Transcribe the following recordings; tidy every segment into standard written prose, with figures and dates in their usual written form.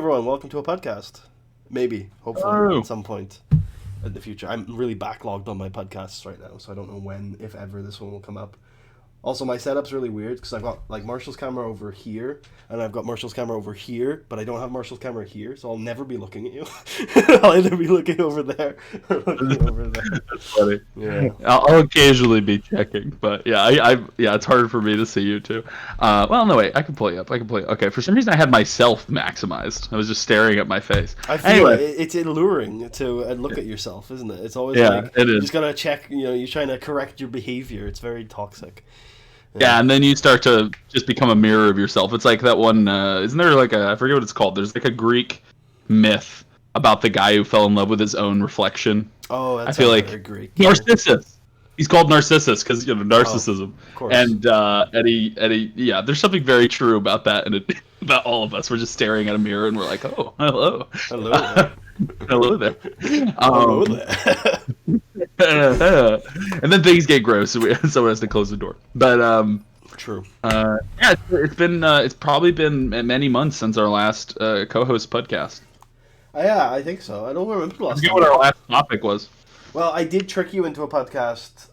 everyone. Welcome to a podcast. Maybe, hopefully, at some point in the future. I'm really backlogged on my podcasts right now, so I don't know when, if ever, this one will come up. Also, my setup's really weird because I've got like Marshall's camera over here, and I've got Marshall's camera over here, but I don't have Marshall's camera here, so I'll never be looking at you. I'll either be looking over there or looking over there. That's funny. Yeah, I'll occasionally be checking, but yeah, it's harder for me to see you too. Well, no, wait, I can pull you up. Okay, for some reason I had myself maximized. I was just staring at my face. I feel it's alluring to look at yourself, isn't it? It's always like it is. You just gotta check. You're trying to correct your behavior. It's very toxic. Yeah, and then you start to just become a mirror of yourself. It's like that one, isn't there like I forget what it's called. There's like a Greek myth about the guy who fell in love with his own reflection. Oh, that's I feel like Greek. Narcissus. He's called Narcissus because narcissism. Of course. And Eddie, yeah, there's something very true about that, and about all of us. We're just staring at a mirror and we're like, oh, hello, hello there. Hello there. Hello there. And then things get gross, so someone has to close the door. But true. Yeah, it's probably been many months since our last co-host podcast. Yeah, I think so. I don't remember the last I forget what our last topic was. Well, I did trick you into a podcast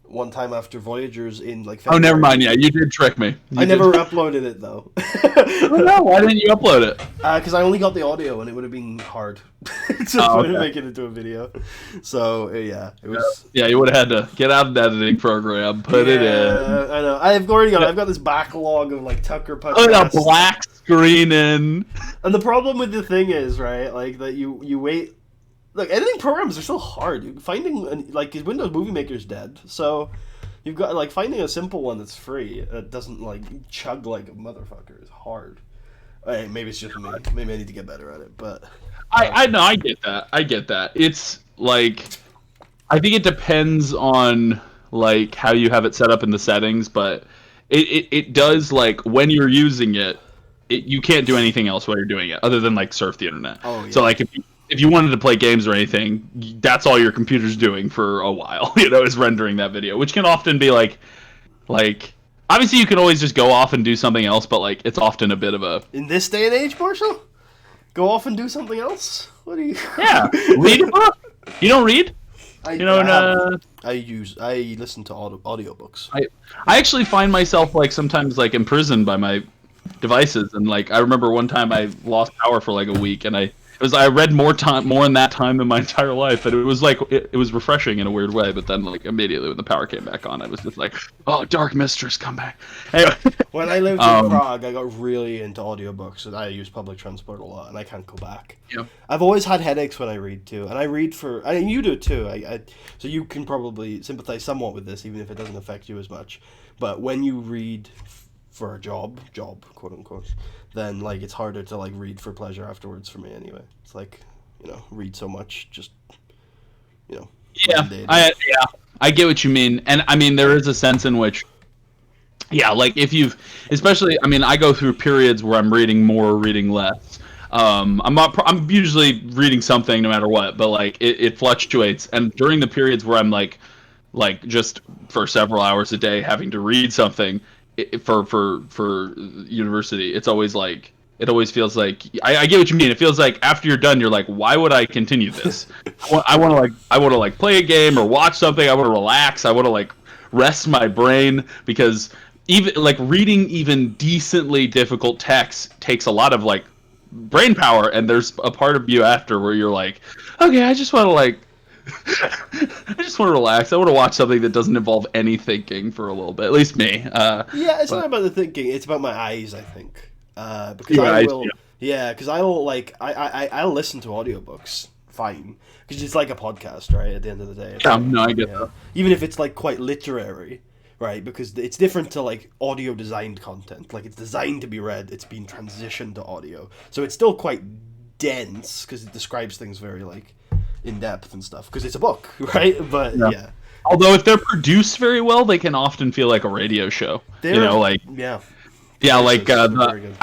one time after Voyagers in like February. Oh, never mind. Yeah, you did trick me. I never uploaded it though. Oh, no, why didn't you upload it? Because I only got the audio and it would have been hard to make it into a video. So yeah, it was. Yeah, you would have had to get out of the editing program, put it in. I know. I've got this backlog of like Tucker podcasts. Put a black screen in. And the problem with the thing is, right, like that you wait. Like, editing programs are so hard. Finding, like, Windows Movie Maker's dead. So, you've got, like, finding a simple one that's free that doesn't, like, chug like a motherfucker is hard. Hey, maybe it's just me. Maybe I need to get better at it, but... I know, I get that. It's, like, I think it depends on, like, how you have it set up in the settings, but it does, like, when you're using it, you can't do anything else while you're doing it, other than, like, surf the internet. Oh, yeah. So, like, if you wanted to play games or anything, that's all your computer's doing for a while, is rendering that video, which can often be like, obviously you can always just go off and do something else, but like, it's often a bit of a... In this day and age, Marshall? Go off and do something else? What do you... Yeah, read a book. You don't read? I listen to audiobooks. I actually find myself like sometimes like imprisoned by my devices, and like I remember one time I lost power for like a week, and I read more in that time than my entire life, and it was like it was refreshing in a weird way. But then, like immediately when the power came back on, I was just like, "Oh, Dark Mistress, come back!" Anyway, when I lived in Prague, I got really into audiobooks, and I use public transport a lot, and I can't go back. Yeah, I've always had headaches when I read too, and I read and you do too. So you can probably sympathize somewhat with this, even if it doesn't affect you as much. But when you read for a job, quote unquote, then like it's harder to like read for pleasure afterwards for me anyway. It's like, read so much, just Yeah, I get what you mean, and I mean there is a sense in which, like especially, I mean I go through periods where I'm reading more or reading less. I'm usually reading something no matter what, but like it fluctuates, and during the periods where I'm like just for several hours a day having to read something. For university, it always feels like I get what you mean. It feels like after you're done, you're like, why would I continue this? I want to play a game or watch something. I want to relax. I want to like rest my brain, because even like reading even decently difficult text takes a lot of like brain power. And there's a part of you after where you're like, okay, I just want to relax. I want to watch something that doesn't involve any thinking for a little bit. At least me. It's not about the thinking. It's about my eyes, I think. Because I'll listen to audiobooks fine, because it's like a podcast, right? At the end of the day. I get that. Even if it's like quite literary, right? Because it's different to like audio designed content. Like it's designed to be read. It's been transitioned to audio, so it's still quite dense because it describes things very like in depth and stuff, because it's a book, right? But yeah. Although if they're produced very well, they can often feel like a radio show. I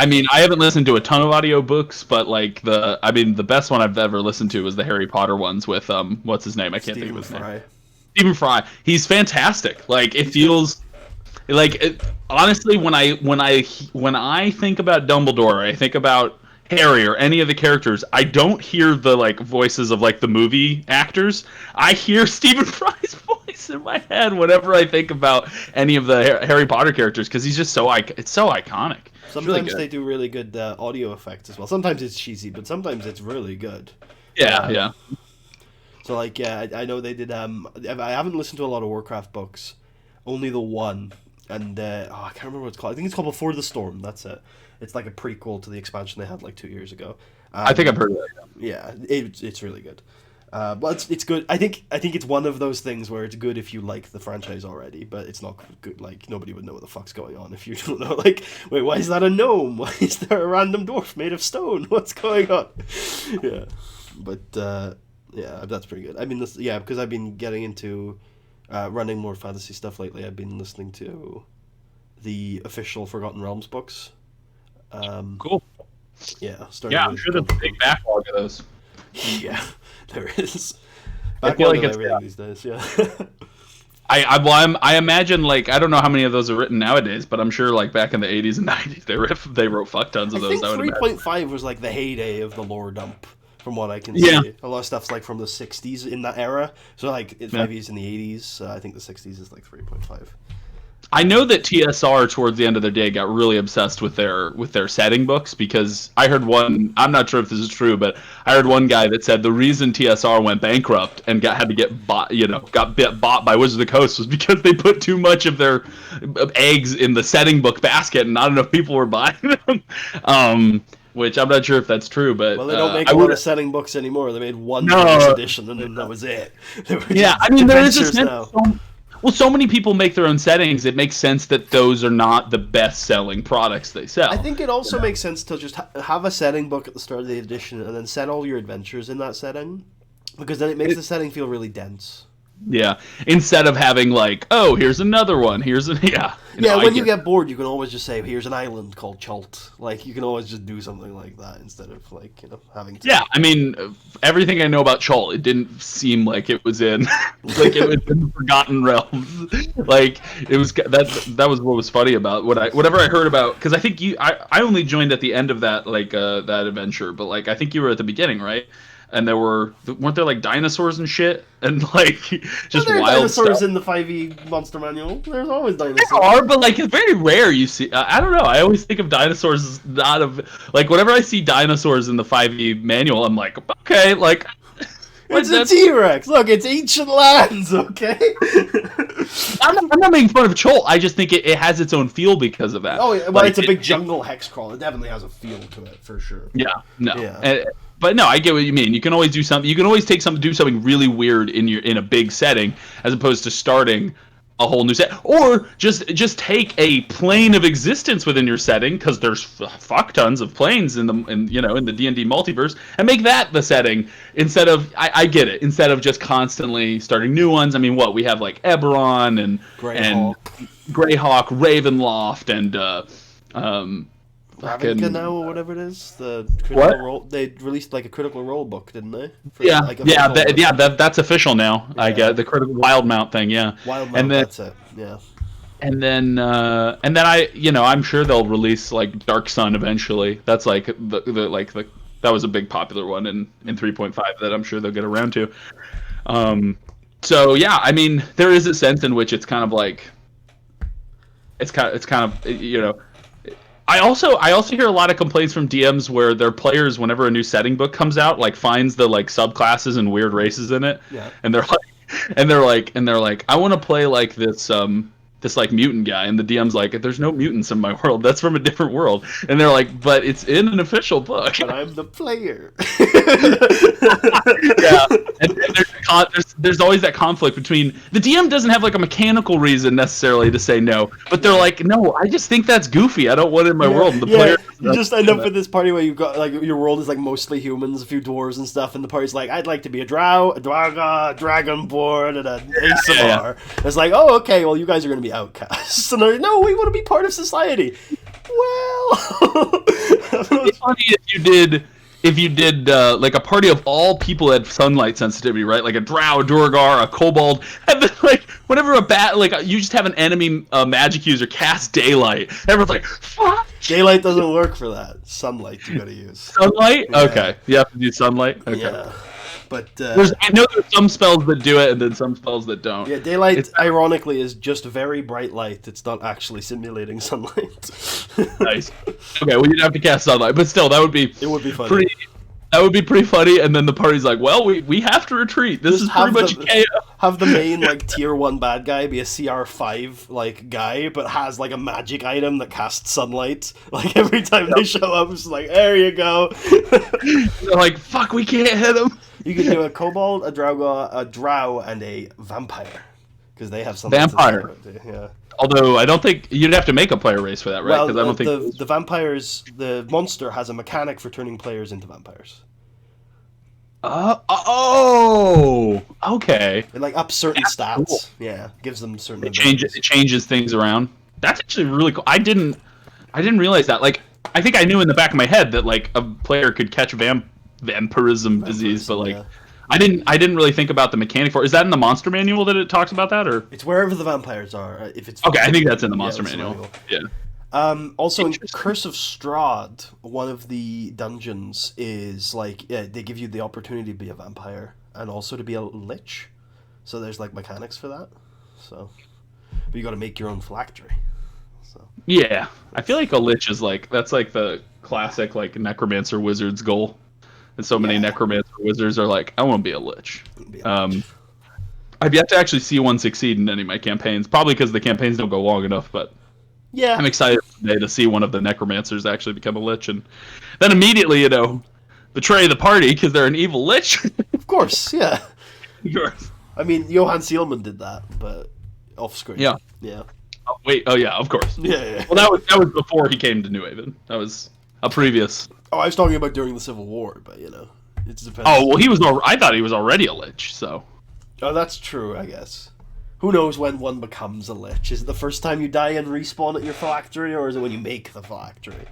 mean, I haven't listened to a ton of audiobooks, but like the best one I've ever listened to was the Harry Potter ones with what's his name? I can't think of his name. Stephen Fry. He's fantastic. Like it feels honestly, when I think about Dumbledore, I think about Harry or any of the characters, I don't hear the like voices of like the movie actors. I hear Stephen Fry's voice in my head whenever I think about any of the Harry Potter characters because he's just it's so iconic. Sometimes they do really good audio effects as well. Sometimes it's cheesy, but sometimes it's really good. Yeah. So like, I know they did. I haven't listened to a lot of Warcraft books, only the one, and I can't remember what it's called. I think it's called Before the Storm. That's it. It's like a prequel to the expansion they had like 2 years ago. I think I've heard of that. Yeah, it's really good. But it's good. I think it's one of those things where it's good if you like the franchise already, but it's not good. Like nobody would know what the fuck's going on if you don't know. Like, wait, why is that a gnome? Why is there a random dwarf made of stone? What's going on? Yeah, but yeah, that's pretty good. I mean, because I've been getting into running more fantasy stuff lately. I've been listening to the official Forgotten Realms books. Cool. Yeah, I'm sure there's a big backlog of those. Yeah, there is. I feel like it's these days. Yeah. I imagine like I don't know how many of those are written nowadays, but I'm sure like back in the 80s and 90s they wrote fuck tons of those. I think 3.5 was like the heyday of the lore dump, from what I can see. A lot of stuff's like from the 60s in that era. So like 5e in the 80s. I think the 60s is like 3.5. I know that TSR towards the end of their day got really obsessed with their setting books because I heard one. I'm not sure if this is true, but I heard one guy that said the reason TSR went bankrupt and had to get bought, bought by Wizards of the Coast was because they put too much of their eggs in the setting book basket and not enough people were buying them. Which I'm not sure if that's true, but well, they don't make a lot of setting books anymore. They made one edition and then that was it. Yeah, I mean there is a sense. Well, so many people make their own settings, it makes sense that those are not the best-selling products they sell. I think it also makes sense to just have a setting book at the start of the edition and then set all your adventures in that setting, because then it makes the setting feel really dense. Yeah, instead of having like, oh, here's another one, When you get bored, you can always just say, here's an island called Chult. Like, you can always just do something like that instead of, like, having to... Yeah, I mean, everything I know about Chult, it didn't seem like it was in, like, it was in the Forgotten Realms. Like, it was, that was what was funny about whatever I heard about, because I think I only joined at the end of that, like, that adventure, but, like, I think you were at the beginning, right? And weren't there like dinosaurs and shit, and like just wild dinosaurs stuff in the 5e monster manual. There's always dinosaurs. There are, but like it's very rare you see. I don't know. I always think of dinosaurs as not of like whenever I see dinosaurs in the 5e manual, I'm like, okay, like it's a T-Rex. Look, it's ancient lands. Okay. I'm not making fun of Chult. I just think it has its own feel because of that. Oh, yeah, well, like, it's a big jungle hex crawl. It definitely has a feel to it for sure. Yeah. No. Yeah. But no, I get what you mean. You can always do something. You can always do something really weird in a big setting, as opposed to starting a whole new set, or just take a plane of existence within your setting, because there's fuck tons of planes in the D&D multiverse, and make that the setting instead of I get it, instead of just constantly starting new ones. I mean, we have like Eberron and Greyhawk, Ravenloft, and Ravnica now, or whatever it is, the critical role. They released like a critical role book, didn't they? That's official now. Yeah. I get the critical Wildmount thing. Yeah, Wildmount. That's it. Yeah. And then I'm sure they'll release like Dark Sun eventually. That's like that was a big popular one in 3.5 that I'm sure they'll get around to. So yeah, I mean, there is a sense in which it's kind of like it's kind of. I also hear a lot of complaints from DMs where their players, whenever a new setting book comes out, like finds the like subclasses and weird races in it, and they're like, I want to play like this like mutant guy, and the DM's like, there's no mutants in my world. That's from a different world, and they're like, but it's in an official book. But I'm the player. Yeah, and there's always that conflict between the DM doesn't have like a mechanical reason necessarily to say no, but they're like, no, I just think that's goofy. I don't want it in my world. And the player, you just end up with this party where you got like your world is like mostly humans, a few dwarves and stuff, and the party's like, I'd like to be a drow, a draga, dragonborn, and an Aesamar. It's like, oh, okay, well, you guys are gonna be outcasts, and they're like, no, we want to be part of society. Well, it's funny if you did like a party of all people had sunlight sensitivity, right? Like a drow, a Durgar, a kobold, and then like whenever you just have an enemy magic user cast daylight, everyone's like, fuck Daylight doesn't work for that. Sunlight you gotta use. Sunlight? Yeah. Okay. You have to do sunlight? Okay. Yeah. But I know there's some spells that do it and then some spells that don't. yeah, daylight ironically is just very bright light. It's not actually simulating sunlight. Nice. Okay, well you'd have to cast sunlight, but still that would be funny. That would be pretty funny, and then the party's like, well, we have to retreat. This is pretty much KO. Have the main, like, tier 1 bad guy be a CR5, like, guy, but has, like, a magic item that casts sunlight. Like, every time they show up, it's like, there you go. They're like, fuck, we can't hit him. You can do a kobold, a drow, and a vampire. Because they have something Vampire. Yeah. Although, I don't think... You'd have to make a player race for that, right? Well, I don't think the vampires... The monster has a mechanic for turning players into vampires. Oh! Okay. It, like, ups certain stats. Cool. Yeah. Gives them certain It changes things around. That's actually really cool. I didn't realize that. Like, I think I knew in the back of my head that, like, a player could catch vampirism disease, but, like... Yeah. I didn't really think about the mechanic for it. Is that in the monster manual that it talks about that, or it's wherever the vampires are? If it's okay, I think that's in the monster manual. Yeah. Also, in Curse of Strahd, one of the dungeons is like they give you the opportunity to be a vampire and also to be a lich. So there's like mechanics for that. So, but you got to make your own phylactery. So yeah, I feel like a lich is like that's like the classic like necromancer wizard's goal. And so many necromancer wizards are like, I want to be a lich. I've yet to actually see one succeed in any of my campaigns, probably because the campaigns don't go long enough, but yeah, I'm excited today to see one of the necromancers actually become a lich, and then immediately, betray the party because they're an evil lich. Of course, yeah. Of course. I mean, Johann Seelman did that, but off screen. Yeah. Yeah. Oh, wait, yeah, of course. Yeah. Well, that was before he came to New Haven. That was a previous... Oh, I was talking about during the Civil War, but it depends. Oh well, I thought he was already a lich. So. Oh, that's true. I guess. Who knows when one becomes a lich? Is it the first time you die and respawn at your phylactery, or is it when you make the phylactery?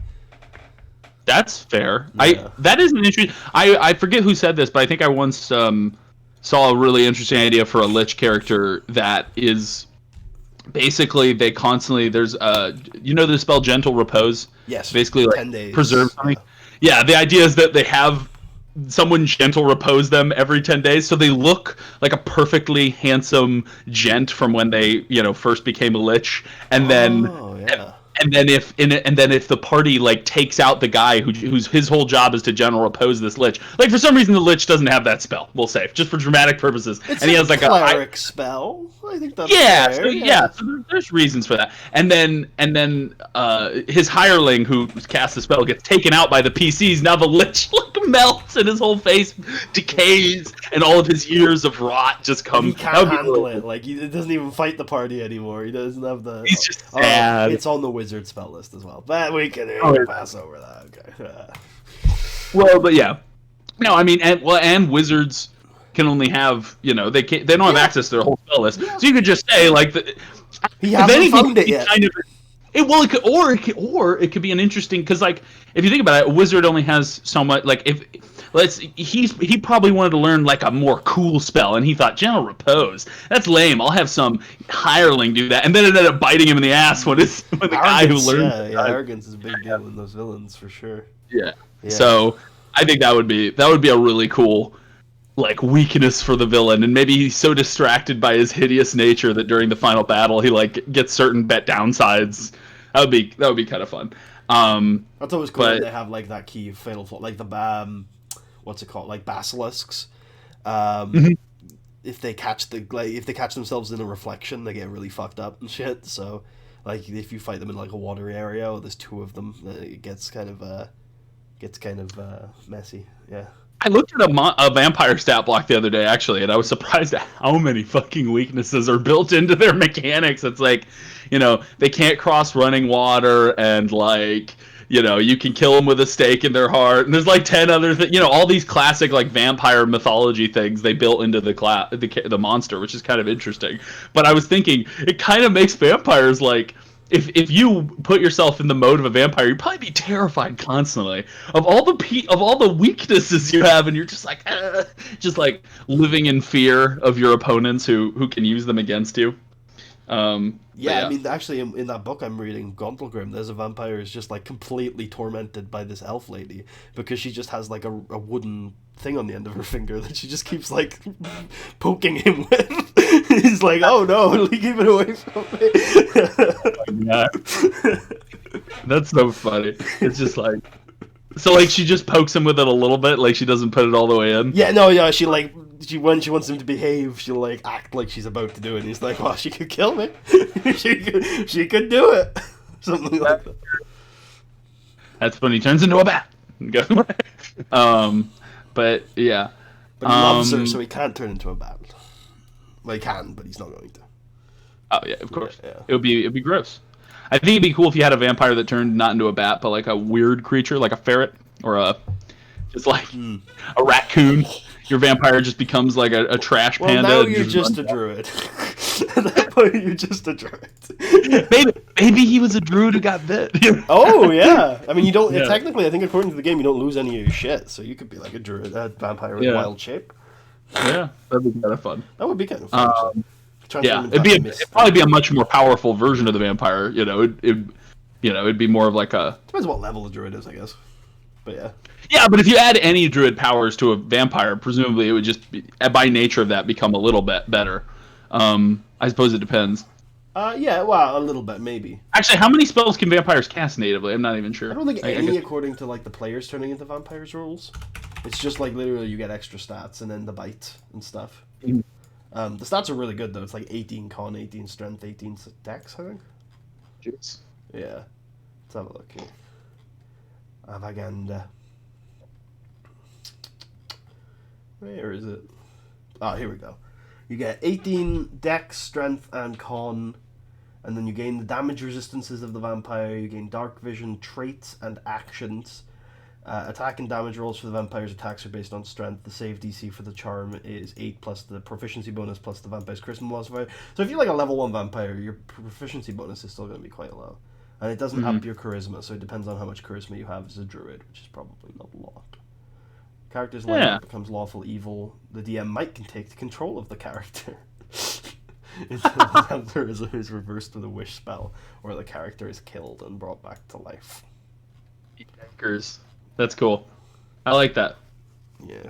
That's fair. Yeah. That is an interesting. I forget who said this, but I think I once saw a really interesting idea for a lich character that is basically they constantly there's the spell Gentle Repose. Yes. Basically, like 10 days. Preserve something. Yeah, the idea is that they have someone gentle repose them every 10 days, so they look like a perfectly handsome gent from when they, first became a lich, and then if the party like takes out the guy who's his whole job is to gentle repose this lich, like for some reason the lich doesn't have that spell, we'll say, just for dramatic purposes, it's and he has like a cleric spell. I think that's fair. So so there's reasons for that, and then his hireling who casts the spell gets taken out by the PCs. Now the lich like melts and his whole face decays, and all of his years of rot just come. He can't handle it. Like it doesn't even fight the party anymore. He doesn't have the. He's just sad. It's on the wizard spell list as well, but we can pass over that. Okay. Well, but yeah, no, I mean, and wizards can only have they don't have access to their whole spell list, so you could just say like he hasn't found it yet. It could be an interesting, because like if you think about it, a wizard only has so much. Like he probably wanted to learn like a more cool spell, and he thought Gentle Repose, that's lame. I'll have some hireling do that, and then it ended up biting him in the ass when the guy who learned. Yeah, arrogance is a big deal in those villains for sure. Yeah. So I think that would be a really cool like weakness for the villain, and maybe he's so distracted by his hideous nature that during the final battle he like gets certain bet downsides. That would be kind of fun. That's always cool when they have like that key fatal flaw, like the what's it called, like basilisks. If they catch themselves in a reflection, they get really fucked up and shit. So like if you fight them in like a watery area, or there's two of them, it gets kind of messy. Yeah. I looked at a vampire stat block the other day, actually, and I was surprised at how many fucking weaknesses are built into their mechanics. It's like, they can't cross running water, and like, you can kill them with a stake in their heart, and there's like 10 other things, all these classic like vampire mythology things they built into the monster, which is kind of interesting. But I was thinking, it kind of makes vampires like, if you put yourself in the mode of a vampire, you'd probably be terrified constantly of all the weaknesses you have, and you're just like living in fear of your opponents who can use them against you. Yeah, yeah. I mean, actually, in that book I'm reading, Gauntlgrim, there's a vampire who's just like completely tormented by this elf lady because she just has like a wooden thing on the end of her finger that she just keeps like poking him with. He's like, "Oh no, keep it away from me." Yeah. That's so funny. It's just like, so like she just pokes him with it a little bit, like she doesn't put it all the way in. Yeah, no, yeah, when she wants him to behave, she'll like act like she's about to do it. And he's like, "Well, she could kill me. she could do it." Something like that. That's when he turns into a bat. But yeah. But he loves her, so he can't turn into a bat. Well, he can, but he's not going to. Oh yeah, of course. Yeah. It'd be gross. I think it'd be cool if you had a vampire that turned not into a bat, but like a weird creature, like a ferret or just like a raccoon. Your vampire just becomes like a trash panda. Well, now you're just a druid. At that point, you're just a druid. Maybe he was a druid who got bit. Oh yeah, I mean you don't. Yeah. Technically, I think according to the game, you don't lose any of your shit, so you could be like a druid, a vampire in wild shape. Yeah, that'd be kind of fun. That would be kind of fun. Yeah, it'd probably be a much more powerful version of the vampire. It'd be more of like a. Depends what level the druid is, I guess. But yeah. Yeah, but if you add any druid powers to a vampire, presumably it would just be, by nature of that, become a little bit better. I suppose it depends. Yeah, well, a little bit, maybe. Actually, how many spells can vampires cast natively? I'm not even sure. I don't think any, according to like the players turning into vampires rules. It's just like literally you get extra stats and then the bite and stuff. Mm. The stats are really good though. It's like 18 con, 18 strength, 18 dex, I think. Jeez. Yeah. Let's have a look here. Avaganda. Where is it? Oh, here we go. You get 18 dex, strength, and con, and then you gain the damage resistances of the vampire, you gain dark vision, traits, and actions. Attack and damage rolls for the vampire's attacks are based on strength. The save DC for the charm is 8 plus the proficiency bonus plus the vampire's charisma modifier. So if you're like a level 1 vampire, your proficiency bonus is still going to be quite low. And it doesn't up your charisma, so it depends on how much charisma you have as a druid, which is probably not a lot. Character's lineup becomes lawful evil. The DM might can take control of the character. Until the vampirism is reversed with a wish spell, or the character is killed and brought back to life. Yankers. That's cool. I like that. Yeah.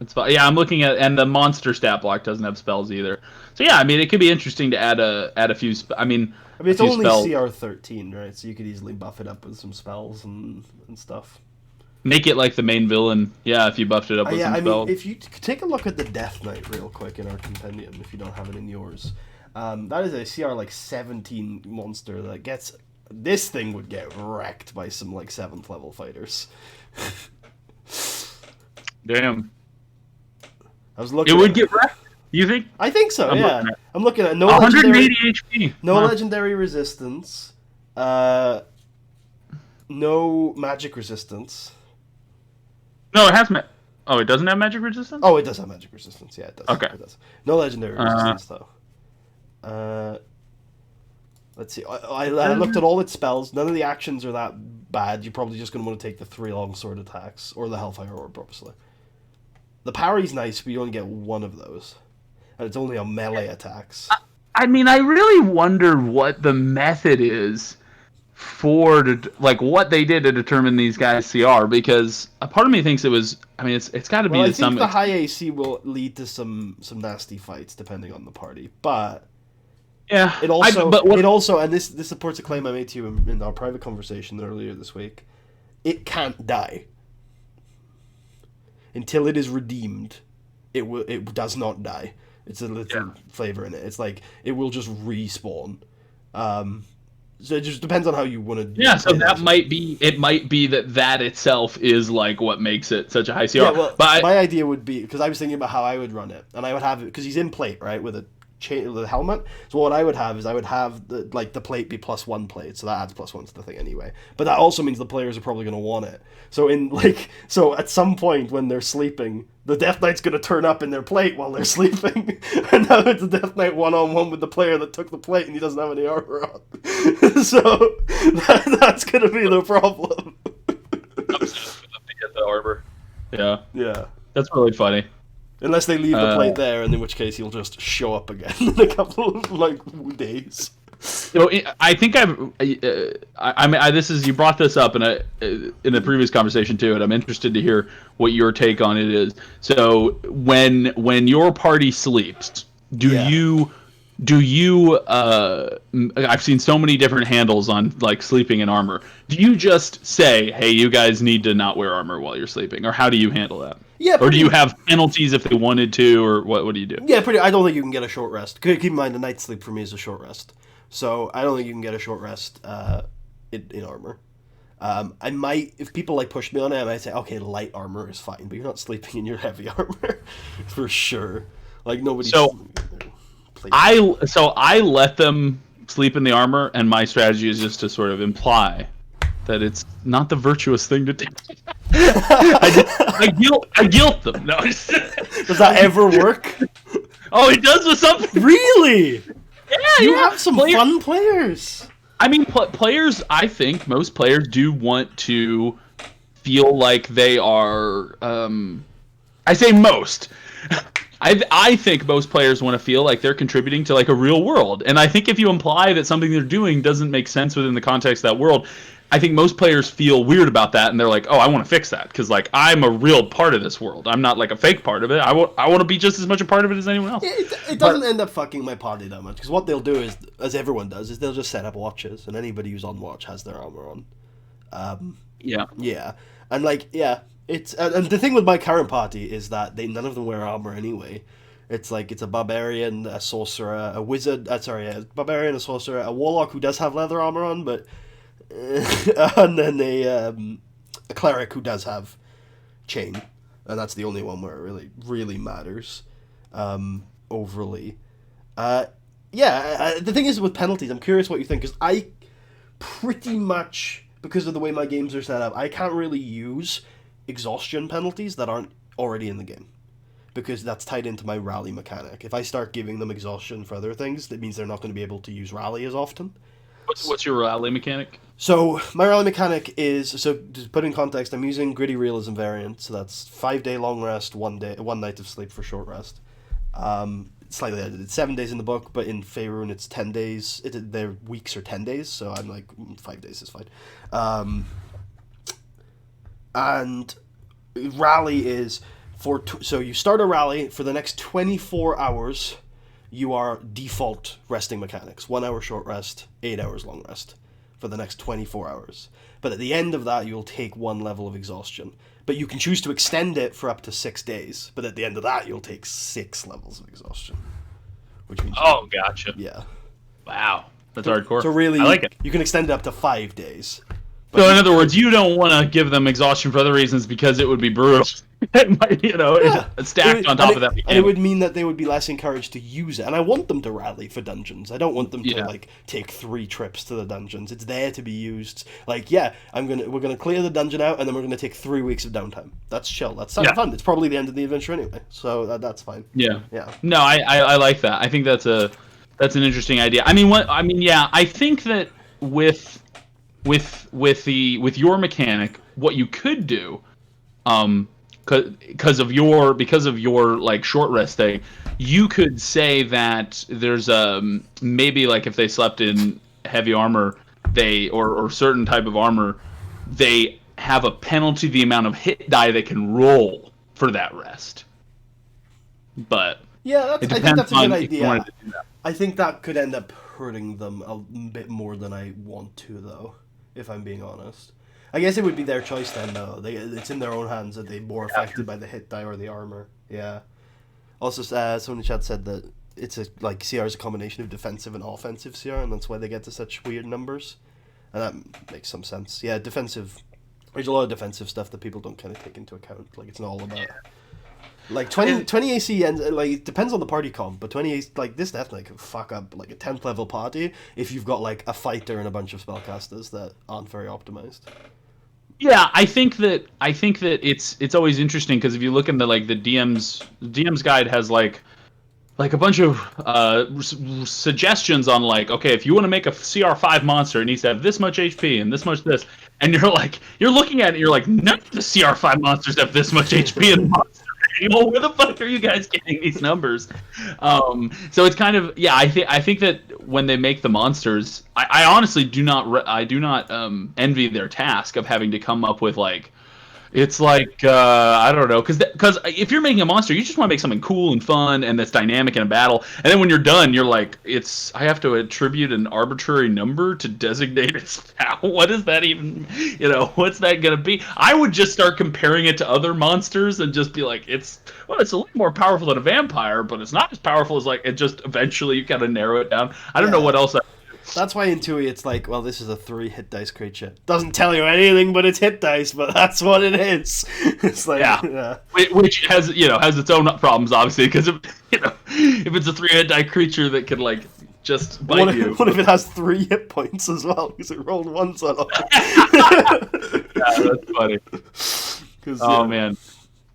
It's fun. Yeah, I'm looking at, and the monster stat block doesn't have spells either. So yeah, I mean, it could be interesting to add a few. I mean, it's only CR 13, right? So you could easily buff it up with some spells and stuff. Make it like the main villain, yeah, if you buffed it up with some spells. Mean, if you take a look at the Death Knight real quick in our compendium, if you don't have it in yours, that is a CR like 17 monster that gets... This thing would get wrecked by some like 7th level fighters. Damn. I was looking. It would get wrecked? You think? I think so. I'm looking at no 180 HP. No legendary resistance. No magic resistance. No, it has. It doesn't have magic resistance. Oh, it does have magic resistance. Yeah, it does. Okay. It does. No legendary resistance though. Let's see. I looked at all its spells. None of the actions are that bad. You're probably just going to want to take the 3 longsword attacks or the Hellfire Orb, obviously. The parry's nice, but you only get 1 of those, and it's only on melee attacks. I mean, I really wonder what the method is for what they did to determine these guys CR, because a part of me thinks it was. I mean, it's got to be. I think the high AC will lead to some nasty fights depending on the party, but. Yeah, it also, and this supports a claim I made to you in our private conversation earlier this week. It can't die until it is redeemed. It does not die. It's a little flavor in it. It's like it will just respawn. So it just depends on how you want to. Yeah, so that might be. It might be that itself is like what makes it such a high CR. Yeah, well, my idea would be, because I was thinking about how I would run it, and I would have it because he's in plate, right, with the helmet. So what I would have is the plate be +1 plate, so that adds +1 to the thing anyway. But that also means the players are probably going to want it. So at some point when they're sleeping, the Death Knight's going to turn up in their plate while they're sleeping, and now it's a Death Knight 1-on-1 with the player that took the plate and he doesn't have any armor on. So that's going to be the problem. I'm just going to get the armor. Yeah. Yeah. That's really funny. Unless they leave the plate there, and in which case he'll just show up again in a couple of days. I think this is, you brought this up in a previous conversation too, and I'm interested to hear what your take on it is. So when your party sleeps, do you I've seen so many different handles on like sleeping in armor. Do you just say, hey, you guys need to not wear armor while you're sleeping, or how do you handle that? Yeah, or do you have penalties if they wanted to, or what do you do? Yeah, I don't think you can get a short rest. Keep in mind, a night's sleep for me is a short rest. So I don't think you can get a short rest in armor. I might, if people like push me on it, I might say, okay, light armor is fine, but you're not sleeping in your heavy armor for sure. Like nobody. So I let them sleep in the armor, and my strategy is just to sort of imply that it's not the virtuous thing to do. I guilt them. No. Does that ever work? Oh, it does with some. Really? Yeah, you have some fun players. I mean, players. I think most players do want to feel like they are. I say most. I think most players want to feel like they're contributing to like a real world, and I think if you imply that something they're doing doesn't make sense within the context of that world, I think most players feel weird about that, and they're like, "Oh, I want to fix that because like I'm a real part of this world. I'm not like a fake part of it. I want to be just as much a part of it as anyone else." It doesn't end up fucking my party that much, because what they'll do is, as everyone does, is they'll just set up watches, and anybody who's on watch has their armor on. Yeah, and like it's and the thing with my current party is that none of them wear armor anyway. It's like it's a barbarian, a sorcerer, a wizard. A barbarian, a sorcerer, a warlock who does have leather armor on, but. And then a cleric who does have chain, and that's the only one where it really matters overly. The thing is with penalties, I'm curious what you think, because I pretty much, because of the way my games are set up, I can't really use exhaustion penalties that aren't already in the game, because that's tied into my rally mechanic. If I start giving them exhaustion for other things, that means they're not going to be able to use rally as often. What's your rally mechanic? So my rally mechanic is, so to put in context, I'm using gritty realism variant, so that's 5-day long rest, 1 night of sleep for short rest. Slightly edited, 7 days in the book, but in Faerun it's 10 days. Their weeks are 10 days, so I'm like 5 days is fine. And rally is so you start a rally for the next 24 hours. You are default resting mechanics. 1 hour short rest, 8 hours long rest for the next 24 hours. But at the end of that, you'll take 1 level of exhaustion. But you can choose to extend it for up to 6 days. But at the end of that, you'll take 6 levels of exhaustion. Which means gotcha. Yeah. Wow. That's hardcore. So really, I like it. You can extend it up to 5 days. So in other words, you don't want to give them exhaustion for other reasons because it would be brutal. Stacked on top of that. And it would mean that they would be less encouraged to use it. And I want them to rally for dungeons. I don't want them to take 3 trips to the dungeons. It's there to be used. Like, we're gonna clear the dungeon out, and then we're gonna take 3 weeks of downtime. That's chill. That's fun. It's probably the end of the adventure anyway, so that's fine. Yeah. Yeah. No, I like that. I think that's an interesting idea. I think that with your mechanic, what you could do, because of your like short rest thing, you could say that there's maybe like if they slept in heavy armor, or certain type of armor, they have a penalty the amount of hit die they can roll for that rest. But I think that's a good idea. I think that could end up hurting them a bit more than I want to, though, if I'm being honest. I guess it would be their choice then, though. It's in their own hands that they're more affected by the hit die or the armor. Yeah. Also, someone in the chat said that it's CR is a combination of defensive and offensive CR, and that's why they get to such weird numbers. And that makes some sense. Yeah, defensive. There's a lot of defensive stuff that people don't kind of take into account. Like, it's not all about. Like 20 AC, and like it depends on the party comp, but 20 AC, like this definitely could fuck up like a 10th level party if you've got like a fighter and a bunch of spellcasters that aren't very optimized. Yeah, I think that it's always interesting because if you look in the DM's guide has like a bunch of suggestions on like, okay, if you want to make a CR5 monster, it needs to have this much HP and this much this, and you're looking at it, you're like, none of the CR5 monsters have this much HP and monster. well, where the fuck are you guys getting these numbers? So it's kind of I think that when they make the monsters, I honestly do not envy their task of having to come up with like. It's like I don't know, because if you're making a monster, you just want to make something cool and fun and that's dynamic in a battle. And then when you're done, you're like, I have to attribute an arbitrary number to designate its power. What is that even? What's that gonna be? I would just start comparing it to other monsters and just be like, it's a little more powerful than a vampire, but it's not as powerful as like it. Just eventually you kind of narrow it down. I don't know what else. That's why in Tui it's like, well, this is a 3 hit dice creature. Doesn't tell you anything, but it's hit dice. But that's what it is. It's like, which has its own problems, obviously, because if it's a 3 hit die creature that can like just bite you. What if it has 3 hit points as well? Because it rolled once on it. Yeah, that's funny. Oh man.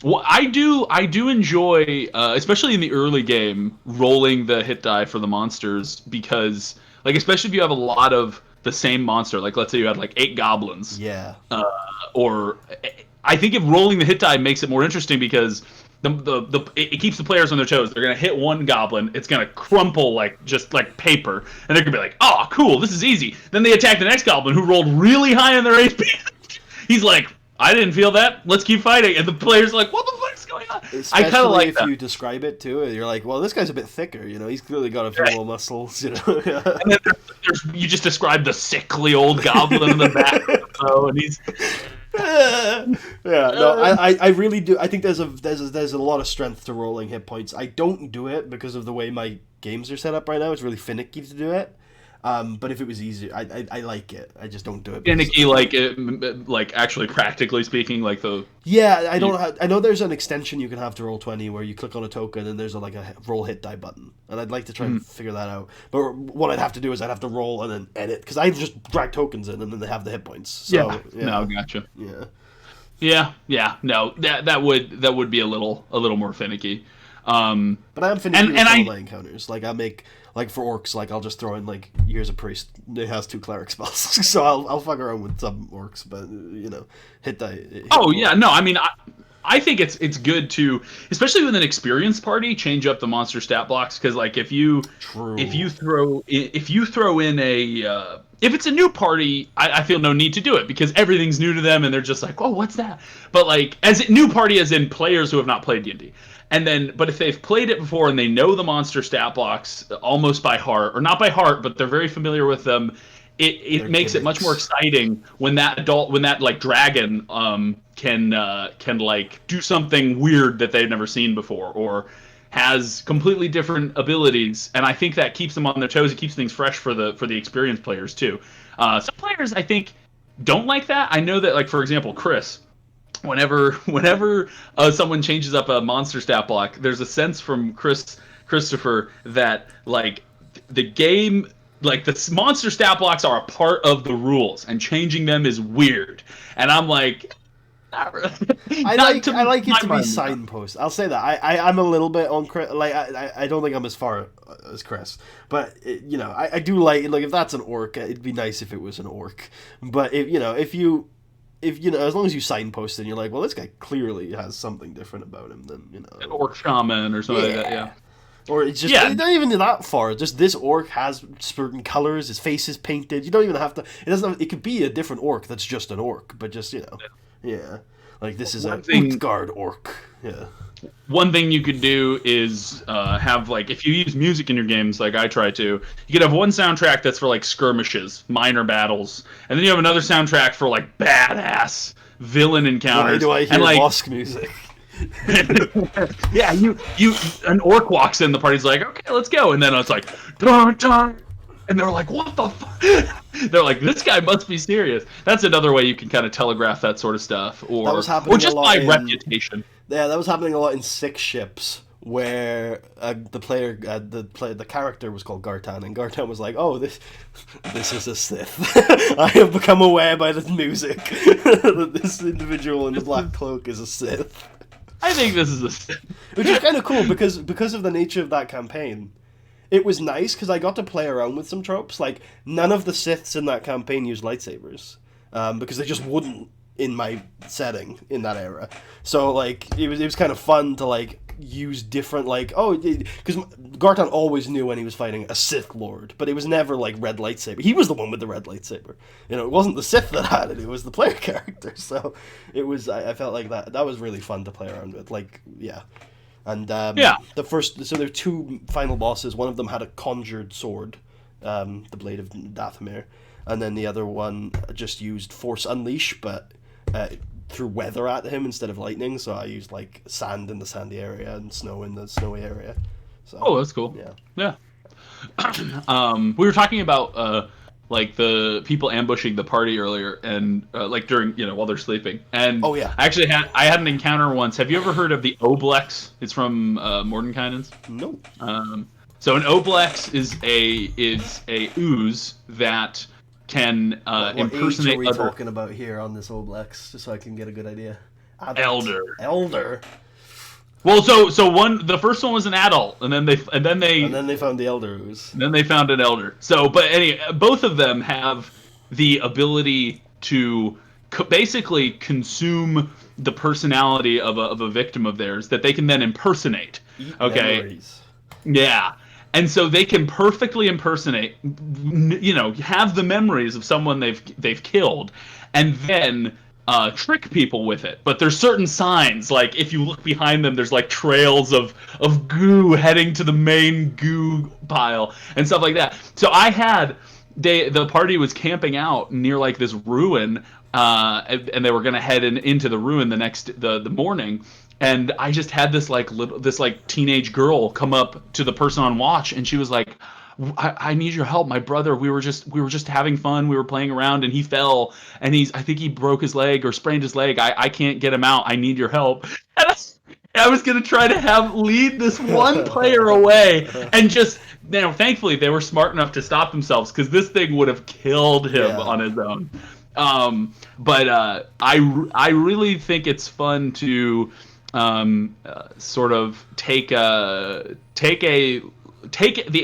Well, I do enjoy, especially in the early game, rolling the hit die for the monsters because. Like, especially if you have a lot of the same monster, like let's say you had like 8 goblins. Yeah. Or I think if rolling the hit die makes it more interesting because it keeps the players on their toes. They're gonna hit one goblin, it's gonna crumple just like paper, and they're gonna be like, "Oh, cool, this is easy." Then they attack the next goblin who rolled really high on their HP. He's like, "I didn't feel that. Let's keep fighting." And the player's like, "What the fuck's going on?" Especially I kind of like if you describe it too. You're like, "Well, this guy's a bit thicker. He's clearly got a few more muscles." And then you just describe the sickly old goblin in the back, and he's. I really do. I think there's a lot of strength to rolling hit points. I don't do it because of the way my games are set up right now. It's really finicky to do it. But if it was easier, I like it. I just don't do it. Finicky, like actually practically speaking, like the. Yeah, I know there's an extension you can have to Roll20 where you click on a token and there's a roll hit die button, and I'd like to try and figure that out. But what I'd have to do is I'd have to roll and then edit because I just drag tokens in and then they have the hit points. So, no, gotcha. Yeah. No, that would be a little more finicky. But I am finicky with all my encounters. Like I make. Like for orcs, like I'll just throw in like here's a priest. It has 2 cleric spells, so I'll fuck around with some orcs, but hit die. No, I mean I think it's good to, especially with an experienced party, change up the monster stat blocks because like if you throw in a if it's a new party, I feel no need to do it because everything's new to them and they're just like, oh, what's that? But like new party as in players who have not played D&D. But if they've played it before and they know the monster stat blocks almost by heart, or not by heart, but they're very familiar with them, it makes it much more exciting when that dragon can like do something weird that they've never seen before, or has completely different abilities, and I think that keeps them on their toes. It keeps things fresh for the experienced players too. Some players I think don't like that. I know that, like for example, Chris. Whenever someone changes up a monster stat block, there's a sense from Christopher that like the game, like the monster stat blocks are a part of the rules, and changing them is weird. And I'm like, not really. I like it to be signpost. I'll say that I'm a little bit on Chris. Like I don't think I'm as far as Chris, but I do like if that's an orc, it'd be nice if it was an orc. But if as long as you signpost and you're like, well, this guy clearly has something different about him, then an orc shaman or something like that, yeah. Or it's just not even that far. Just this orc has certain colors. His face is painted. You don't even have to. It could be a different orc that's just an orc, but just like this is a Utgard orc. Yeah. One thing you could do is have like if you use music in your games, like I try to, you could have one soundtrack that's for like skirmishes, minor battles, and then you have another soundtrack for like badass villain encounters. Why do I hear Mosk music? Yeah, an orc walks in, the party's like, okay, let's go, and then it's like, dun, dun, and they're like, what the fuck? They're like, this guy must be serious. That's another way you can kind of telegraph that sort of stuff, or just by reputation. Yeah, that was happening a lot in 6 ships, where the character was called Gartan, and Gartan was like, "Oh, this is a Sith. I have become aware by the music that this individual in the black cloak is a Sith." I think this is a Sith, which is kind of cool because of the nature of that campaign. It was nice because I got to play around with some tropes. Like none of the Siths in that campaign used lightsabers because they just wouldn't. in my setting in that era. So like it was kind of fun to like use different like because Garton always knew when he was fighting a Sith Lord, but it was never like red lightsaber. He was the one with the red lightsaber. You know, it wasn't the Sith that had it. It was the player character. So it was. I felt like that was really fun to play around with. Like and the first. So there were two final bosses. One of them had a conjured sword, the Blade of Dathomir, and then the other one just used Force Unleash, but threw weather at him instead of lightning. So I used like sand in the sandy area and snow in the snowy area. So, that's cool. Yeah. We were talking about like the people ambushing the party earlier, and like during while they're sleeping. And I actually had an encounter once. Have you ever heard of the Oblex? It's from Mordenkainen's. No. So an Oblex is a ooze that can impersonate. What age are we talking about here on this Oblex, just so I can get a good idea? Elder. Well, so the first one was an adult, and then they found the Elder ooze. Then they found an Elder. So, but anyway, both of them have the ability to basically consume the personality of a victim of theirs that they can then impersonate. Okay. Memories. Yeah. And so they can perfectly impersonate, have the memories of someone they've killed, and then trick people with it. But there's certain signs, like if you look behind them, there's like trails of goo heading to the main goo pile and stuff like that. So the party was camping out near like this ruin, and they were gonna head into the ruin the morning. And I just had this teenage girl come up to the person on watch, and she was like, I need your help. My brother, we were just having fun. We were playing around, and he fell, and I think he broke his leg or sprained his leg. I can't get him out. I need your help." And I was gonna try to lead this one player away, and just thankfully they were smart enough to stop themselves, because this thing would have killed him on his own. But I really think it's fun to sort of take the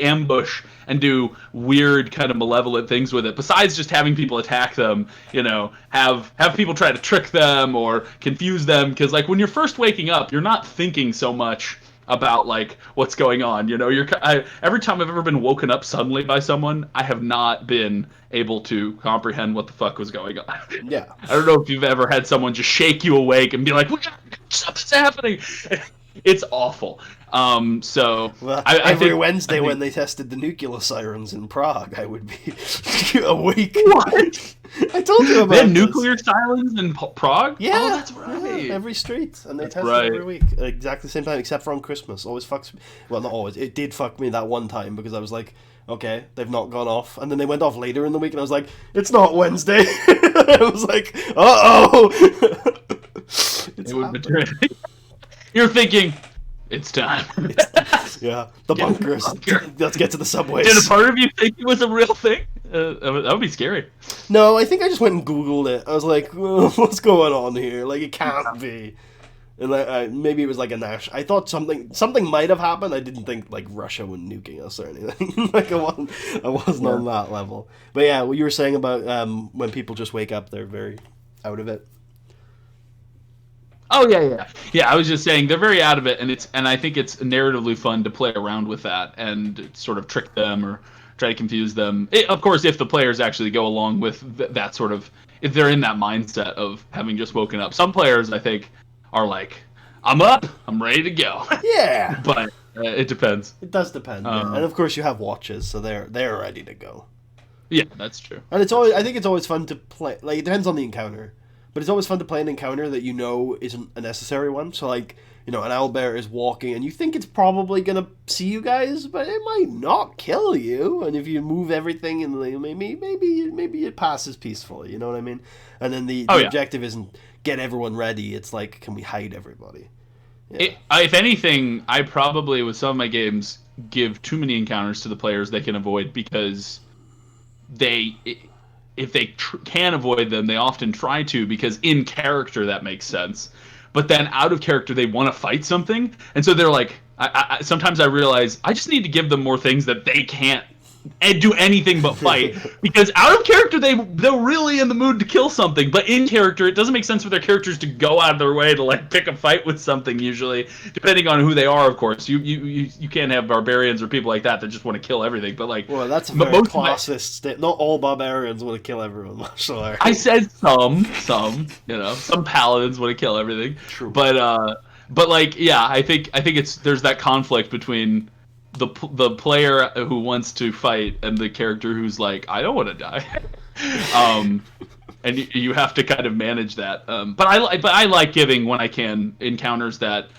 ambush and do weird kind of malevolent things with it, besides just having people attack them. Have people try to trick them or confuse them, because like when you're first waking up, you're not thinking so much about like what's going on. Every time I've ever been woken up suddenly by someone, I have not been able to comprehend what the fuck was going on. Yeah. I don't know if you've ever had someone just shake you awake and be like, "Something's happening." It's awful. So every Wednesday when they tested the nuclear sirens in Prague, I would be awake. What? I told you about they had nuclear sirens in Prague? Yeah, that's right. Yeah, every street, and they tested every week, exactly the same time, except for on Christmas. Always fucks me. Well, not always. It did fuck me that one time, because I was like, okay, they've not gone off, and then they went off later in the week, and I was like, it's not Wednesday. I was like, You're thinking, it's time. The bunkers. Let's get to the subways. Did a part of you think it was a real thing? That would be scary. No, I think I just went and Googled it. I was like, what's going on here? Like, it can't be. And maybe it was like I thought something might have happened. I didn't think like Russia was nuking us or anything. Like I wasn't on that level. But yeah, what you were saying about when people just wake up, they're very out of it. Oh yeah. I was just saying they're very out of it, and I think it's narratively fun to play around with that and sort of trick them or try to confuse them. Of course, if the players actually go along with that sort of, if they're in that mindset of having just woken up. Some players, I think, are like, "I'm up, I'm ready to go." Yeah, but it depends. It does depend, and of course you have watches, so they're ready to go. Yeah, that's true. And I think it's always fun to play. Like, it depends on the encounter. But it's always fun to play an encounter that isn't a necessary one. So, like, an owlbear is walking, and you think it's probably going to see you guys, but it might not kill you. And if you move everything, and maybe it passes peacefully, you know what I mean? And then the objective isn't get everyone ready. It's like, can we hide everybody? Yeah. If anything, I probably, with some of my games, give too many encounters to the players they can avoid, because if they can avoid them, they often try to, because in character that makes sense. But then out of character, they want to fight something, and so they're like, sometimes I realize I just need to give them more things that they can't and do anything but fight, because out of character they're really in the mood to kill something, but in character it doesn't make sense for their characters to go out of their way to like pick a fight with something, usually, depending on who they are, of course. You can't have barbarians or people like that just want to kill everything, but like, well, that's a very classist not all barbarians want to kill everyone. Sure. I said some some paladins want to kill everything. True. But like, yeah, I think there's that conflict between the player who wants to fight and the character who's like, I don't want to die. And you have to kind of manage that. But I like giving, when I can, encounters that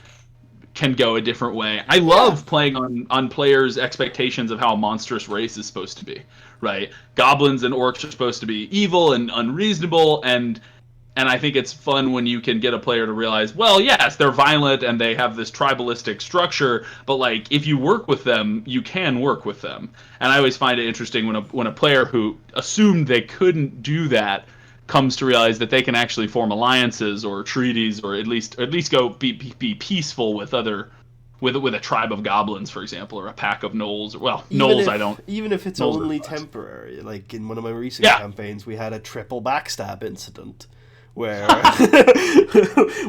can go a different way. I love playing on players' expectations of how a monstrous race is supposed to be, right? Goblins and orcs are supposed to be evil and unreasonable, and I think it's fun when you can get a player to realize, well, yes, they're violent and they have this tribalistic structure, but like, if you work with them, you can work with them. And I always find it interesting when a player who assumed they couldn't do that comes to realize that they can actually form alliances or treaties, or at least go be peaceful with a tribe of goblins, for example, or a pack of gnolls. Well, even if it's only temporary. Like in one of my recent campaigns, we had a triple backstab incident where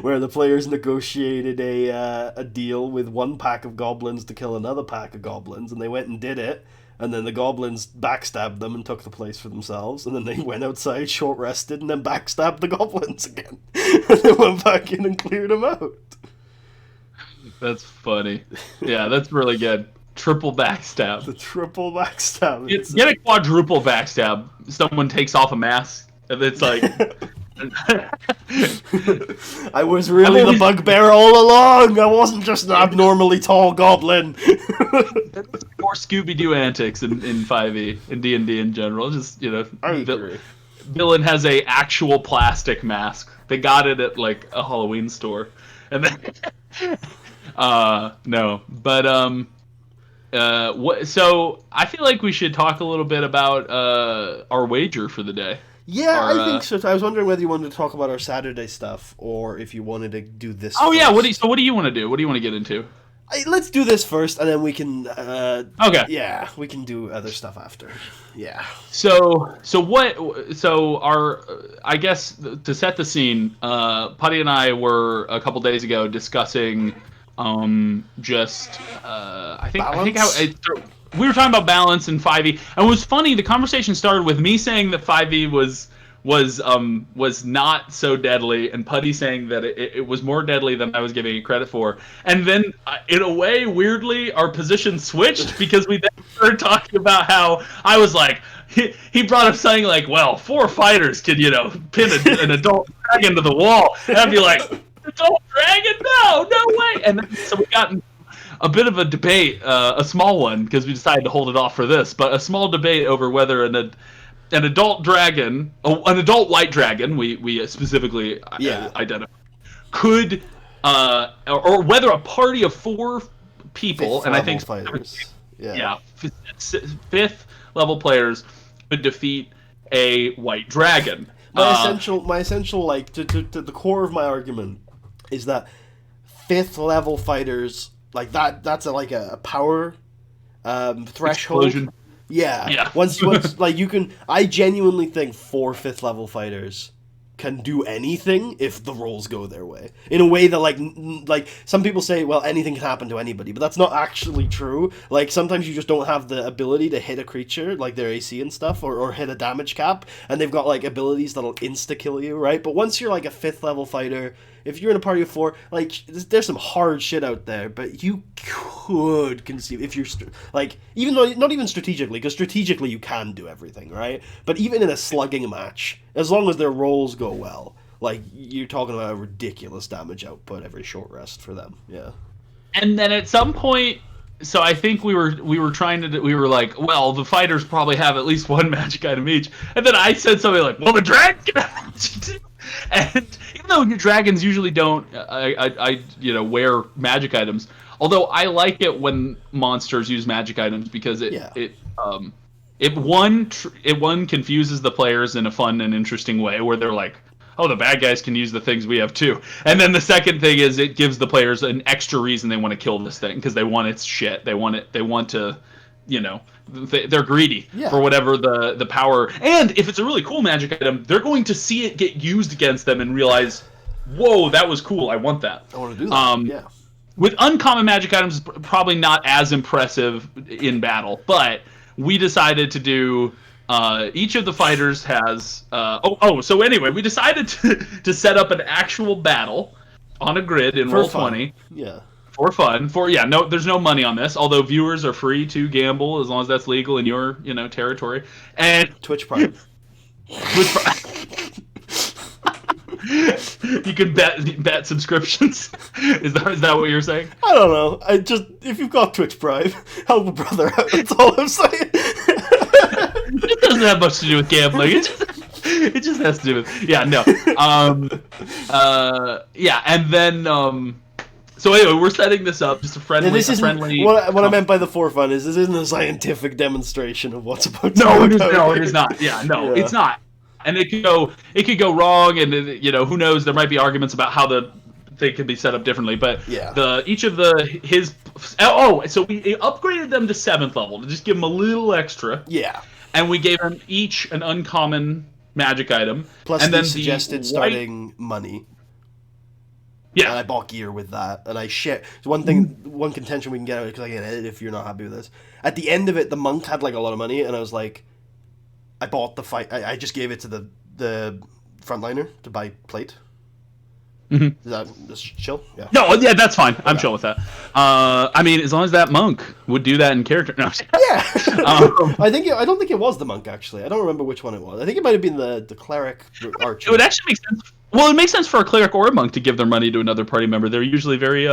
where the players negotiated a deal with one pack of goblins to kill another pack of goblins, and they went and did it, and then the goblins backstabbed them and took the place for themselves, and then they went outside, short rested, and then backstabbed the goblins again, and then went back in and cleared them out. That's funny. Yeah, that's really good. Triple backstab. The triple backstab. Get a quadruple backstab. Someone takes off a mask, and it's like... I was really the bugbear all along. I wasn't just an abnormally tall goblin. More Scooby-Doo antics in 5e, in D&D in general. Just, I agree. Villain has a actual plastic mask. They got it at like a Halloween store, and then no, but so I feel like we should talk a little bit about our wager for the day. Yeah, I think so. I was wondering whether you wanted to talk about our Saturday stuff, or if you wanted to do this. Oh, first. Yeah, what do you want to do? What do you want to get into? Let's do this first, and then we can. Okay. Yeah, we can do other stuff after. Yeah. So I guess to set the scene, Putty and I were a couple days ago discussing, I think how we were talking about balance in 5e, and it was funny. The conversation started with me saying that 5e was not so deadly, and Putty saying that it was more deadly than I was giving it credit for. And then, in a way, weirdly, our positions switched, because we then started talking about how I was like, he brought up something like, well, 4 fighters could, pin an adult dragon to the wall, and I'd be like, adult dragon? No way! And then, so we got in a bit of a debate, a small one, because we decided to hold it off for this, but a small debate over whether an adult dragon, an adult white dragon, we specifically identify, could, or whether a party of 4 people, and I think fighters. fifth level players could defeat a white dragon. My essential, like, to the core of my argument is that 5th level fighters, like that's a power threshold. Explosion. Yeah. Once like you can, I genuinely think 4 5th level fighters can do anything if the rolls go their way. In a way that like some people say, well, anything can happen to anybody, but that's not actually true. Like sometimes you just don't have the ability to hit a creature, like their AC and stuff, or hit a damage cap, and they've got like abilities that'll insta kill you, right? But once you're like a 5th level fighter, if you're in a party of 4, like there's some hard shit out there, but you could conceive, if you're like, even though not even strategically, because strategically you can do everything, right? But even in a slugging match, as long as their rolls go well, like you're talking about a ridiculous damage output every short rest for them. Yeah. And then at some point, so I think we were like, well, the fighters probably have at least 1 magic item each, and then I said something like, well, the dragon can have magic too. And even though dragons usually don't, wear magic items. Although I like it when monsters use magic items, because it confuses the players in a fun and interesting way, where they're like, oh, the bad guys can use the things we have too. And then the second thing is it gives the players an extra reason they want to kill this thing, because they want its shit. They want to, they're greedy for whatever the power. And if it's a really cool magic item, they're going to see it get used against them and realize, whoa, that was cool. I want that. I want to do that. Yeah. With uncommon magic items, probably not as impressive in battle, but we decided to do. Each of the fighters has. So anyway, we decided to set up an actual battle on a grid in Roll20. Yeah. For fun. No, there's no money on this. Although viewers are free to gamble as long as that's legal in your territory. And Twitch Prime. You can bet subscriptions. Is that what you're saying? I don't know. If you've got Twitch Prime, help a brother out. That's all I'm saying. It doesn't have much to do with gambling. It just has to do with and then so anyway, we're setting this up just a friendly. What I meant by the for fun is this isn't a scientific demonstration of what's about to happen. No, it is not. It's not. And it could go wrong, and who knows? There might be arguments about how they could be set up differently. But so we upgraded them to 7th level to just give them a little extra. Yeah. And we gave them each an uncommon magic item. Plus, and then suggested starting money. Yeah. And I bought gear with that, and I share. So one contention we can get out because I can edit if you're not happy with this. At the end of it, the monk had like a lot of money, and I was like, I bought the fight. I just gave it to the frontliner to buy plate. Mm-hmm. Is that just chill? Yeah. No, yeah, that's fine. I'm chill with that. I mean, as long as that monk would do that in character. No. Yeah. I don't think it was the monk actually. I don't remember which one it was. I think it might have been the cleric archer. It would actually make sense. Well, it makes sense for a cleric or a monk to give their money to another party member. They're usually very,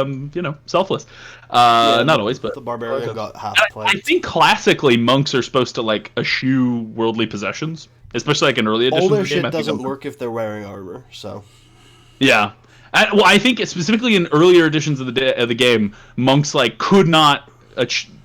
selfless. Not always, but the barbarian got half plate. I think classically monks are supposed to eschew worldly possessions, especially in early editions. All their shit doesn't work if they're wearing armor. So. Yeah. I think specifically in earlier editions of the game, monks could not.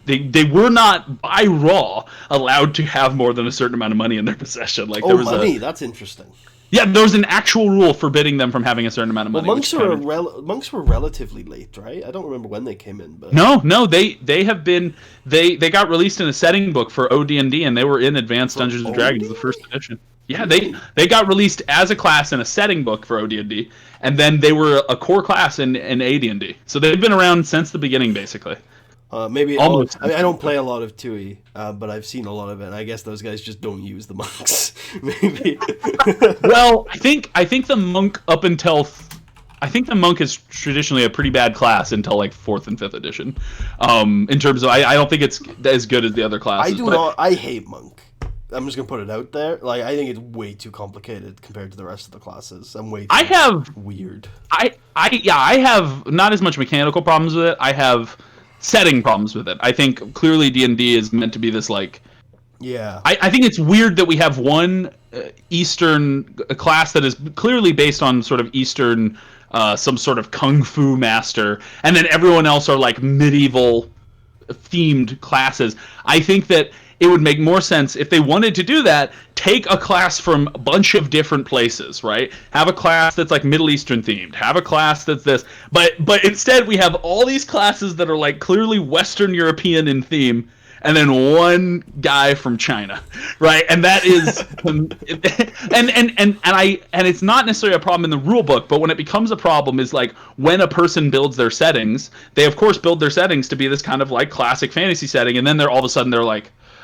They were not by law allowed to have more than a certain amount of money in their possession. There was money. That's interesting. Yeah, there was an actual rule forbidding them from having a certain amount of money. Well, monks were relatively late, right? I don't remember when they came in, but no, they have been they got released in a setting book for OD&D, and they were in Advanced Dungeons and Dragons, the first edition. Yeah, they got released as a class in a setting book for OD&D, and then they were a core class in AD&D. So they've been around since the beginning, basically. Maybe almost. I don't play a lot of 2e, but I've seen a lot of it. And I guess those guys just don't use the monks. Maybe. Well, I think the monk I think the monk is traditionally a pretty bad class until 4th and 5th edition. In terms of, I don't think it's as good as the other classes. I hate monk. I'm just gonna put it out there. I think it's way too complicated compared to the rest of the classes. I'm way too weird. I have not as much mechanical problems with it. I have setting problems with it. I think clearly D&D is meant to be this yeah. I think it's weird that we have one Eastern class that is clearly based on sort of Eastern some sort of kung fu master, and then everyone else are medieval themed classes. I think that it would make more sense if they wanted to do that, take a class from a bunch of different places, right? Have a class that's Middle Eastern themed. Have a class that's this. But instead we have all these classes that are clearly Western European in theme, and then one guy from China, right? And that is and it's not necessarily a problem in the rule book, but when it becomes a problem is when a person builds their settings, they of course build their settings to be this kind of classic fantasy setting, and then they're all of a sudden they're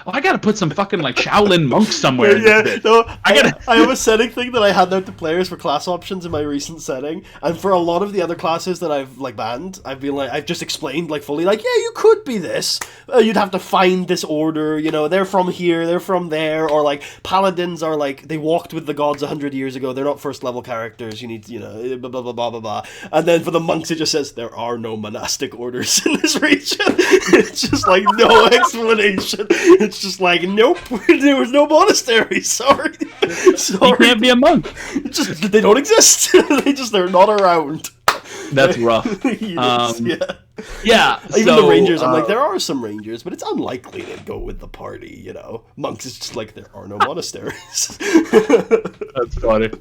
I gotta put some fucking Shaolin monks somewhere. Yeah, no, I have a setting thing that I hand out to players for class options in my recent setting, and for a lot of the other classes that I've banned, I've just explained fully yeah, you could be this. You'd have to find this order. They're from here, they're from there, or paladins are they walked with the gods 100 years ago. They're not first level characters. You need blah blah blah blah blah blah. And then for the monks, it just says there are no monastic orders in this region. It's just no explanation. It's just nope, there was no monastery. Sorry. You can't be a monk. They don't exist. They're not around. That's rough. Yeah. Even the rangers, I'm there are some rangers, but it's unlikely they'd go with the party. Monks is just there are no monasteries. That's funny.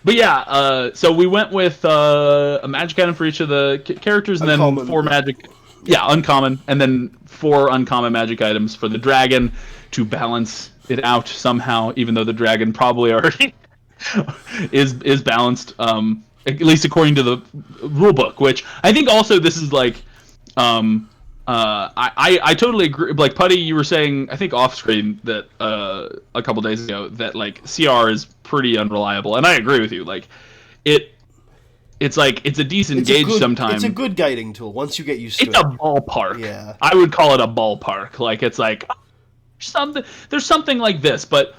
But yeah, so we went with a magic item for each of the characters, and then 4 magic. Yeah, uncommon, and then 4 uncommon magic items for the dragon to balance it out somehow. Even though the dragon probably already is balanced, at least according to the rule book. Which I think also this is like, I totally agree. Like Putty, you were saying, I think off screen that a couple days ago that like CR is pretty unreliable, and I agree with you. Like it's like it's a decent gauge sometimes. It's a good guiding tool once you get used to it. It's a ballpark. Yeah, I would call it a ballpark. Like it's like there's something like this, but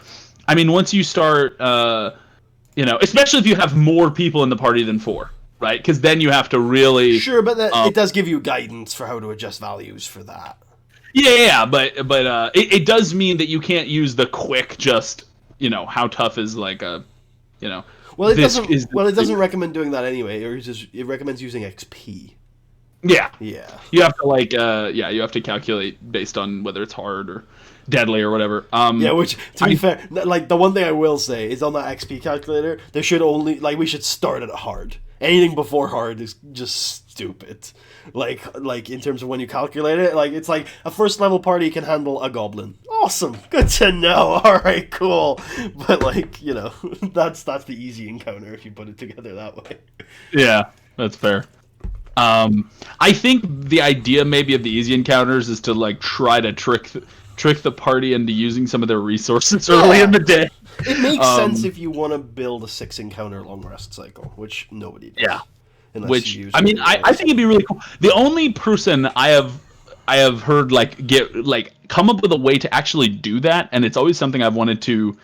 I mean once you start, especially if you have more people in the party than 4. Right, because then you have to really but it does give you guidance for how to adjust values for that. Yeah, but it does mean that you can't use the quick just how tough is like a Well, it doesn't recommend doing that anyway. It recommends using XP. Yeah. You have to you have to calculate based on whether it's hard or deadly or whatever. Which to be fair, like the one thing I will say is on that XP calculator, there should only we should start at hard. Anything before hard is just stupid. Like in terms of when you calculate it, like it's like a first level party can handle a goblin. Awesome, good to know. All right, cool. But that's the easy encounter if you put it together that way. Yeah, that's fair. I think the idea maybe of the easy encounters is to like try to trick the party into using some of their resources early in the day. It makes sense if you want to build a 6 encounter long rest cycle, which nobody does. Yeah. I think it'd be really cool. The only person I have heard come up with a way to actually do that, and it's always something I've wanted to.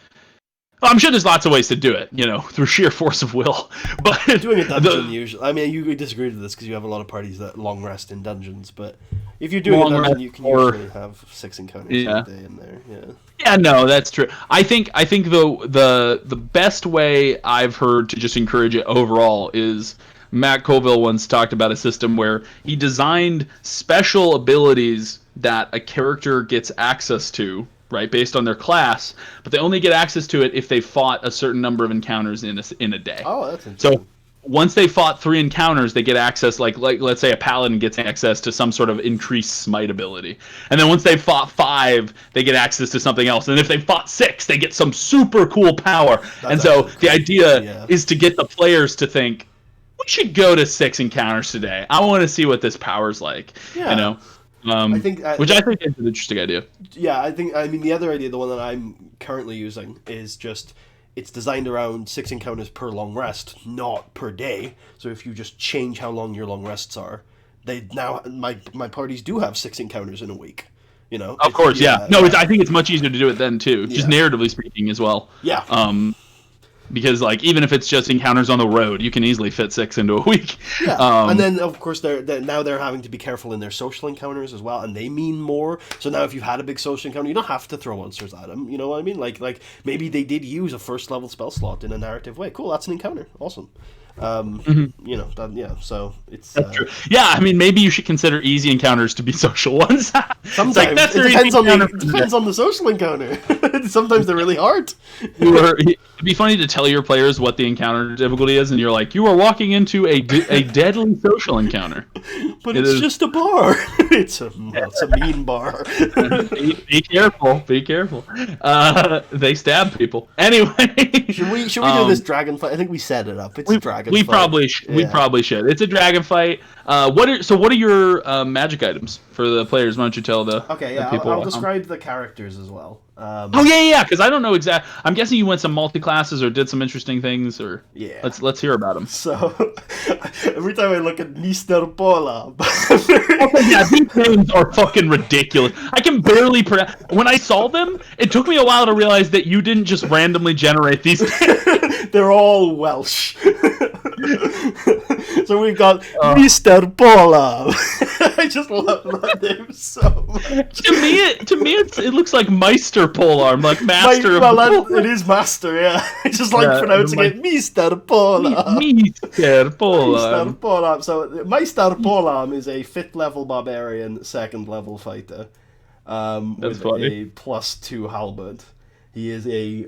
Well, I'm sure there's lots of ways to do it, through sheer force of will. But doing a dungeon usually. I mean, you disagree with this because you have a lot of parties that long rest in dungeons. But if you're doing a dungeon, you can usually have 6 encounters a day in there. Yeah. Yeah, no, that's true. I think the best way I've heard to just encourage it overall is Matt Colville once talked about a system where he designed special abilities that a character gets access to. Right, based on their class, but they only get access to it if they fought a certain number of encounters in a day. Oh, that's interesting. So once they fought 3 encounters, they get access, like let's say a paladin gets access to some sort of increased smite ability, and then once they fought 5, they get access to something else, and if they fought 6, they get some super cool power. And so the idea is to get the players to think, we should go to 6 encounters today. I want to see what this power's like. Yeah. I think is an interesting idea. Yeah, the other idea, the one that I'm currently using, is just it's designed around 6 encounters per long rest, not per day. So if you just change how long your long rests are, my parties do have 6 encounters in a week. Of course, yeah. No, I think it's much easier to do it then too, just narratively speaking as well. Yeah. Because even if it's just encounters on the road, you can easily fit 6 into a week. Yeah, and then of course they're having to be careful in their social encounters as well, and they mean more. So now if you've had a big social encounter, you don't have to throw monsters at them. You know what I mean? Like maybe they did use a first level spell slot in a narrative way. Cool, that's an encounter. Awesome. So it's that's true. Yeah, maybe you should consider easy encounters to be social ones. Sometimes it depends on the social encounter. Sometimes they're really hard. It'd be funny to tell your players what the encounter difficulty is, and you're like, you are walking into a deadly social encounter. But it's just a bar. It's a mean bar. Be careful. Be careful. They stab people. Anyway. Should we do this dragon fight? I think we set it up. It's a dragon fight. We probably should. It's a dragon fight. What are your magic items for the players? Why don't you tell the people? I'll describe the characters as well. Because I don't know exactly. I'm guessing you went some multi-classes or did some interesting things, or let's hear about them. So every time I look at Mr. Pola, these names are fucking ridiculous. I can barely pronounce. When I saw them, it took me a while to realize that you didn't just randomly generate these. They're all Welsh. So we've got Mr. Pola. I just love that name so much. To me, it looks like Meister Polearm, like master. It is master, yeah. I just like pronouncing it Mr. Polearm. Mr. Polearm. Mr. Polearm. So Meister Polearm is a 5th level barbarian, 2nd level fighter, with a +2 halberd. He is a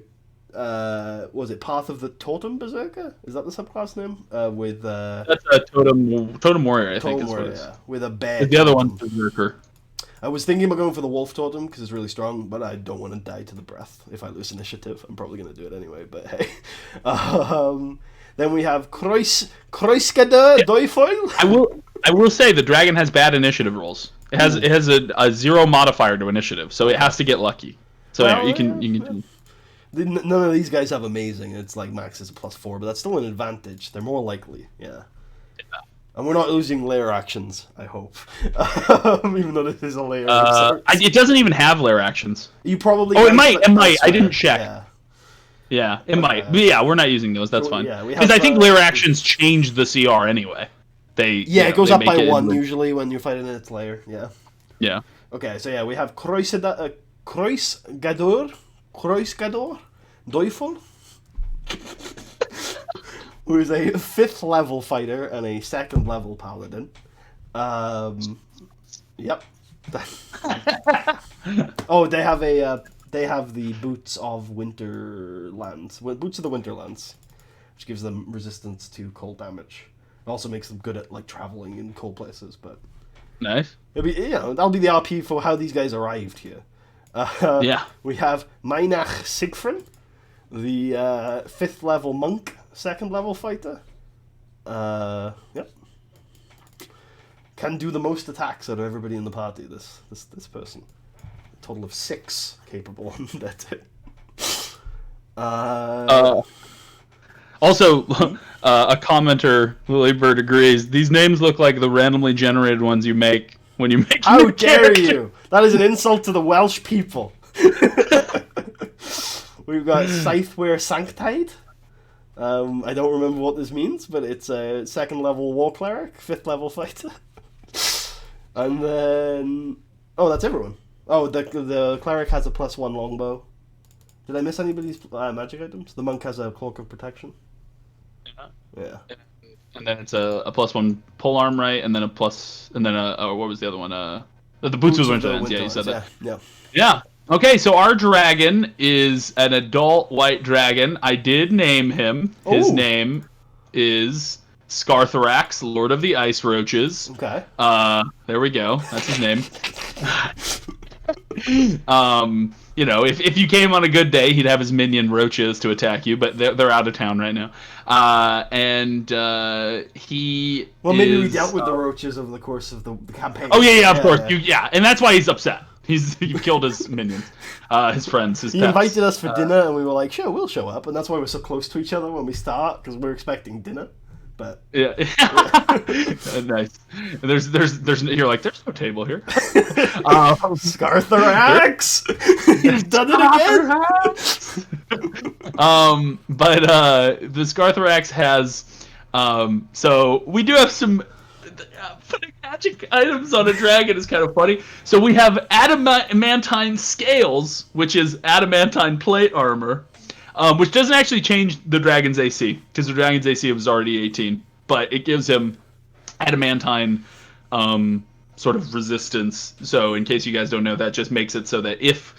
was it Path of the Totem Berserker? Is that the subclass name? With that's a totem warrior, I think. Totem Warrior, is. Yeah, with a bear. The other one's Berserker. I was thinking about going for the Wolf Totem because it's really strong, but I don't want to die to the breath if I lose initiative. I'm probably going to do it anyway, but hey. Then we have Kreuzgader Deufoil. I will say the dragon has bad initiative rolls. It has a 0 modifier to initiative, so it has to get lucky. So well, you can. None of these guys have amazing. It's like max is a +4, but that's still an advantage. They're more likely, yeah. And we're not losing layer actions, I hope. Even though this is a layer. It doesn't even have layer actions. You probably. Oh, it might. I didn't check. Yeah, it might. But yeah, we're not using those. That's fine. Because I think layer actions change the CR anyway. It goes up by 1 usually when you're fighting its layer. Yeah. Yeah. Okay, so yeah, we have Kreuzgader Teufel, who is a 5th level fighter and a 2nd level paladin. Yep. Oh, they have the Boots of Winterlands, Boots of the Winterlands, which gives them resistance to cold damage. It also makes them good at like traveling in cold places, but nice. That'll be the RP for how these guys arrived here. We have Meinach Sigfrin, the 5th level monk, 2nd level fighter. Yep. Can do the most attacks out of everybody in the party. This person, a total of 6 capable. That's it. Also, a commenter, Lilybird, agrees. These names look like the randomly generated ones you make when you make. How dare you! That is an insult to the Welsh people. We've got Scytheware Sanctide. I don't remember what this means, but it's a 2nd level war cleric, 5th level fighter. And then... Oh, that's everyone. Oh, the cleric has a +1 longbow. Did I miss anybody's magic items? The monk has a cloak of protection. Yeah. And then it's a +1 polearm, right? And then a plus... And then what was the other one? The Boots of Winterlands. Yeah, you said that. Yeah. Okay, so our dragon is an adult white dragon. I did name him. His name is Scarthorax, Lord of the Ice Roaches. Okay. There we go. That's his name. If you came on a good day, he'd have his minion roaches to attack you, but they're out of town right now. He. Well, maybe we dealt with the roaches over the course of the campaign. Oh yeah, of course. And that's why he's upset. You killed his minions, his friends, his pets. He invited us for dinner, and we were like, "Sure, we'll show up." And that's why we're so close to each other when we start, because we're expecting dinner. But yeah. Nice. There's you're like, there's no table here. Scarthorax, you've done it again. But the Scarthorax has, so we do have some. Putting magic items on a dragon is kind of funny. So we have adamantine scales, which is adamantine plate armor. Which doesn't actually change the dragon's AC, because the dragon's AC was already 18, but it gives him adamantine sort of resistance. So in case you guys don't know, that just makes it so that if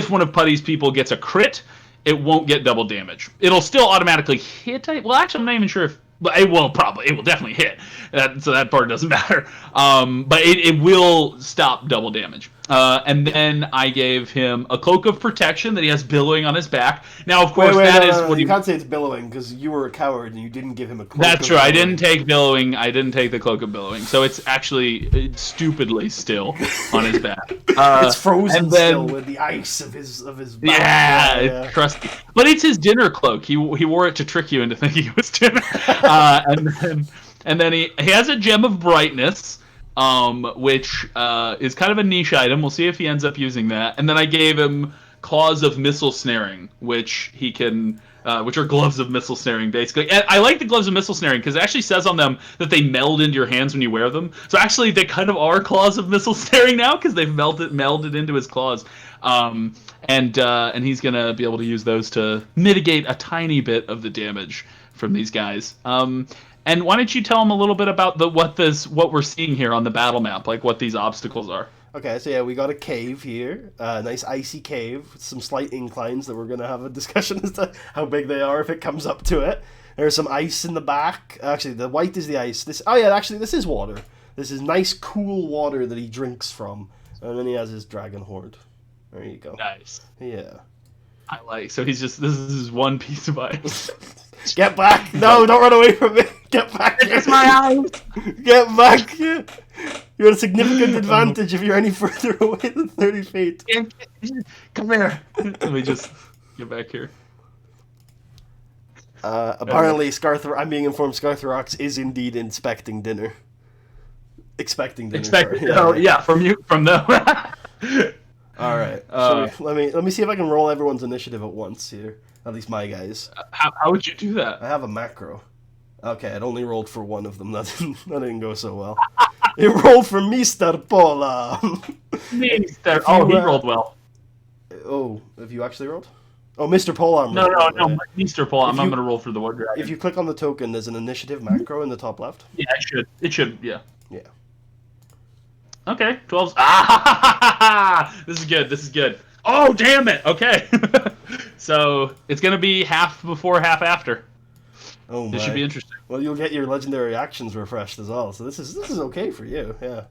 one of Putty's people gets a crit, it won't get double damage. It'll still automatically hit. Well, actually, I'm not even sure if... But it will definitely hit. So that part doesn't matter. But it will stop double damage. And then I gave him a cloak of protection that he has billowing on his back. Now, of course, you can't say it's billowing because you were a coward and you didn't give him a cloak. That's true. I didn't take billowing. I didn't take the cloak of billowing. So it's actually stupidly still on his back. It's frozen still with the ice of his back. Yeah, it's crusty. But it's his dinner cloak. He wore it to trick you into thinking it was dinner. And then he has a gem of brightness. Which is kind of a niche item. We'll see if he ends up using that. And then I gave him claws of missile snaring, which he can, which are gloves of missile snaring, basically. And I like the gloves of missile snaring because it actually says on them that they meld into your hands when you wear them. So actually, they kind of are claws of missile snaring now because they've melded into his claws. And he's gonna be able to use those to mitigate a tiny bit of the damage from these guys. And why don't you tell them a little bit about what we're seeing here on the battle map, like what these obstacles are? Okay, so yeah, we got a cave here. A nice icy cave with some slight inclines that we're going to have a discussion as to how big they are if it comes up to it. There's some ice in the back. Actually, the white is the ice. This is water. This is nice, cool water that he drinks from. And then he has his dragon horde. There you go. Nice. Yeah. I like. So this is one piece of ice. Get back! No, don't run away from me! Get back here! It's my house! Get back here! You're at a significant advantage if you're any further away than 30 feet. Come here. Let me just get back here. Apparently, I'm being informed Scarthrox is indeed inspecting dinner. Expecting dinner. From them. All right. Let me see if I can roll everyone's initiative at once here. At least my guys. How would you do that? I have a macro. Okay, it only rolled for one of them. That didn't go so well. It rolled for Mr. Pola. Mr. He rolled well. Oh, have you actually rolled? Oh, Mr. Pola. No, Mr. Pola. I'm going to roll for the one dragon. If you click on the token, there's an initiative macro in the top left. Yeah, it should, yeah. Yeah. Okay, 12. This is good. Oh, damn it. Okay. So, it's going to be half before, half after. Oh my. This should be interesting. Well, you'll get your legendary actions refreshed as well, so this is okay for you, yeah.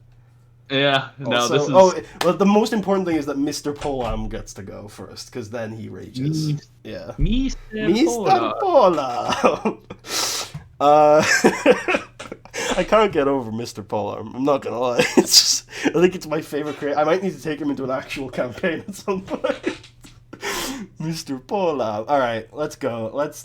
Yeah, no, also, this is... well, the most important thing is that Mr. Polam gets to go first, because then he rages. Yeah. Mr. Pola! I can't get over Mr. Polam, I'm not gonna lie. It's just, I think it's my favorite creator. I might need to take him into an actual campaign at some point. Mr. Polam. Alright, let's go. Let's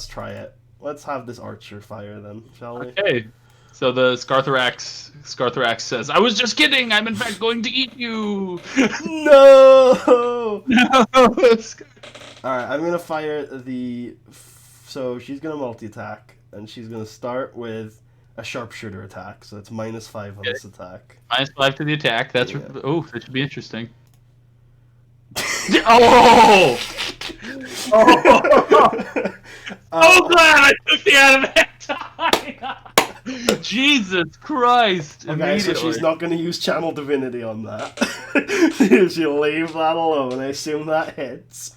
try it. Let's have this archer fire then, shall we? Okay. So the Scarthrax says, "I was just kidding. I'm in fact going to eat you." No. No. Alright, I'm gonna fire the. So she's gonna multi-attack, and she's gonna start with a sharpshooter attack. So it's -5 on this attack. -5 to the attack. That's that should be interesting. Glad I took the out of time. Jesus Christ! Okay, so she's not going to use Channel Divinity on that. She'll leave that alone. I assume that hits.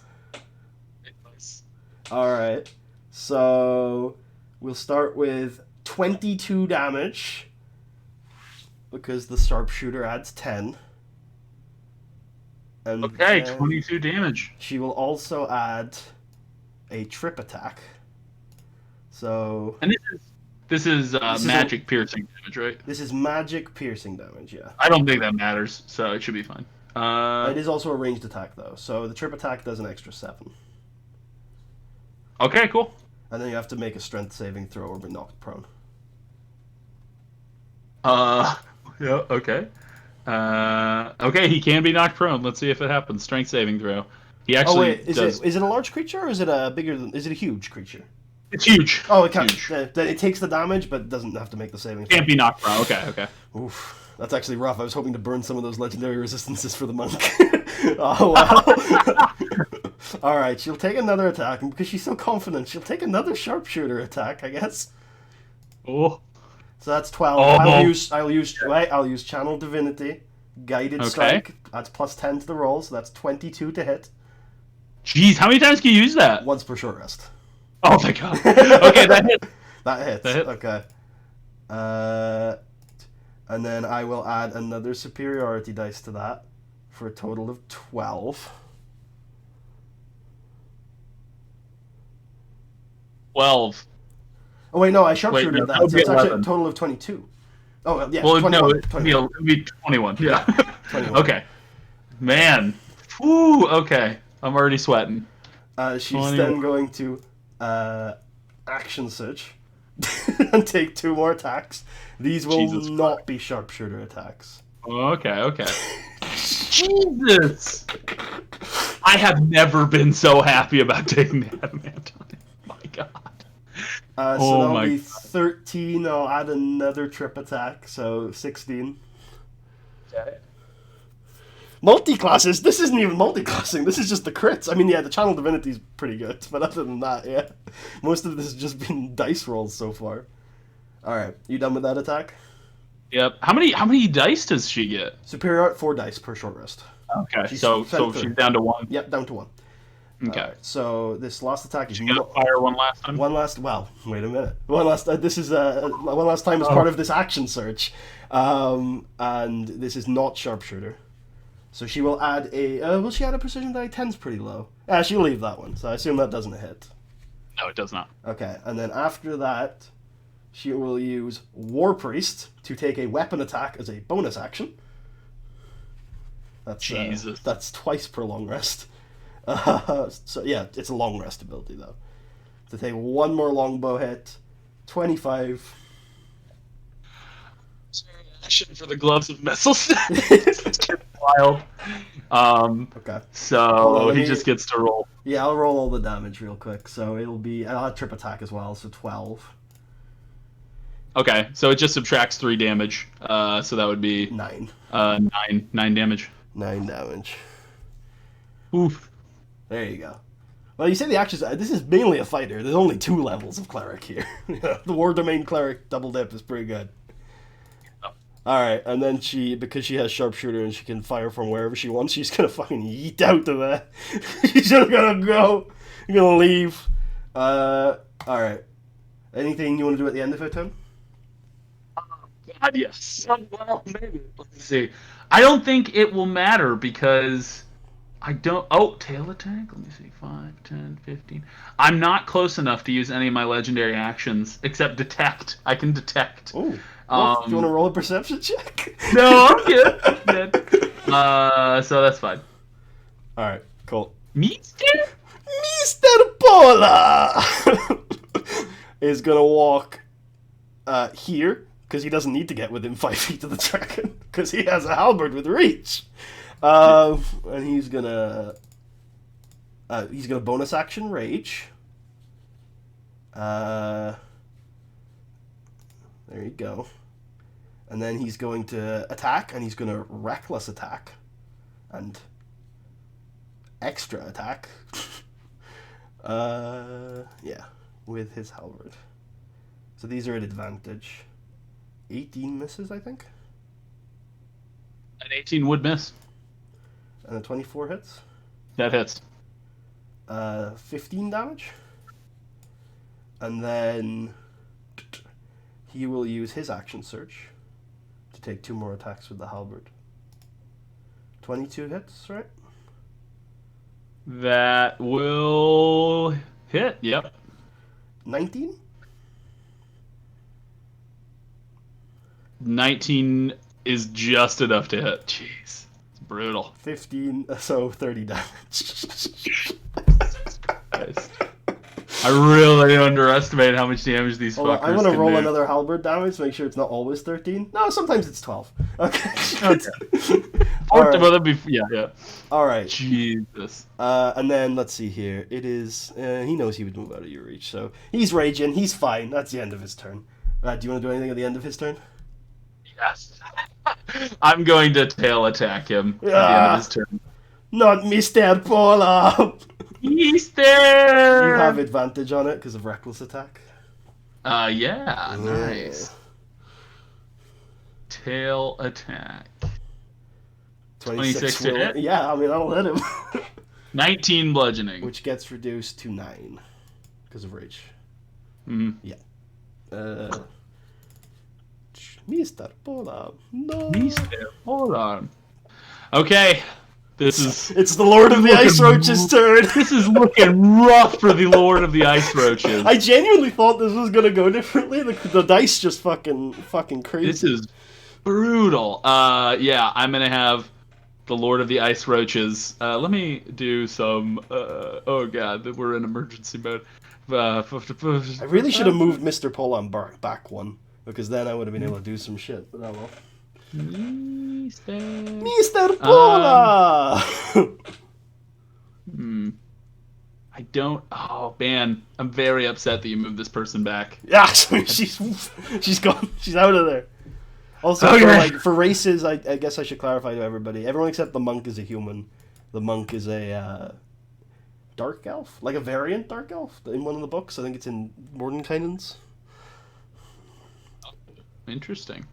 Alright, so we'll start with 22 damage, because the sharpshooter adds 10. And okay, 22 damage. She will also add a trip attack. So... And this is magic piercing damage, right? This is magic piercing damage, yeah. I don't think that matters, so it should be fine. It is also a ranged attack, though. So the trip attack does an extra 7. Okay, cool. And then you have to make a strength saving throw or be knocked prone. Yeah, okay. Okay, he can be knocked prone. Let's see if it happens. Strength saving throw. He actually is it a large creature or is it is it a huge creature? It's huge. Oh, it can't. It takes the damage, but doesn't have to make the saving throw. Can't be knocked prone. Okay. Oof, that's actually rough. I was hoping to burn some of those legendary resistances for the monk. Oh wow. All right, she'll take another attack, and because she's so confident, she'll take another sharpshooter attack, I guess. Oh. So that's 12. I'll use Channel Divinity, Guided Strike. That's +10 to the roll, so that's 22 to hit. Jeez, how many times can you use that? Once per short rest. Oh my god. Okay, that hits. That hits. Okay. And then I will add another superiority dice to that for a total of 12. 12. Oh wait, no, I sharpshooted that. So it's actually a total of 22. Oh yeah. Well, 21, no, it'd be 21. Yeah. 21. Okay. Man. Whew. Okay. I'm already sweating. She's 21. Then going to action search and take 2 more attacks. These will not be sharpshooter attacks. Okay. Jesus! I have never been so happy about taking the adamantine. My God. So that'll be 13. I'll add another trip attack, so 16. Okay. Multi-classes? This isn't even multi-classing. This is just the crits. I mean, yeah, the Channel Divinity's pretty good, but other than that, yeah. Most of this has just been dice rolls so far. Alright, you done with that attack? Yep. How many dice does she get? Superior art 4 dice per short rest. Okay, so she's down to 1. Yep, down to 1. Okay. Alright, so this last attack is She got fire one last time. Well, wait a minute. One last time as part of this action search, and this is not sharpshooter. So she will add a. Will she add a precision die? 10's pretty low. She'll leave that one. So I assume that doesn't hit. No, it does not. Okay, and then after that, she will use War Priest to take a weapon attack as a bonus action. That's Jesus. That's twice per long rest. So yeah, it's a long rest ability though. To take one more longbow hit, 25. Action for the gloves of missiles. It's wild. Okay. So he just gets to roll. Yeah, I'll roll all the damage real quick. So it'll be. I'll have trip attack as well, so 12. Okay, so it just subtracts 3 damage. So that would be 9. 9 damage. 9 damage. Oof. There you go. Well, you say the actions. This is mainly a fighter. There's only 2 levels of cleric here. The War Domain cleric double dip is pretty good. Oh. Alright, and then because she has sharpshooter and she can fire from wherever she wants, she's gonna fucking yeet out of there. She's just gonna go. You're gonna leave. Alright. Anything you want to do at the end of her turn? God, yes. Well, maybe. Let's see. I don't think it will matter because I don't... Oh, tail attack? Let me see. 5, 10, 15. I'm not close enough to use any of my legendary actions except detect. I can detect. Ooh. Well, do you want to roll a perception check? No, I'm good. I'm good. So that's fine. Alright, cool. Mr. Paula is gonna walk here, because he doesn't need to get within 5 feet of the dragon, because he has a halberd with reach. And he's gonna bonus action rage. There you go. And then he's going to attack, and he's going to reckless attack. And extra attack. Yeah, with his halberd. So these are at advantage. 18 misses, I think. An 18 would miss. And a 24 hits. That hits. 15 damage. And then he will use his action search to take 2 more attacks with the halberd. 22 hits, right? That will hit, yep. 19? 19 is just enough to hit. Jeez, it's brutal. 15, so 30 damage. Christ. I really underestimated how much damage these fuckers can do. I'm going to roll another halberd damage to make sure it's not always 13. No, sometimes it's 12. Okay. Right. Yeah. Alright. Jesus. And then, let's see here. It is... he knows he would move out of your reach, so... He's raging. He's fine. That's the end of his turn. Do you want to do anything at the end of his turn? Yes. I'm going to tail attack him at the end of his turn. Not Mr. Paula! Easter! You have advantage on it because of reckless attack. Yeah, nice. Tail attack. 26 to hit? Yeah, I mean, that'll hit him. 19 bludgeoning. Which gets reduced to 9 because of rage. Mm-hmm. Yeah. Mr. Paula. No. Mr. Paula. Okay. It's the Lord of the Ice Roaches' turn. This is looking rough for the Lord of the Ice Roaches. I genuinely thought this was gonna go differently. The dice just fucking crazy. This is brutal. Yeah, I'm gonna have the Lord of the Ice Roaches. Let me do some. Oh god, we're in emergency mode. I really should have moved Mr. Polan back one, because then I would have been able to do some shit. But oh well. Mr. Pola! I don't. Oh man, I'm very upset that you moved this person back. Yeah, she's gone. She's out of there. Also, for races, I guess I should clarify to everybody. Everyone except the monk is a human. The monk is a dark elf, like a variant dark elf in one of the books. I think it's in Mordenkainen's. Interesting.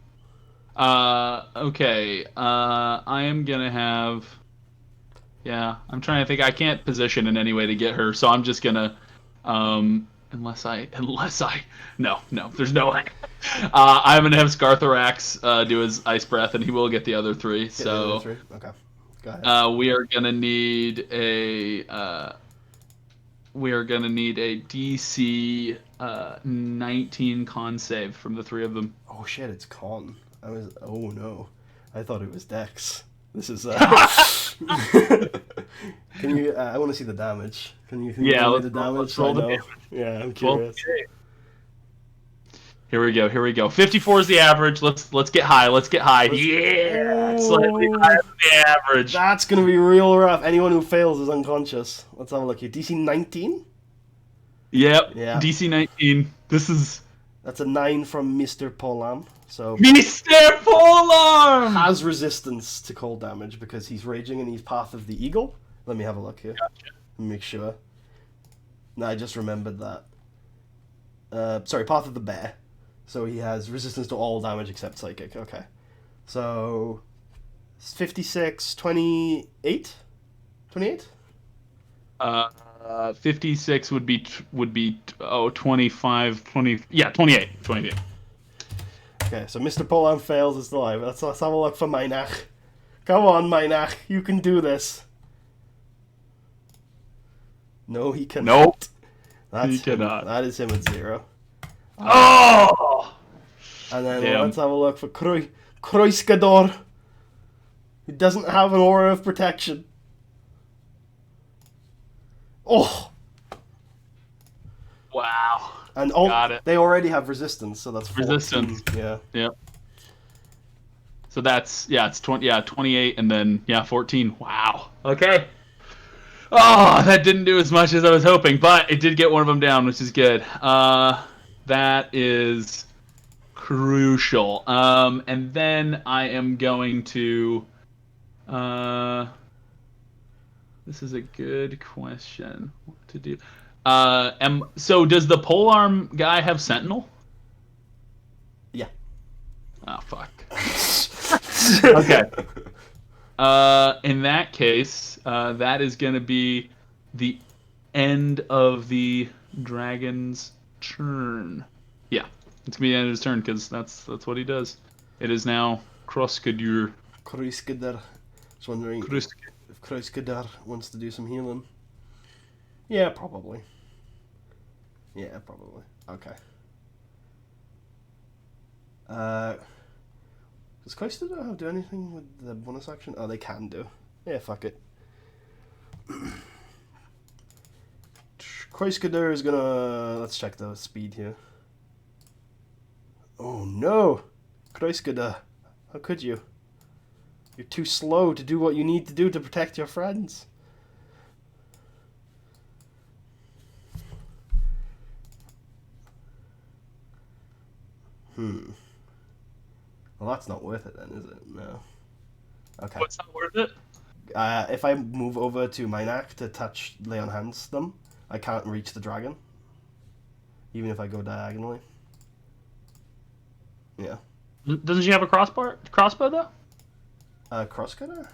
Okay. I am gonna have. Yeah, I'm trying to think. I can't position in any way to get her, so I'm just gonna. Unless I. No, there's no way. I'm gonna have Scarthorax do his ice breath, and he will get the other three. Get the other So. three. Okay. Go ahead. We are gonna need a. We are gonna need a DC 19 con save from the three of them. Oh shit! It's con. Oh no, I thought it was Dex. This is. Can you? I want to see the damage. Can you? Yeah, the damage. let's roll the damage. Yeah, I'm curious. Okay. Here we go. 54 is the average. Let's get high. Yeah, slightly higher than the average. That's gonna be real rough. Anyone who fails is unconscious. Let's have a look here. DC 19. Yep. Yeah. DC 19. That's a 9 from Mr. Polam. So Mr. Polam has resistance to cold damage because he's raging and he's Path of the Eagle. Let me have a look here. Gotcha. Make sure. No, I just remembered that. Sorry, Path of the Bear. So he has resistance to all damage except psychic. Okay. So 56, 28? 28? 56 would be 25, 20. Yeah, 28. Okay, so Mr. Polan fails, is still alive. Let's have a look for Mynach. Come on, Mynach, you can do this. No, he cannot. Nope. He cannot. That is him at 0. Oh! And then let's have a look for Kroiskador. He doesn't have an aura of protection. Oh! Wow. And got it. They already have resistance, so that's 14. Resistance. Yeah. Yep. So it's 28 and then 14. Wow. Okay. Oh, that didn't do as much as I was hoping, but it did get one of them down, which is good. That is crucial. And then I am going to. This is a good question. What to do? So does the polearm guy have Sentinel? Yeah. Oh fuck. Okay. In that case, that is going to be the end of the dragon's turn. Yeah, it's gonna be the end of his turn because that's what he does. It is now Kroiskador. Just wondering if Kroiskador wants to do some healing. Yeah, probably. Okay. Does Kroiskador do anything with the bonus action? Oh, they can do. Yeah, fuck it. Kroiskador is gonna... Let's check the speed here. Oh no! Kroiskador, how could you? You're too slow to do what you need to do to protect your friends. Well, that's not worth it then, is it? No. Okay. What's not worth it? If I move over to Mynach to touch lay on hands them, I can't reach the dragon. Even if I go diagonally. Yeah. Doesn't she have a crossbow though? Kroiskador?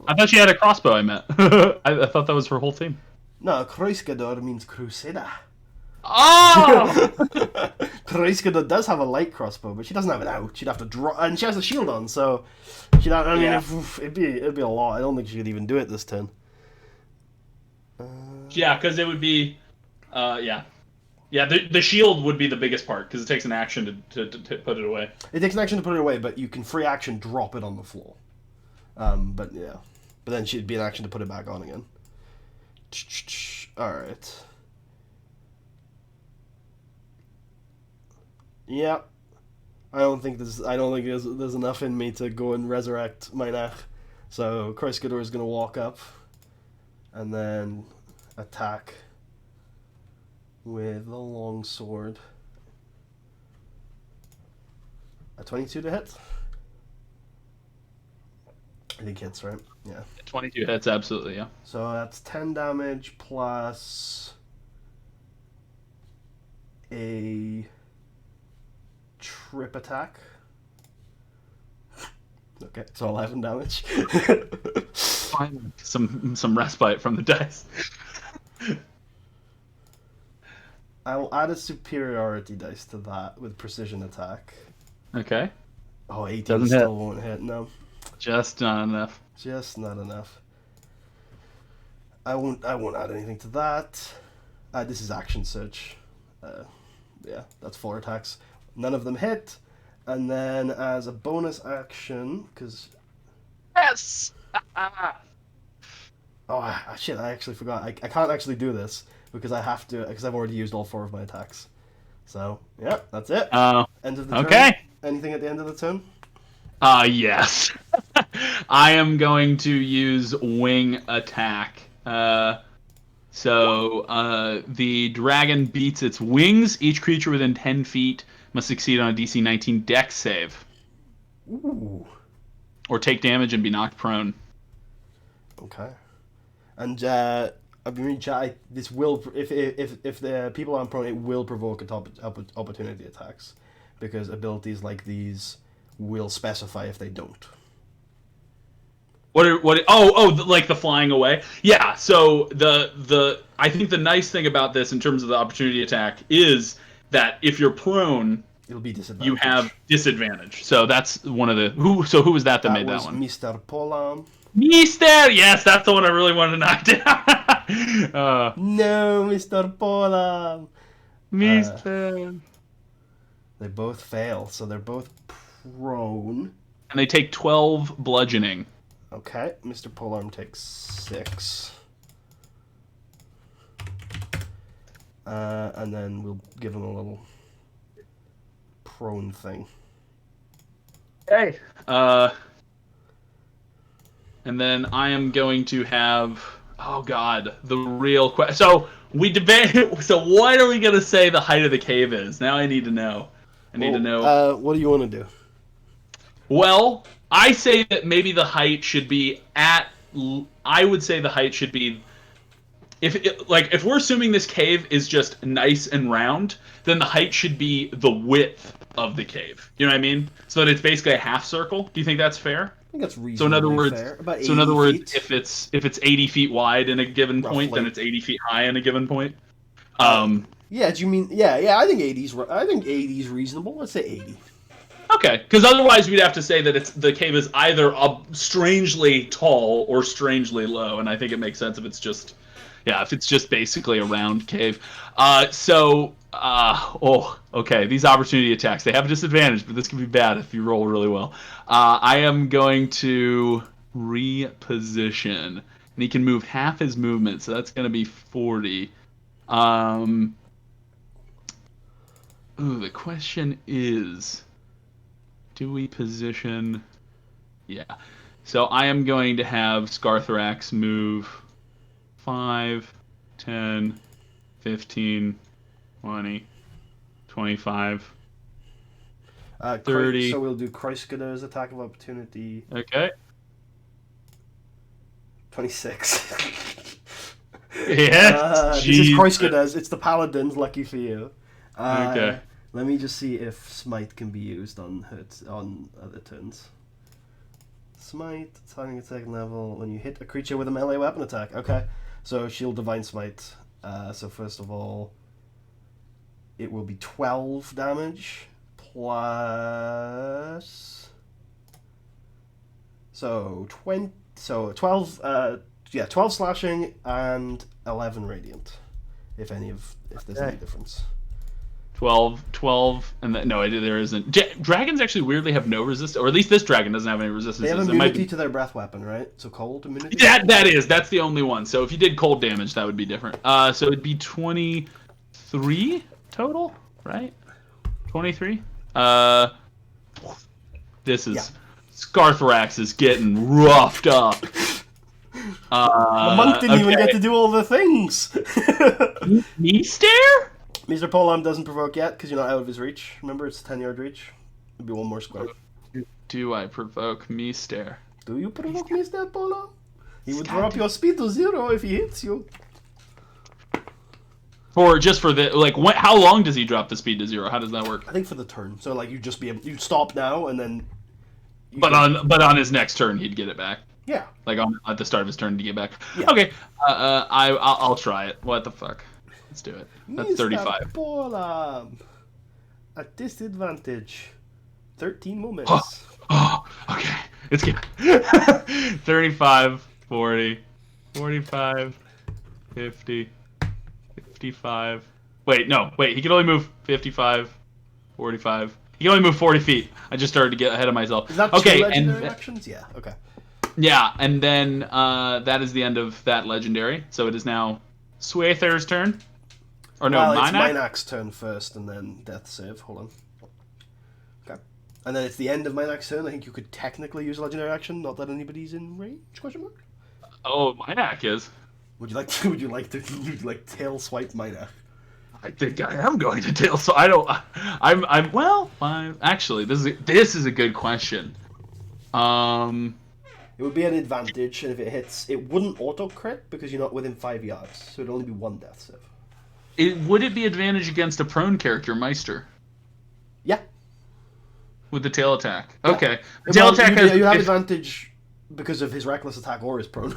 I thought she had a crossbow. I meant. I thought that was her whole team. No, Kroiskador means Crusader. Oh! Kroiskador does have a light crossbow, but she doesn't have it out. She'd have to draw, and she has a shield on, so she'd have, it'd be a lot. I don't think she could even do it this turn. Yeah, because it would be, the shield would be the biggest part because it takes an action to put it away. It takes an action to put it away, but you can free action drop it on the floor. But then she'd be an action to put it back on again. All right. Yeah, I don't think there's enough in me to go and resurrect Mynach. So Kroiskador is gonna walk up, and then attack with the long sword. A 22 to hit. I think hits, right? Yeah. 22 hits, absolutely, yeah. So that's 10 damage plus a trip attack. Okay, so 11 damage. Some respite from the dice. I will add a superiority dice to that with precision attack. Okay. Oh, 18 Doesn't still hit. won't hit, no. Just not enough. Just not enough. I won't add anything to that. This is action search. Yeah, that's 4 attacks. None of them hit. And then as a bonus action, because... Yes! Oh, shit, I actually forgot. I can't actually do this because I have to, because I've already used all 4 of my attacks. So, yeah, that's it. End of the turn. Okay. Anything at the end of the turn? Yes. I am going to use wing attack. So the dragon beats its wings. Each creature within 10 feet must succeed on a DC 19 Dex save. Ooh. Or take damage and be knocked prone. Okay. And I mean, this will, if the people aren't prone, it will provoke opportunity attacks, because abilities like these will specify if they don't. Like the flying away? Yeah. So I think the nice thing about this in terms of the opportunity attack is that if you're prone, it'll be disadvantage. You have disadvantage. So that's one of the who was that made that one? Mr. Polam. Mister! Yes, that's the one I really wanted to knock down. No, Mr. Polam. Mister. They both fail, so they're both prone. And they take 12 bludgeoning. Okay, Mr. Polarm takes 6. And then we'll give him a little prone thing. Okay. And then I am going to have, oh god, the real question. So we debate. So what are we going to say the height of the cave is? Now I need to know. What do you want to do? Well, I say that maybe the height should be I would say the height should be, if we're assuming this cave is just nice and round, then the height should be the width of the cave. You know what I mean? So that it's basically a half circle. Do you think that's fair? I think that's reasonably fair. About 80 feet. if it's 80 feet wide in a given point, then it's 80 feet high in a given point. Yeah. Do you mean? Yeah. I think 80's reasonable. Let's say 80. Okay, because otherwise we'd have to say that the cave is either strangely tall or strangely low, and I think it makes sense if it's just basically a round cave. Okay, these opportunity attacks, they have a disadvantage, but this can be bad if you roll really well. I am going to reposition, and he can move half his movement, so that's going to be 40. The question is, do we position? Yeah. So I am going to have Scarthrax move 5, 10, 15, 20, 25, 30. So we'll do Kreiskeda's attack of opportunity. Okay. 26. Yes. This is Kreiskeda's. It's the Paladin's. Lucky for you. Okay. Let me just see if Smite can be used on other turns. Smite, targeting at second level when you hit a creature with a melee weapon attack. Okay, so she'll Divine Smite. So first of all, it will be 12 damage plus. So 20. So 12. 12 slashing and 11 radiant. If there's any difference. 12, and no, there isn't. Dragons actually weirdly have no resistance, or at least this dragon doesn't have any resistance. They have immunity to their breath weapon, right? So cold immunity? That's the only one. So if you did cold damage, that would be different. So it'd be 23 total, right? 23? This is... Scarthrax is getting roughed up. The monk didn't even get to do all the things! Me stare? Mr. Polam doesn't provoke yet, because you're not out of his reach. Remember, it's a 10-yard reach. It'll be one more square. Do I provoke me stare? Do you provoke Mr. Polam? He would drop your speed to 0 if he hits you. How long does he drop the speed to 0? How does that work? I think for the turn. So, you'd just be able... You'd stop now, and then... But on his next turn, he'd get it back. Yeah. Like at the start of his turn to get back. Yeah. Okay. I'll try it. What the fuck? Let's do it. That's 35. Bolam. At disadvantage. 13 moments. Oh, okay. It's good. 35, 40, 45, 50, 55. Wait, no. Wait, he can only move 55, 45. He can only move 40 feet. I just started to get ahead of myself. Is that okay, two legendary actions? Yeah, okay. Yeah, and then that is the end of that legendary. So it is now Swather's turn. Or no, well, it's Minac? Minac's turn first, and then death save. Hold on. Okay. And then it's the end of Minac's turn. I think you could technically use a legendary action, not that anybody's in range? Question mark? Oh, Minac is. Would you like to tail swipe Minac? I think I am going to tail. So I don't. I'm well. Actually, this is a good question. It would be an advantage, and if it hits, it wouldn't auto crit because you're not within 5 yards, so it'd only be one death save. Would it be advantage against a prone character, Meister? Yeah. With the tail attack. Yeah. Okay. The tail attack you have advantage because of his reckless attack or his prone.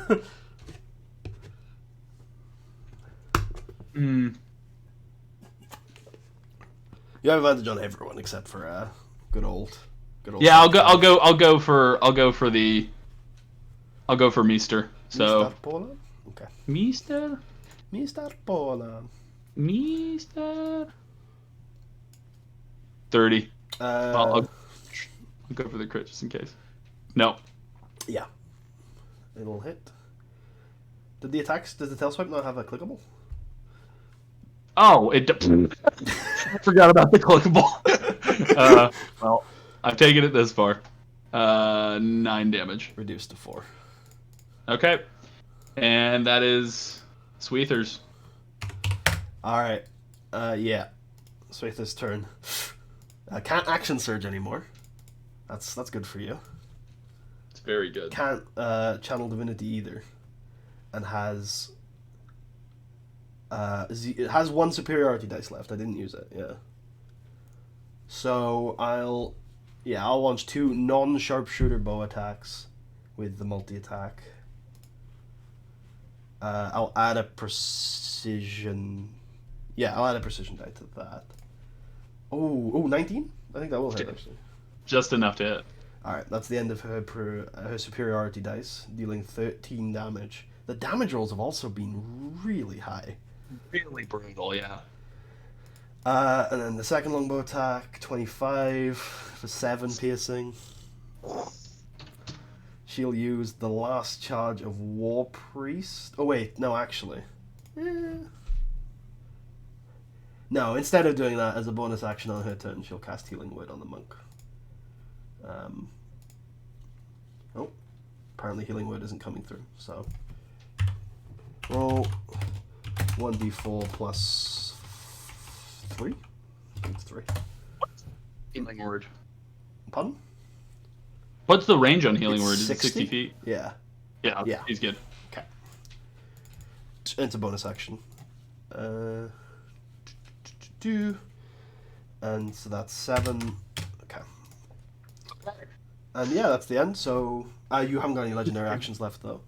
You have advantage on everyone except for good old. Yeah, I'll go for Meister. So. Mr. Pola? Okay. Meister. Mr. Pola. Meister. 30. I'll go for the crit just in case. No. Yeah. It'll hit. Does the tail swipe not have a clickable? Oh, I forgot about the clickable. Well, I've taken it this far. 9 damage. Reduced to 4. Okay. And that is Swather's. Alright. Yeah. Swather's turn. Can't action surge anymore. That's good for you. It's very good. Can't channel divinity either. And has it has 1 superiority dice left. I didn't use it, yeah. So I'll launch 2 non-sharpshooter bow attacks with the multi-attack. I'll add a precision... Yeah, I'll add a precision die to that. Oh, 19? I think that will hit, actually. Just enough to hit. Alright, that's the end of her superiority dice, dealing 13 damage. The damage rolls have also been really high. Really brutal, yeah. And then the second longbow attack, 25 for 7 piercing. She'll use the last charge of War Priest. Oh wait, no, actually. No, instead of doing that as a bonus action on her turn, she'll cast Healing Word on the monk. Oh, apparently Healing Word isn't coming through, so... Roll 1d4 plus 3? It's 3. Healing Word. Pardon? What's the range on Healing It's Word? Is 60? it 60 feet? Yeah. Yeah, he's good. Okay. It's a bonus action. And so that's 7. Okay. And yeah, that's the end. So you haven't got any legendary actions left, though.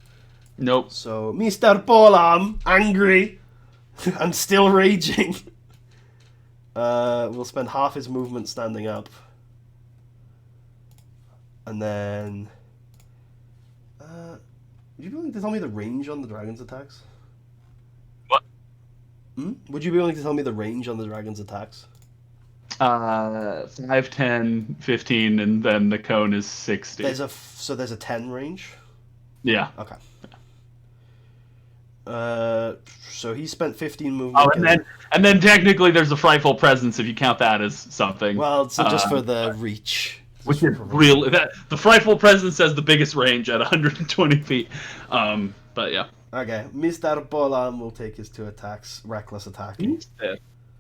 Nope. So Mr. Polam, angry and still raging, will spend half his movement standing up, and then would you be willing to tell me the range on the dragon's attacks? What? Would you be willing to tell me the range on the dragon's attacks? 5, 10, 15, and then the cone is 60. There's a 10 range? Yeah. Okay. So he spent 15 movement. Oh, and then technically there's a frightful presence if you count that as something. Well, so just for the reach. Which is real. The frightful presence has the biggest range at 120 feet. But yeah. Okay, Mr. Polam will take his 2 attacks, reckless attacking.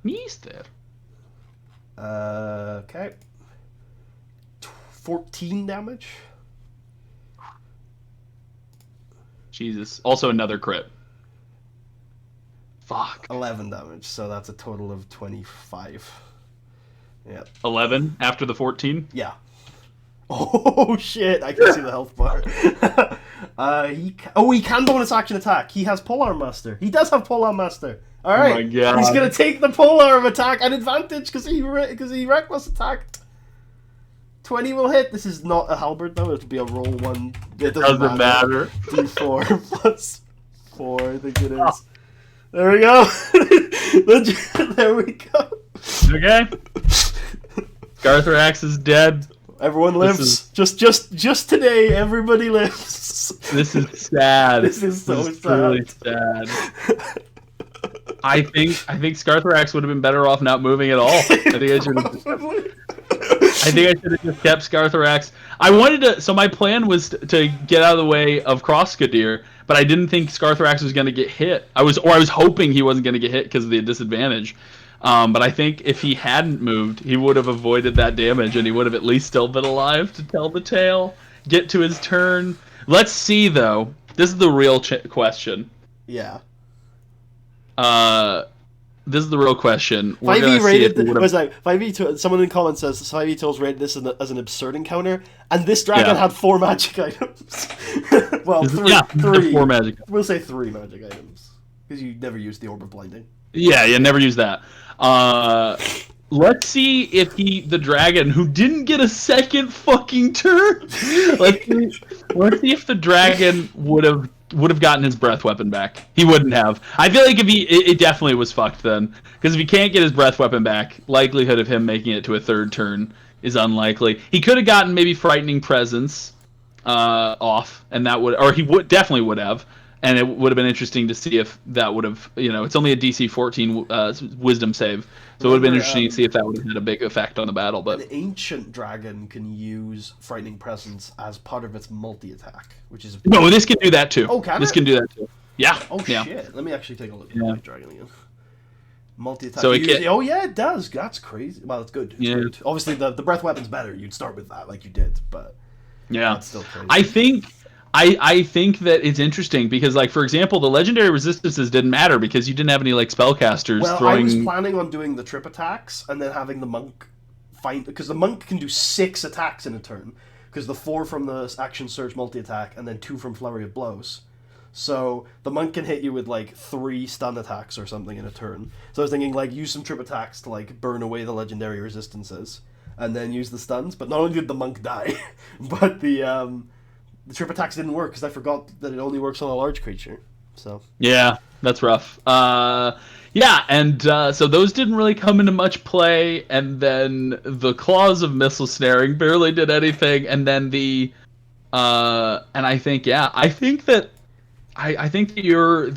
Mister. Okay. 14 damage. Jesus. Also another crit. Fuck. 11 damage, so that's a total of 25. Yeah. 11 after the 14? Yeah. Oh shit! I can see the health bar. He can bonus action attack. He has Polearm Master. He does have Polearm Master. All right. Oh my God. He's gonna take the Polearm attack at advantage because he reckless attacked. 20 will hit. This is not a halberd though. It'll be a roll one. It doesn't matter. D4 plus 4. I think it is. There we go. There we go. Okay. Scarthrax is dead. Everyone lives. Just today, everybody lives. This is sad. This is so sad. Really sad. I think Scarthrax would have been better off not moving at all. I think I should have just kept Scarthrax. I wanted to. So my plan was to get out of the way of Crosscadir, but I didn't think Scarthrax was going to get hit. I was hoping he wasn't going to get hit because of the disadvantage. But I think if he hadn't moved, he would have avoided that damage, and he would have at least still been alive to tell the tale, get to his turn. Let's see, though. This is the real question. Yeah. This is the real question. 5e rated. It was like 5e. Someone in comments says 5e tools rated this as an absurd encounter, and this dragon had 4 magic items. Well, three. 4 magic. We'll say 3 magic items because you never used the Orb of Blinding. Yeah, you never use that. Let's see if the dragon who didn't get a second fucking turn. let's see if the dragon would have gotten his breath weapon back. He wouldn't have. I feel like if it definitely was fucked then, because if he can't get his breath weapon back, likelihood of him making it to a 3rd turn is unlikely. He could have gotten maybe Frightening Presence off, and that definitely would have. And it would have been interesting to see if that would have, it's only a DC 14 wisdom save. So it would have been interesting to see if that would have had a big effect on the battle. But an ancient dragon can use Frightening Presence as part of its multi-attack, which is... No, this can do that too. Oh, can this it? can do that too. Yeah. Oh, yeah. Shit. Let me actually take a look at the dragon again. Multi-attack. So oh, yeah, it does. That's crazy. Well, it's good. It's good. Obviously, the breath weapon's better. You'd start with that like you did, but... Yeah. That's still crazy. I think that it's interesting because, like, for example, the legendary resistances didn't matter because you didn't have any, like, spellcasters throwing... I was planning on doing the trip attacks and then having the monk find... Because the monk can do 6 attacks in a turn. Because the 4 from the action surge multi-attack and then 2 from flurry of blows. So the monk can hit you with, like, 3 stun attacks or something in a turn. So I was thinking, like, use some trip attacks to, like, burn away the legendary resistances. And then use the stuns. But not only did the monk die, but the trip attacks didn't work because I forgot that it only works on a large creature. So yeah, that's rough. So those didn't really come into much play, and then the claws of missile snaring barely did anything, and then I think that your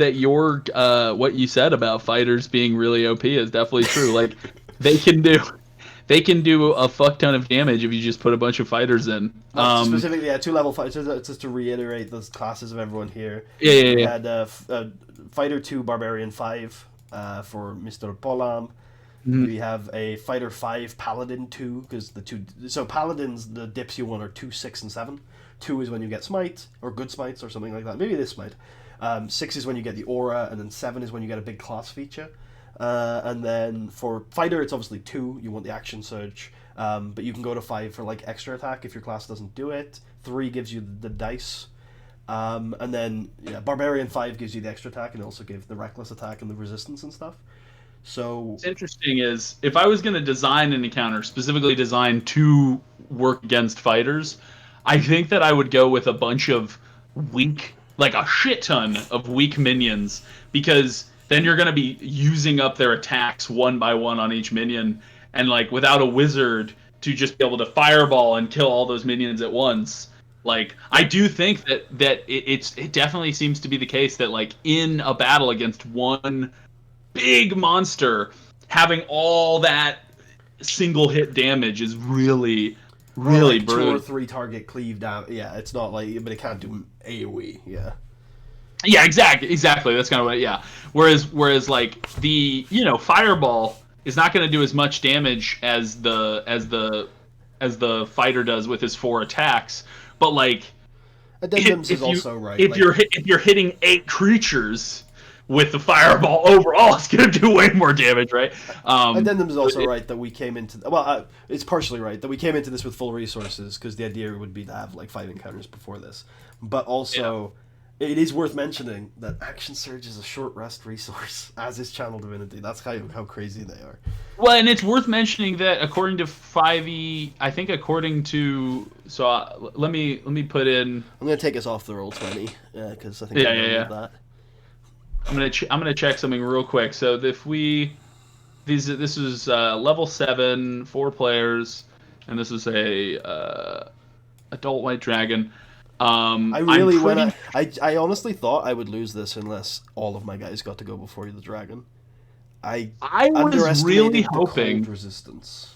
what you said about fighters being really OP is definitely true. Like they can do a fuck ton of damage if you just put a bunch of fighters in. Specifically, 2-level fighters. Just to reiterate the classes of everyone here. Yeah. We had Fighter 2, Barbarian 5 for Mr. Polearm. Mm-hmm. We have a Fighter 5, Paladin 2, because So Paladins, the dips you want are 2, 6, and 7. 2 is when you get Smite, or Good Smites, or something like that. Maybe it is Smite. 6 is when you get the Aura, and then 7 is when you get a big class feature. And then for Fighter, it's obviously 2. You want the Action Surge. But you can go to 5 for like extra attack if your class doesn't do it. 3 gives you the dice. And then Barbarian 5 gives you the extra attack and also gives the reckless attack and the resistance and stuff. So what's interesting is if I was going to design an encounter, specifically design to work against fighters, I think that I would go with a bunch of weak, like a shit ton of weak minions, because then you're going to be using up their attacks one by one on each minion, and like without a wizard to just be able to fireball and kill all those minions at once. Like I do think that it definitely seems to be the case that like in a battle against one big monster, having all that single hit damage is really like brutal. 2 or 3 target cleave down. Yeah, it's not like, but it can't do AoE. Yeah. Yeah, exactly. That's kind of what. Yeah. Whereas like the fireball is not going to do as much damage as the fighter does with his 4 attacks, but like Addendums is also right. If you're hitting 8 creatures with the fireball overall, it's going to do way more damage, right? Addendum is also right that we came into... Well, it's partially right that we came into this with full resources, because the idea would be to have, like, 5 encounters before this. But also, it is worth mentioning that Action Surge is a short rest resource, as is Channel Divinity. That's how crazy they are. Well, and it's worth mentioning that according to 5e, I think according to... So, let me put in... I'm going to take us off the Roll20, because I think I know that. I'm gonna check something real quick. So if this is level 7, 4 players, and this is a adult white dragon. I honestly thought I would lose this unless all of my guys got to go before the dragon. I was really hoping cold resistance.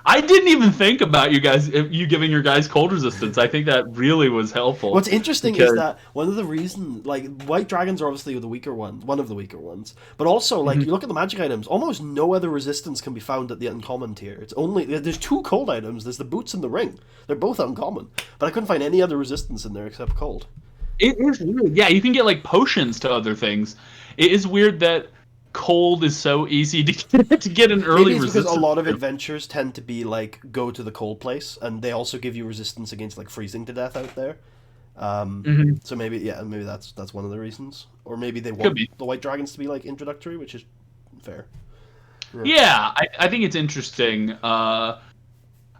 I didn't even think about you giving your guys cold resistance. I think that really was helpful. What's interesting is that one of the reasons, like, white dragons are obviously the weaker ones, one of the weaker ones, but also, like, you look at the magic items, almost no other resistance can be found at the uncommon tier. It's only, there's 2 cold items, there's the boots and the ring. They're both uncommon, but I couldn't find any other resistance in there except cold. It is weird. Yeah, you can get, like, potions to other things. It is weird that cold is so easy to get an early Maybe it's resistance. because a lot of adventures tend to be like go to the cold place, and they also give you resistance against like freezing to death out there. So maybe that's one of the reasons, or maybe they want the white dragons to be like introductory, which is fair. Yeah, I think it's interesting.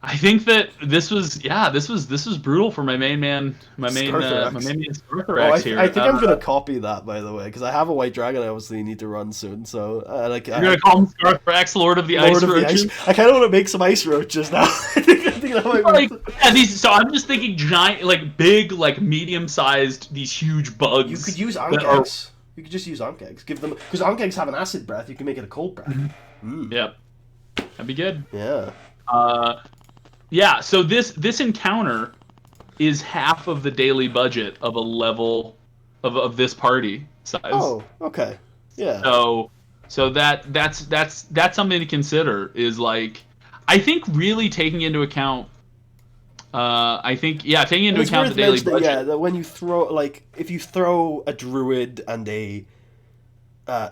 I think that this was brutal for my main man, Scarthrax here. I think I'm gonna copy that, by the way, because I have a white dragon I obviously need to run soon. So you're gonna call him Scarthrax, Lord of the Ice Roaches. I kind of want to make some ice roaches now. I think that might be... So I'm just thinking giant, like big, like medium-sized, these huge bugs. You could use Ankegs. You could just use Ankegs. Give them, because Ankegs have an acid breath. You can make it a cold breath. Yep, that'd be good. Yeah. Yeah, so this encounter is half of the daily budget of a level of this party size. Oh, okay. Yeah. So that's something to consider, is like, I think really taking into account taking into account the daily budget. Yeah, that when you throw, like, if you throw a druid and a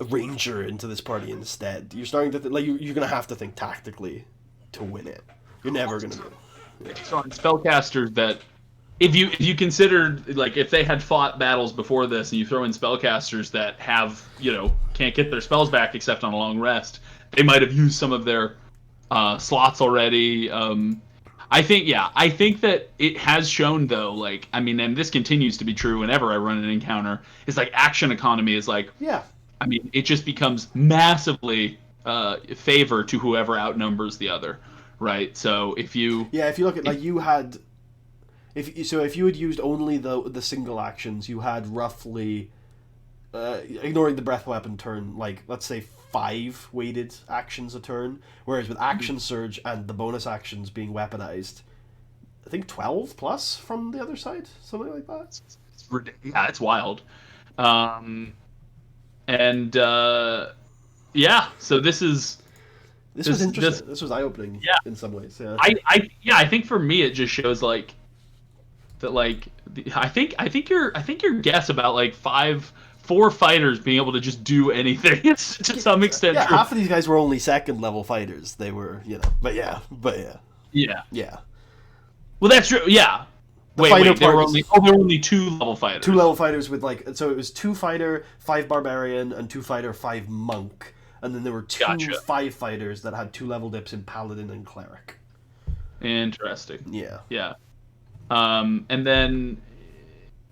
ranger into this party instead, you're starting to you're gonna have to think tactically to win it. You're never gonna do it. So on spellcasters, that if you considered, like, if they had fought battles before this and you throw in spellcasters that have, can't get their spells back except on a long rest, they might have used some of their slots already. I think that it has shown, though, like, I mean, and this continues to be true whenever I run an encounter, is like action economy is like, I mean, it just becomes massively favor to whoever outnumbers the other. Right, so if you look at, like, you had, if you had used only the single actions, you had roughly, ignoring the breath weapon turn, like, let's say 5 weighted actions a turn, whereas with action surge and the bonus actions being weaponized, I think 12 plus from the other side, something like that. It's wild, so this is. This was interesting. This was eye-opening in some ways. Yeah. I think for me it just shows like that, like, I think your guess about like 4 fighters being able to just do anything is to some extent true. Half of these guys were only 2nd level fighters. They were, but yeah. Well, that's true. Yeah. Wait, there were only 2 level fighters. 2 level fighters with, like, so it was 2 fighter, 5 barbarian, and 2 fighter, 5 monk. And then there were 2 5 fighters that had 2 level dips in paladin and cleric. Interesting. Yeah. Yeah. And then,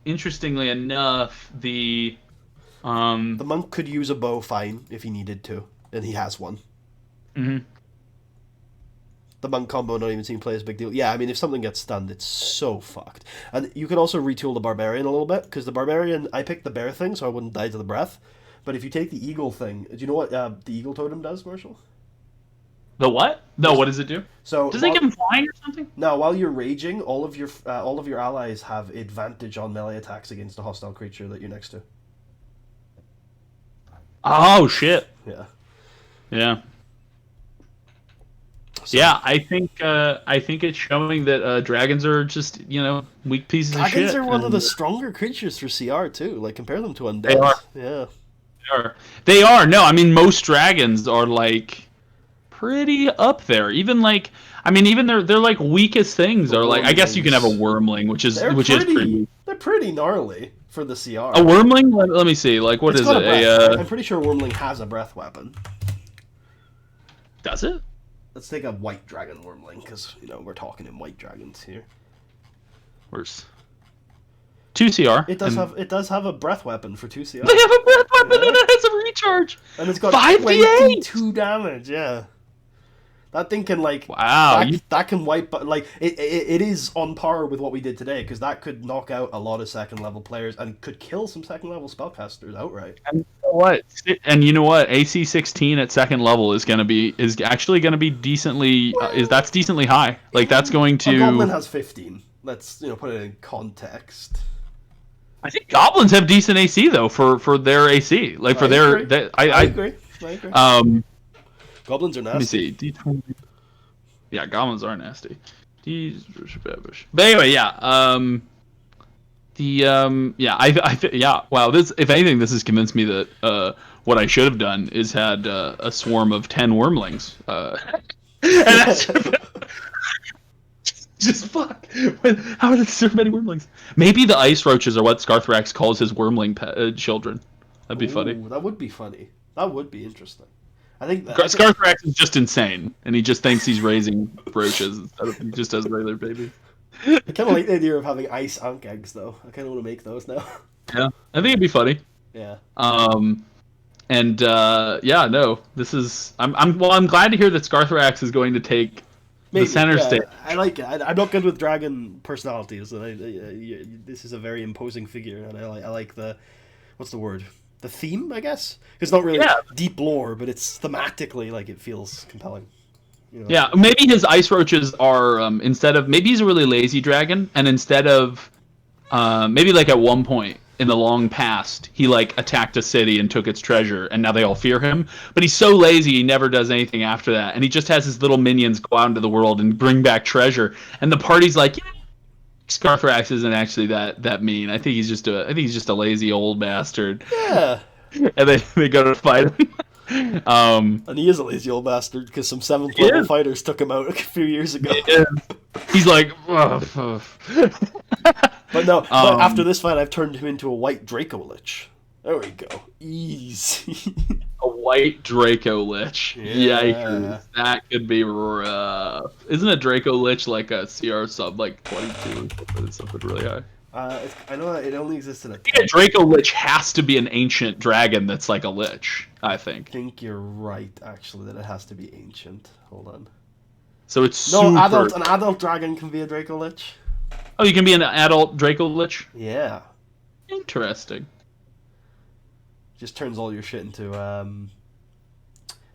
interestingly enough, the monk could use a bow fine if he needed to, and he has one. Mm-hmm. The monk combo not even seem to play as a big deal. Yeah, I mean, if something gets stunned, it's so fucked. And you could also retool the barbarian a little bit, because the barbarian, I picked the bear thing so I wouldn't die to the breath. But if you take the eagle thing, do you know what the eagle totem does, Marshall? The what? No, what does it do? So does it give him flying or something? No, while you're raging, all of your allies have advantage on melee attacks against a hostile creature that you're next to. Oh shit! Yeah. So, yeah, I think it's showing that dragons are just, weak pieces of shit. Dragons are one of the stronger creatures for CR too. Like, compare them to undead. They are. Yeah. They are. No, I mean most dragons are like pretty up there. Even like, I mean, even they're like weakest things are like. I guess you can have a wormling, which is pretty. They're pretty gnarly for the CR. A wormling? Let me see. Like, what is it? I'm pretty sure wormling has a breath weapon. Does it? Let's take a white dragon wormling, because we're talking in white dragons here. Where's 2 CR? It does have a breath weapon for 2 CR. They have a breath weapon and it has a recharge. And it's got 5d8! 22 damage. Yeah. That thing can wow, that can wipe, like it is on par with what we did today, because that could knock out a lot of second level players and could kill some second level spellcasters outright. And you know what? AC 16 at second level is actually gonna be decently that's decently high. Like that's going to. A goblin has 15. Let's put it in context. I think goblins have decent AC though for their AC. Like for I agree. Goblins are nasty. Let me see. D20. Yeah, goblins are nasty. But anyway, yeah. Wow. This, if anything, this has convinced me that what I should have done is had a swarm of 10 wormlings. And that's just fuck. How are there so many wormlings? Maybe the ice roaches are what Scarthrax calls his wormling children. That'd be funny. That would be funny. That would be interesting. I think Scarthrax is just insane, and he just thinks he's raising roaches instead of he just has regular babies. I kind of like the idea of having ice ankh eggs, though. I kind of want to make those now. Yeah, I think it'd be funny. Yeah. No, this is. I'm glad to hear that Scarthrax is going to take the center stage. I like it. I'm not good with dragon personalities, and this is a very imposing figure, and I like the, what's the word? The theme, I guess. It's not really deep lore, but it's thematically like it feels compelling. Yeah, maybe his ice roaches are maybe he's a really lazy dragon, and instead of maybe like at one point in the long past he like attacked a city and took its treasure, and now they all fear him. But he's so lazy he never does anything after that, and he just has his little minions go out into the world and bring back treasure, and the party's like, Scarthrax isn't actually that mean. I think he's just a lazy old bastard. Yeah. And they go to fight him. And he is a lazy old bastard because some 7th level fighters took him out a few years ago. He's like, But no, but after this fight, I've turned him into a white Draco Lich. There we go. Easy. A white Draco Lich. Yeah. Yikes. That could be rough. Isn't a Draco Lich like a CR sub like 22 or something really high? I know that it only exists in a Draco Lich has to be an ancient dragon that's like a lich, I think. I think you're right, actually, that it has to be ancient. Hold on. So it's an adult dragon can be a Draco Lich. Oh, you can be an adult Draco Lich? Yeah. Interesting. Just turns all your shit into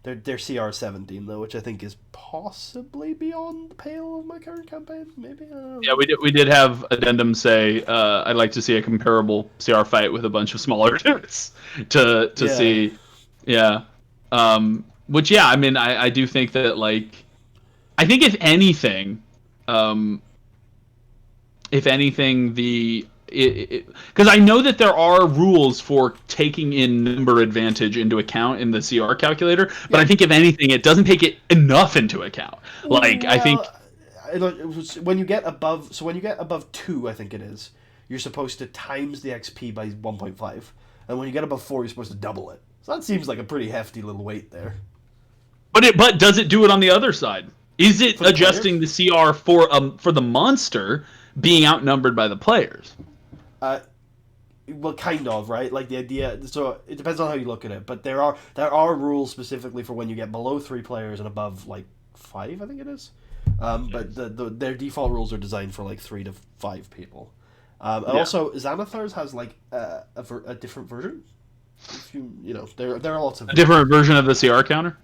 they're CR 17 though, which I think is possibly beyond the pale of my current campaign. Maybe. Yeah, we did have addendum say I'd like to see a comparable CR fight with a bunch of smaller dudes to see. Yeah. Which I mean I do think that like I think if anything the because I know that there are rules for taking in number advantage into account in the CR calculator, but I think if anything, it doesn't take it enough into account. Like I think when you get above 2, I think it is, you're supposed to times the XP by 1.5, and when you get above 4, you're supposed to double it. So that seems like a pretty hefty little weight there. But does it do it on the other side? Is it adjusting the CR for the monster being outnumbered by the players? Well, kind of, right? Like the idea. So it depends on how you look at it, but there are rules specifically for when you get below 3 players and above like 5, I think it is. But their default rules are designed for like 3 to 5 people. And also Xanathar's has like a different version. If there are lots of different version of the CR counter.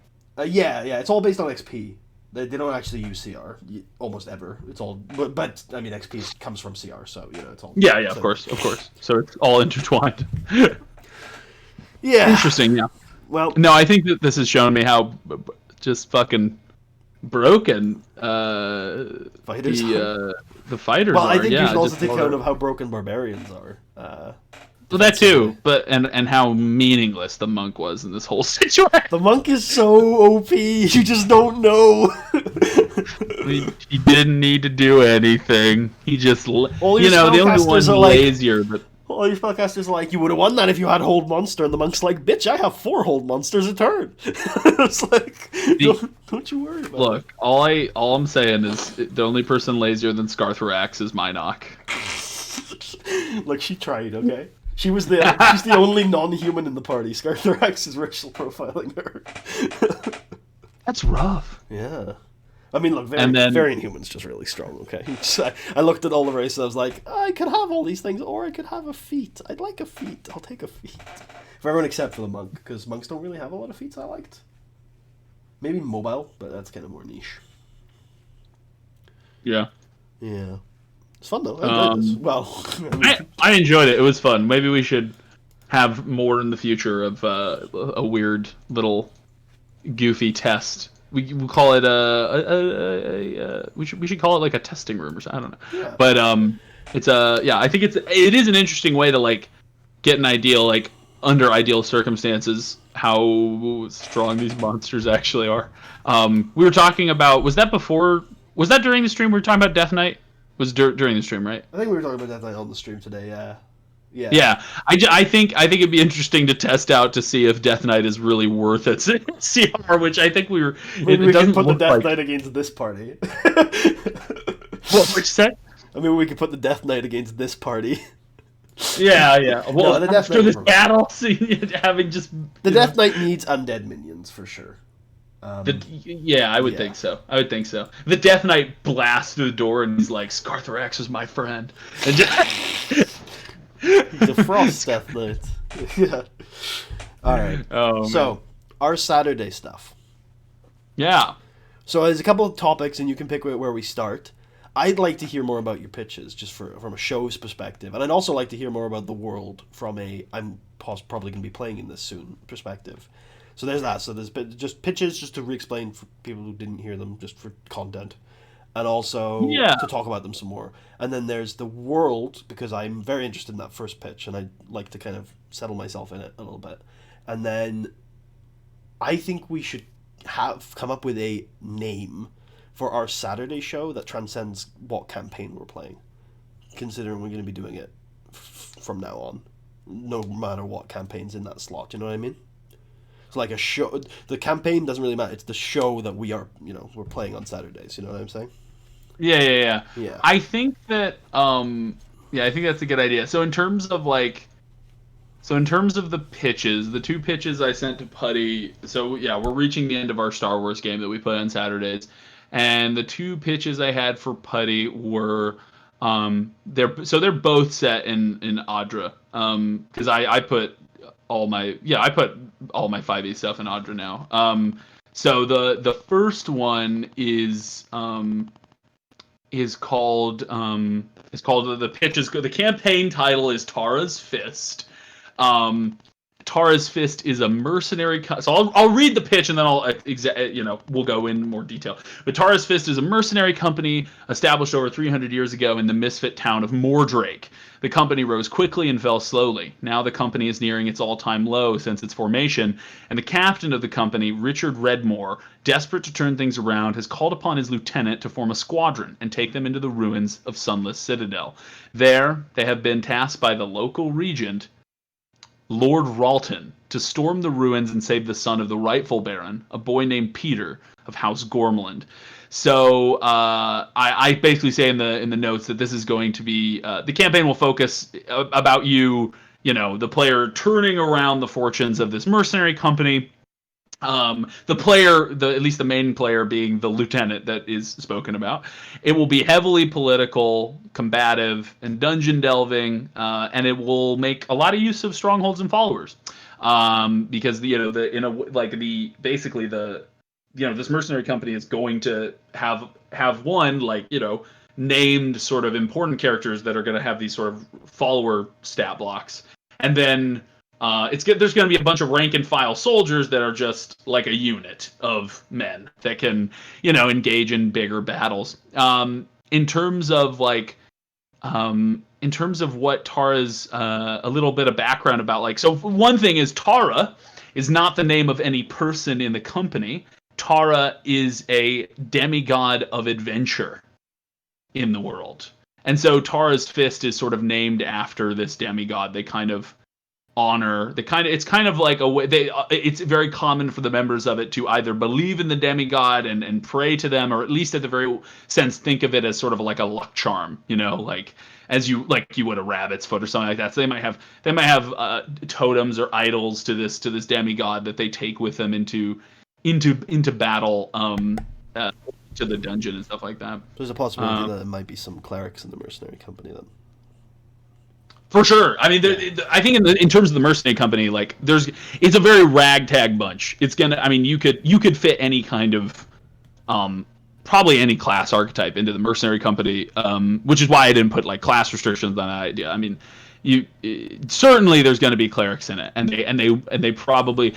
Yeah, it's all based on XP. They don't actually use CR almost ever. It's all, but I mean XP comes from CR, so it's all. Yeah, of course. So it's all intertwined. Yeah. Interesting. Yeah. Well, no, I think that this has shown me how just fucking broken fighters the fighters well, are. I think you should also take take account of how broken barbarians are. Well, that too, but and how meaningless the monk was in this whole situation. The monk is so OP, you just don't know. He didn't need to do anything. He just, the only one lazier, but all your spellcasters are like, you would have won that if you had hold monster, and the monk's like, bitch, I have 4 hold monsters a turn. It's like, don't you worry about it. Look, all I'm saying is the only person lazier than Scarthrax is Minoc. Look, she tried, okay? She's the only non-human in the party. Scarthrax is racial profiling her. That's rough. Yeah. I mean, look, Variant Human's just really strong, okay? I looked at all the races, I was like, I could have all these things, or I could have a feat. I'd like a feat. I'll take a feat. For everyone except for the monk, because monks don't really have a lot of feats I liked. Maybe mobile, but that's kind of more niche. Yeah. Yeah. It's fun, though. I enjoyed this. Well, I enjoyed it. It was fun. Maybe we should have more in the future of a weird little goofy test. We'll call it we should call it like a testing room or something. I don't know. Yeah. But it's I think it is an interesting way to like get an idea, like under ideal circumstances, how strong these monsters actually are. We were talking about, was that during the stream we were talking about Death Knight? Was during the stream, right? I think we were talking about Death Knight on the stream today, yeah. Yeah. I think it'd be interesting to test out to see if Death Knight is really worth its CR, which I think we can put the Death Knight against this party. Which set? I mean, we could put the Death Knight against this party. Yeah. Well, no, after this battle, having just the Death Knight needs undead minions for sure. I would think so. The Death Knight blasts through the door and he's like, "Scarthrax is my friend." And he's a frost Death Knight. Yeah. All right. Oh, so our Saturday stuff. Yeah. So there's a couple of topics, and you can pick where we start. I'd like to hear more about your pitches, just from a show's perspective, and I'd also like to hear more about the world from I'm probably going to be playing in this soon perspective. So there's that. So there's just pitches, just to re-explain for people who didn't hear them, just for content, and also to talk about them some more. And then there's the world, because I'm very interested in that first pitch, and I'd like to kind of settle myself in it a little bit. And then I think we should come up with a name for our Saturday show that transcends what campaign we're playing, considering we're going to be doing it from now on, no matter what campaign's in that slot. You know what I mean? It's like a show. The campaign doesn't really matter. It's the show that we are, we're playing on Saturdays. You know what I'm saying? Yeah. I think that, I think that's a good idea. So in terms of the pitches, the 2 pitches I sent to Putty. So yeah, we're reaching the end of our Star Wars game that we play on Saturdays, and the 2 pitches I had for Putty were, they're both set in Audra. Because I put all my 5e stuff in Audra now. So the first one is called the campaign title is Tara's Fist. Tara's Fist is a mercenary. So I'll read the pitch and then we'll go in more detail. But Tara's Fist is a mercenary company established over 300 years ago in the misfit town of Mordrake. The company rose quickly and fell slowly. Now the company is nearing its all-time low since its formation, and the captain of the company, Richard Redmore, desperate to turn things around, has called upon his lieutenant to form a squadron and take them into the ruins of Sunless Citadel. There, they have been tasked by the local regent, Lord Ralton, to storm the ruins and save the son of the rightful Baron, a boy named Peter of House Gormland. So I basically say in the notes that this is going to be the campaign will focus about the player turning around the fortunes of this mercenary company. The player, at least the main player, being the lieutenant that is spoken about. It will be heavily political, combative, and dungeon delving, and it will make a lot of use of strongholds and followers, because this mercenary company is going to have one named sort of important characters that are going to have these sort of follower stat blocks, and then. There's going to be a bunch of rank and file soldiers that are just like a unit of men that can, engage in bigger battles. In terms of in terms of what Tara's a little bit of background about, like, so one thing is Tara is not the name of any person in the company. Tara is a demigod of adventure in the world. And so Tara's fist is sort of named after this demigod. They kind of honor it's kind of like a way it's very common for the members of it to either believe in the demigod and pray to them, or at least at the very sense think of it as sort of like a luck charm, like as you would a rabbit's foot or something like that. So they might have totems or idols to this demigod that they take with them into battle, to the dungeon and stuff like that. There's a possibility that there might be some clerics in the mercenary company then. For sure. I mean, I think in terms of the mercenary company, like it's a very ragtag bunch. It's gonna. I mean, you could fit any kind of, probably any class archetype into the mercenary company, which is why I didn't put like class restrictions on that idea. I mean, certainly there's going to be clerics in it, and they probably.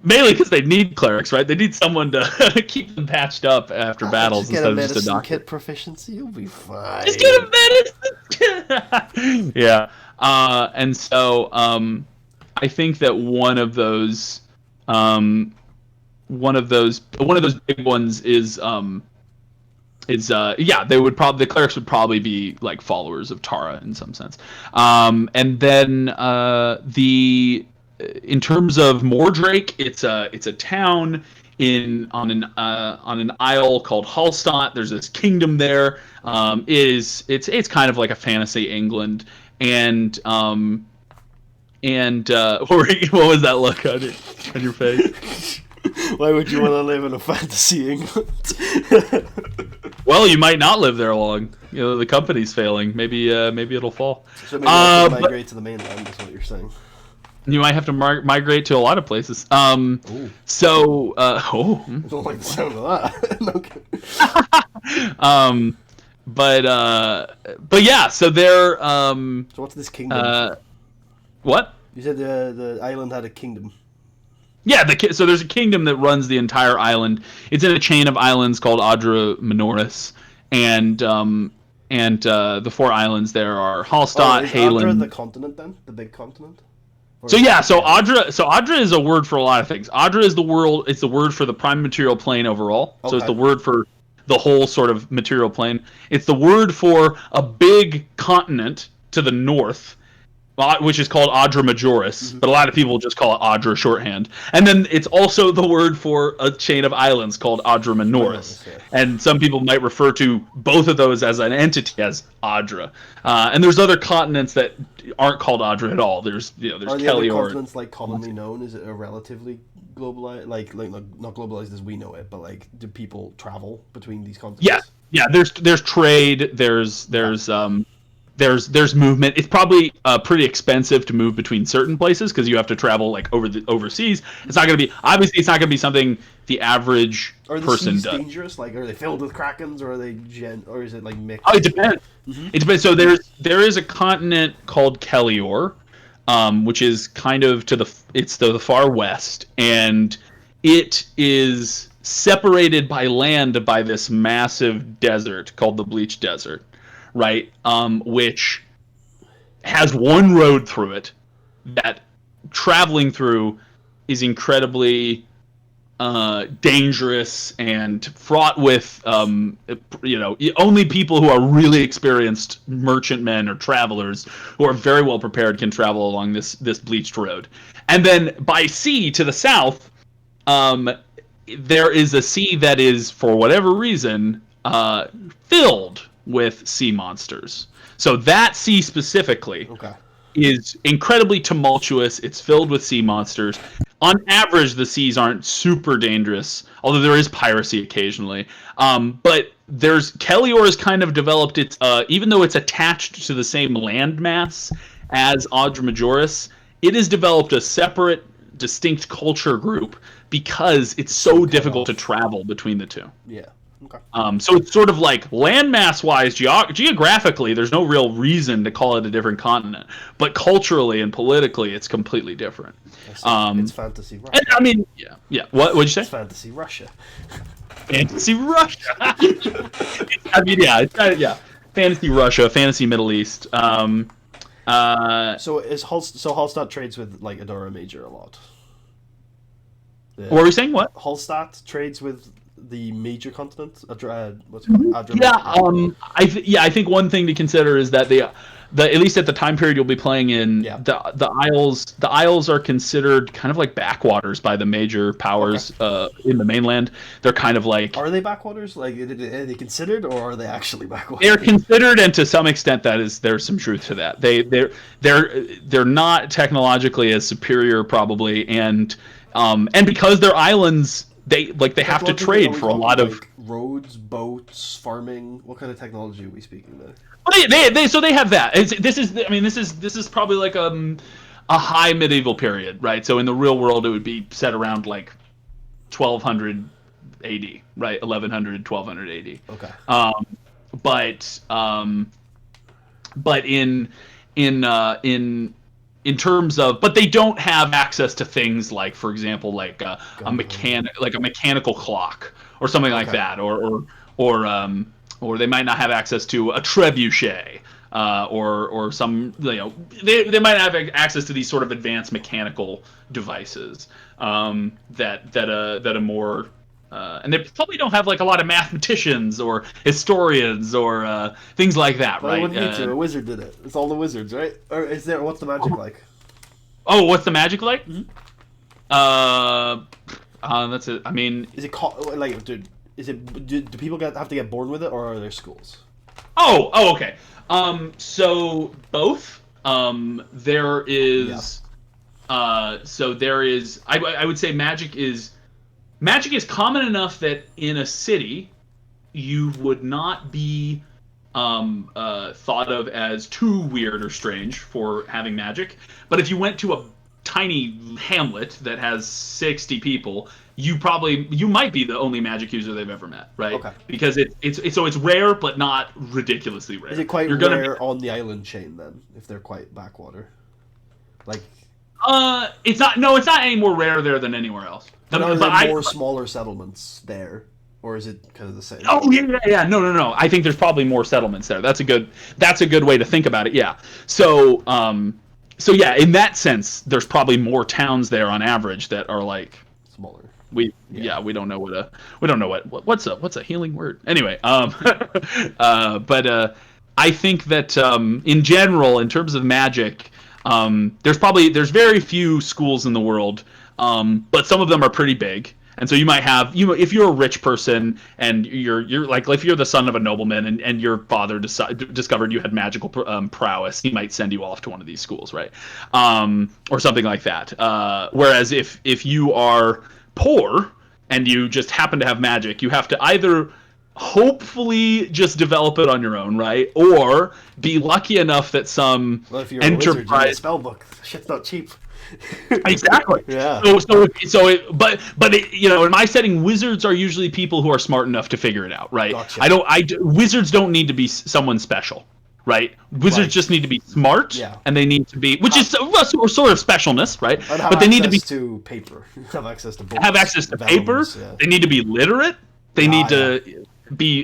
Mainly because they need clerics, right? They need someone to keep them patched up after battles instead of just a doctor. Kit proficiency, you'll be fine. Just get a medicine. Yeah, and so I think that one of those big ones is the clerics would probably be like followers of Tara in some sense, and then in terms of Mordrake, it's a town on an isle called Hallstatt. There's this kingdom there. It's kind of like a fantasy England, and what was that look on your face? Why would you want to live in a fantasy England? Well, you might not live there long. The company's failing. Maybe it'll fall. So maybe have to migrate to the mainland. Is what you're saying. You might have to migrate to a lot of places. Ooh. So, I don't like the sound of that. But yeah. So they're. So what's this kingdom? What? You said the island had a kingdom. Yeah. So there's a kingdom that runs the entire island. It's in a chain of islands called Adra Minoris, and the 4 islands there are Hallstatt, Halen. Adra the continent then? The big continent? So Adra is a word for a lot of things. Adra is it's the word for the prime material plane overall. Okay. So it's the word for the whole sort of material plane. It's the word for a big continent to the north, which is called Adra Majoris, but a lot of people just call it Adra shorthand. And then it's also the word for a chain of islands called Adra Minoris. And some people might refer to both of those as an entity as Adra. And there's other continents that aren't called Adra at all. There's Are the other continents like commonly known? Is it a relatively globalized, like not globalized as we know it, but like do people travel between these continents? Yeah. There's trade. There's movement. It's probably pretty expensive to move between certain places because you have to travel like overseas. It's not going to be something the average person does. Are the seas dangerous? Like, are they filled with krakens, or are they or is it like mixed? Oh, it depends. Mm-hmm. It depends. So there is a continent called Kelior, which is kind of to the far west, and it is separated by land by this massive desert called the Bleach Desert. Right, which has one road through it that traveling through is incredibly dangerous and fraught with, only people who are really experienced merchantmen or travelers who are very well prepared can travel along this bleached road. And then by sea to the south, there is a sea that is, for whatever reason, filled with sea monsters. So that sea specifically is incredibly tumultuous. It's filled with sea monsters. On average, the seas aren't super dangerous, although there is piracy occasionally. But Kelior has kind of developed its, even though it's attached to the same landmass as Adra Majoris, it has developed a separate, distinct culture group because it's so difficult to travel between the two. Yeah. Okay. So it's sort of like landmass-wise, geographically, there's no real reason to call it a different continent. But culturally and politically, it's completely different. It's fantasy Russia. I mean, yeah. What'd you say? It's fantasy Russia. Fantasy Russia. I mean, yeah. fantasy Russia, fantasy Middle East. So Hallstatt trades with like Adora Major a lot. What were you saying? What? Hallstatt trades with the major continent. What's it called? I think one thing to consider is that at least at the time period you'll be playing in, the Isles. The Isles are considered kind of like backwaters by the major powers in the mainland. They're kind of like. Are they backwaters? Like, are they considered, or are they actually backwaters? They're considered, and to some extent, there's some truth to that. They're not technologically as superior, probably, and because they're islands, they have to trade for a lot of roads, boats, farming. What kind of technology are we speaking there? So they have that. This is probably like a high medieval period, right? So in the real world, it would be set around like 1200 AD, right? 1100, 1200 AD. Okay. But in terms of, but they don't have access to things like, for example, like a mechanical clock or something like that, or they might not have access to a trebuchet, or some, they might have access to these sort of advanced mechanical devices that a more and they probably don't have like a lot of mathematicians or historians or things like that, right? Wouldn't need to. A wizard did it. It's all the wizards, right? Or what's the magic like? Oh, what's the magic like? Mm-hmm. That's it. I mean, is it like, dude? Do people have to get born with it, or are there schools? Oh, okay. So both. There is. So there is. I would say magic is common enough that in a city, you would not be thought of as too weird or strange for having magic. But if you went to a tiny hamlet that has 60 people, you might be the only magic user they've ever met, right? Okay. Because it's rare, but not ridiculously rare. Is it quite rare on the island chain then, if they're quite backwater? Like. It's not any more rare there than anywhere else. But are there more smaller settlements there, or is it kind of the same? Oh yeah. No. I think there's probably more settlements there. That's a good way to think about it. Yeah. So yeah, in that sense, there's probably more towns there on average that are like smaller. We don't know what's a healing word. Anyway, but I think that in general, in terms of magic, there's very few schools in the world, but some of them are pretty big. And so you might have, if you're a rich person and you're like, if you're the son of a nobleman and your father discovered you had magical prowess, he might send you off to one of these schools, right? Or something like that. Whereas if you are poor and you just happen to have magic, you have to either hopefully just develop it on your own, right? Or be lucky enough that some if you're enterprise... a wizard, you need a spell book. Shit's not cheap. Exactly. Yeah. But in my setting, wizards are usually people who are smart enough to figure it out, right? Gotcha. Wizards don't need to be someone special, right? Wizards just need to be smart, and they need to be, which is sort of specialness, right? But they need to be to paper, have access to books, have access to paper. Yeah. They need to be literate. They need to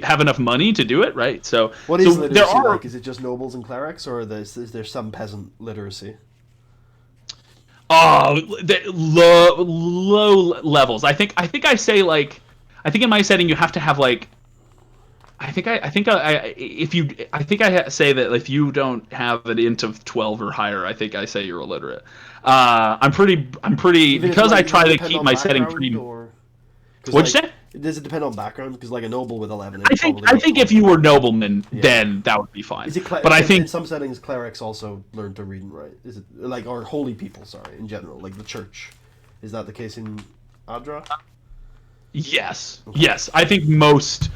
have enough money to do it, right? So what is literacy like? Is it just nobles and clerics, or is there some peasant literacy? Oh, low levels. I think I say like, I think in my setting you have to have like, I say that if you don't have an int of 12 or higher, I think I say you're illiterate. I'm pretty even because I try to keep my setting pretty. What'd you say? Does it depend on background? Because like a noble with 11, I think if you were nobleman, then that would be fine. But I think in some settings, clerics also learn to read and write. Is it like, or holy people? Sorry, in general, like the church. Is that the case in Adra? Yes. Okay. Yes. I think most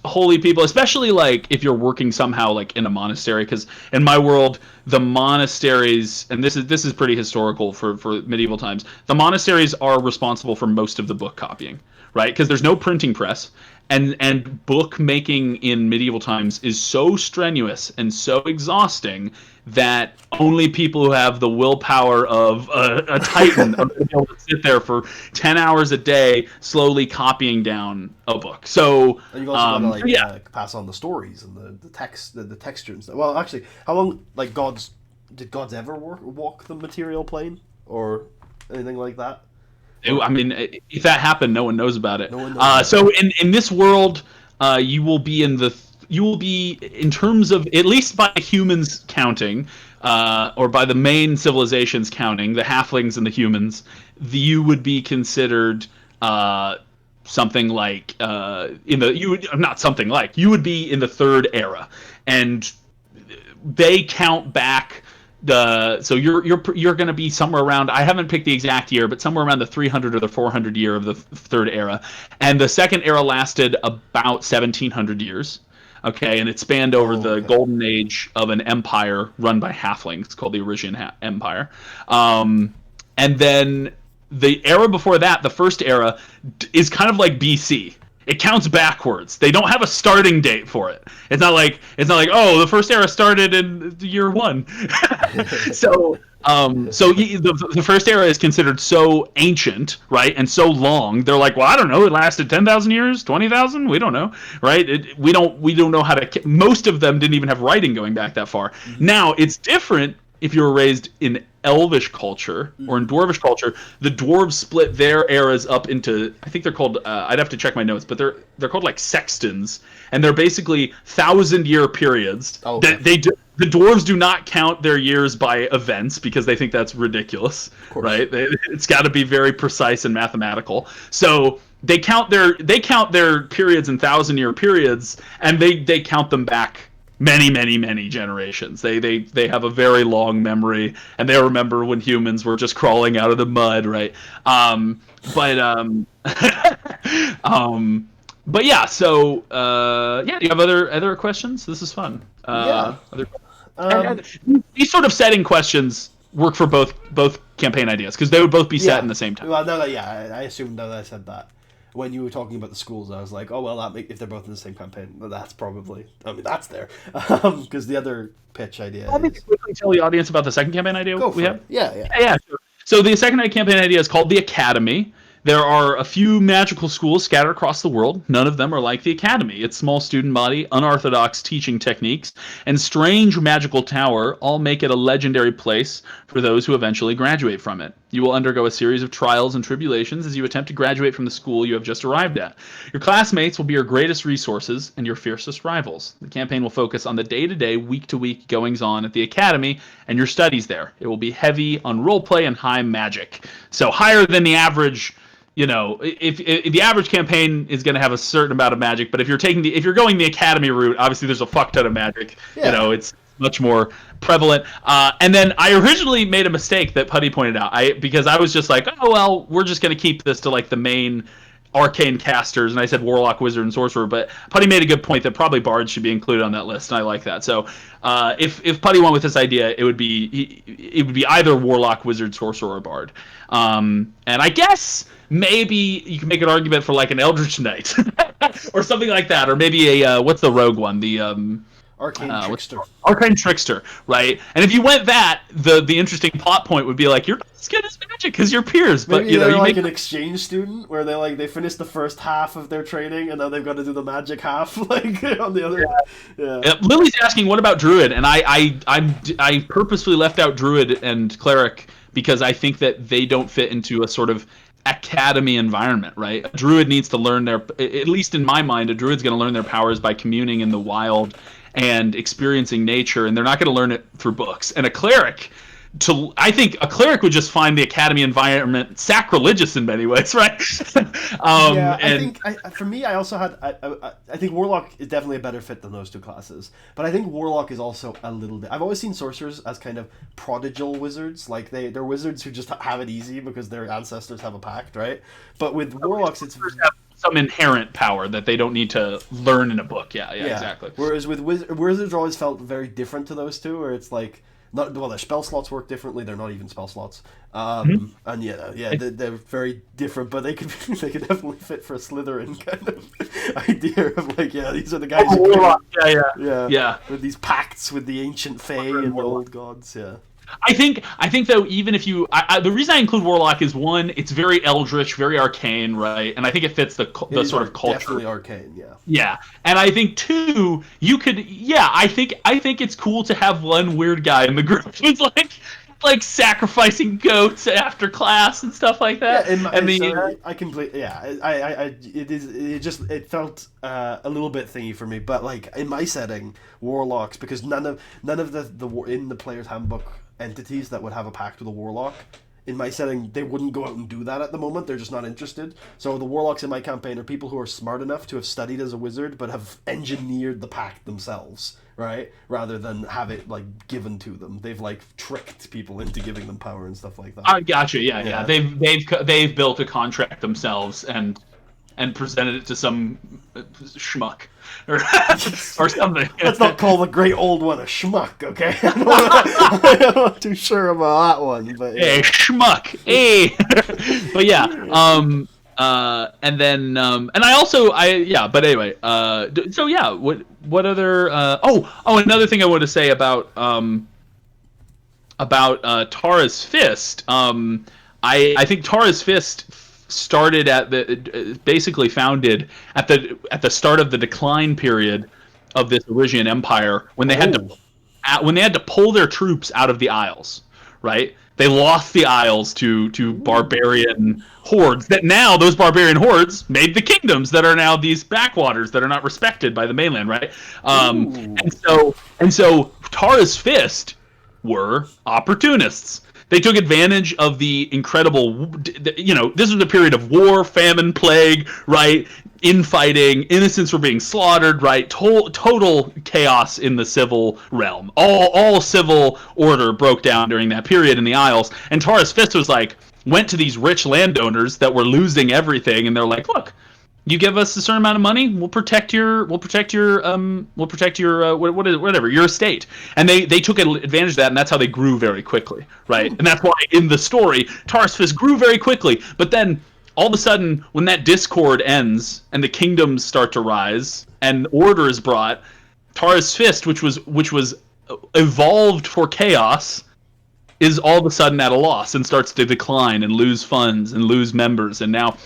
holy people, especially like if you're working somehow like in a monastery, because in my world the monasteries, and this is pretty historical for medieval times, the monasteries are responsible for most of the book copying, right? Because there's no printing press, and bookmaking in medieval times is so strenuous and so exhausting that only people who have the willpower of a titan are going to be able to sit there for 10 hours a day slowly copying down a book. So and you've also got to pass on the stories and the text, the texture and stuff. Well, actually, how long did gods ever walk the material plane or anything like that? I mean, if that happened, no one knows about it. No one knows so in this world, you will be in terms of, at least by humans counting, or by the main civilizations counting, the halflings and the humans, you would be considered something like you would be in the third era, and they count back. So you're going to be somewhere around, I haven't picked the exact year, but somewhere around the 300 or the 400 year of the third era, and the second era lasted about 1700 years. Okay, and it spanned over the golden age of an empire run by halflings called the Orisian Empire. And then the era before that, the first era, is kind of like BC. It counts backwards. They don't have a starting date for it. It's not like oh, the first era started in year 1. So the first era is considered so ancient, right, and so long. They're like, well, I don't know. It lasted 10,000 years, 20,000. We don't know, right? We don't know how to. Most of them didn't even have writing going back that far. Mm-hmm. Now it's different if you were raised in Elvish culture or in Dwarvish culture. The dwarves split their eras up into, I think they're called, I'd have to check my notes, but they're called like sextants, and they're basically 1,000-year periods. Oh, okay. The dwarves do not count their years by events because they think that's ridiculous, right? It's got to be very precise and mathematical. So they count their periods in 1,000-year periods, and they count them back many generations. They have a very long memory, and they remember when humans were just crawling out of the mud, right? But yeah. So do you have other questions? This is fun. These sort of setting questions work for both campaign ideas because they would both be set in the same time. Well, I assumed that I said that. When you were talking about the schools, I was like, oh, well, if they're both in the same campaign, that's probably... I mean, that's there. Because the other pitch idea Let me quickly tell the audience about the second campaign idea we have. Yeah. Sure. So the second campaign idea is called the Academy. There are a few magical schools scattered across the world. None of them are like the Academy. Its small student body, unorthodox teaching techniques, and strange magical tower all make it a legendary place for those who eventually graduate from it. You will undergo a series of trials and tribulations as you attempt to graduate from the school you have just arrived at. Your classmates will be your greatest resources and your fiercest rivals. The campaign will focus on the day-to-day, week-to-week goings-on at the Academy and your studies there. It will be heavy on roleplay and high magic. So higher than the average... if the average campaign is going to have a certain amount of magic, but if you're going the Academy route, obviously there's a fuck ton of magic. Yeah. It's much more prevalent. And then I originally made a mistake that Putty pointed out. Because I was just like, oh well, we're just going to keep this to like the main arcane casters, and I said warlock, wizard, and sorcerer. But Putty made a good point that probably bards should be included on that list, and I like that. So if Putty went with this idea, it would be either warlock, wizard, sorcerer, or bard. And I guess maybe you can make an argument for like an Eldritch Knight or something like that, or maybe a what's the rogue one? The Arcane Trickster. Arcane Trickster, right? And if you went that, the interesting plot point would be like you're not as good as magic because you're peers, but maybe they're like an exchange student where they finish the first half of their training and now they've got to do the magic half like on the other. Yeah. Lily's asking, what about Druid? And I purposefully left out Druid and Cleric because I think that they don't fit into a sort of academy environment, right? A druid needs to learn at least in my mind, a druid's going to learn their powers by communing in the wild and experiencing nature, and they're not going to learn it through books. And I think a cleric would just find the academy environment sacrilegious in many ways, right? For me, I also had I think warlock is definitely a better fit than those two classes, but I think warlock is also a little bit. I've always seen sorcerers as kind of prodigal wizards, like they're wizards who just have it easy because their ancestors have a pact, right? But with warlocks, it's some inherent power that they don't need to learn in a book. Yeah, exactly. Whereas with wizards always felt very different to those two, where it's like, their spell slots work differently. They're not even spell slots, and they're very different. But they could definitely fit for a Slytherin kind of idea of like, these are the guys. Yeah. With these pacts with the ancient fae and the old gods. Yeah. I think though, even if you, the reason I include Warlock is, one, it's very eldritch, very arcane, right? And I think it fits the sort of culture. Definitely arcane, yeah. Yeah, and I think, two, you could, I think it's cool to have one weird guy in the group who's like sacrificing goats after class and stuff like that. I completely, it felt a little bit thingy for me, but like in my setting, warlocks, because none of the in the player's handbook entities that would have a pact with a warlock, in my setting, they wouldn't go out and do that at the moment. They're just not interested. So the warlocks in my campaign are people who are smart enough to have studied as a wizard, but have engineered the pact themselves, right? Rather than have it like given to them. They've like tricked people into giving them power and stuff like that. I gotcha. Yeah. They've built a contract themselves and presented it to some schmuck or something. Let's not call the great old one a schmuck, okay? I'm not too sure about that one, but yeah. Hey, schmuck. Hey. But yeah, and then and I also but anyway, so yeah, what other another thing I want to say about Tara's Fist. I think Tara's Fist started basically founded at the start of the decline period of this Erusian Empire, when they had to pull their troops out of the Isles, right? They lost the Isles to barbarian hordes. That now those barbarian hordes made the kingdoms that are now these backwaters that are not respected by the mainland, right? And so Tara's Fist were opportunists. They took advantage of the incredible, this was a period of war, famine, plague, right? Infighting, innocents were being slaughtered, right? Total chaos in the civil realm. All civil order broke down during that period in the Isles. And Tara's Fist went to these rich landowners that were losing everything, and they're like, look, you give us a certain amount of money, we'll protect your your estate. And they took advantage of that, and that's how they grew very quickly, right? And that's why in the story, Tara's Fist grew very quickly. But then all of a sudden, when that discord ends and the kingdoms start to rise and order is brought, Tara's Fist, which was evolved for chaos, is all of a sudden at a loss and starts to decline and lose funds and lose members. And now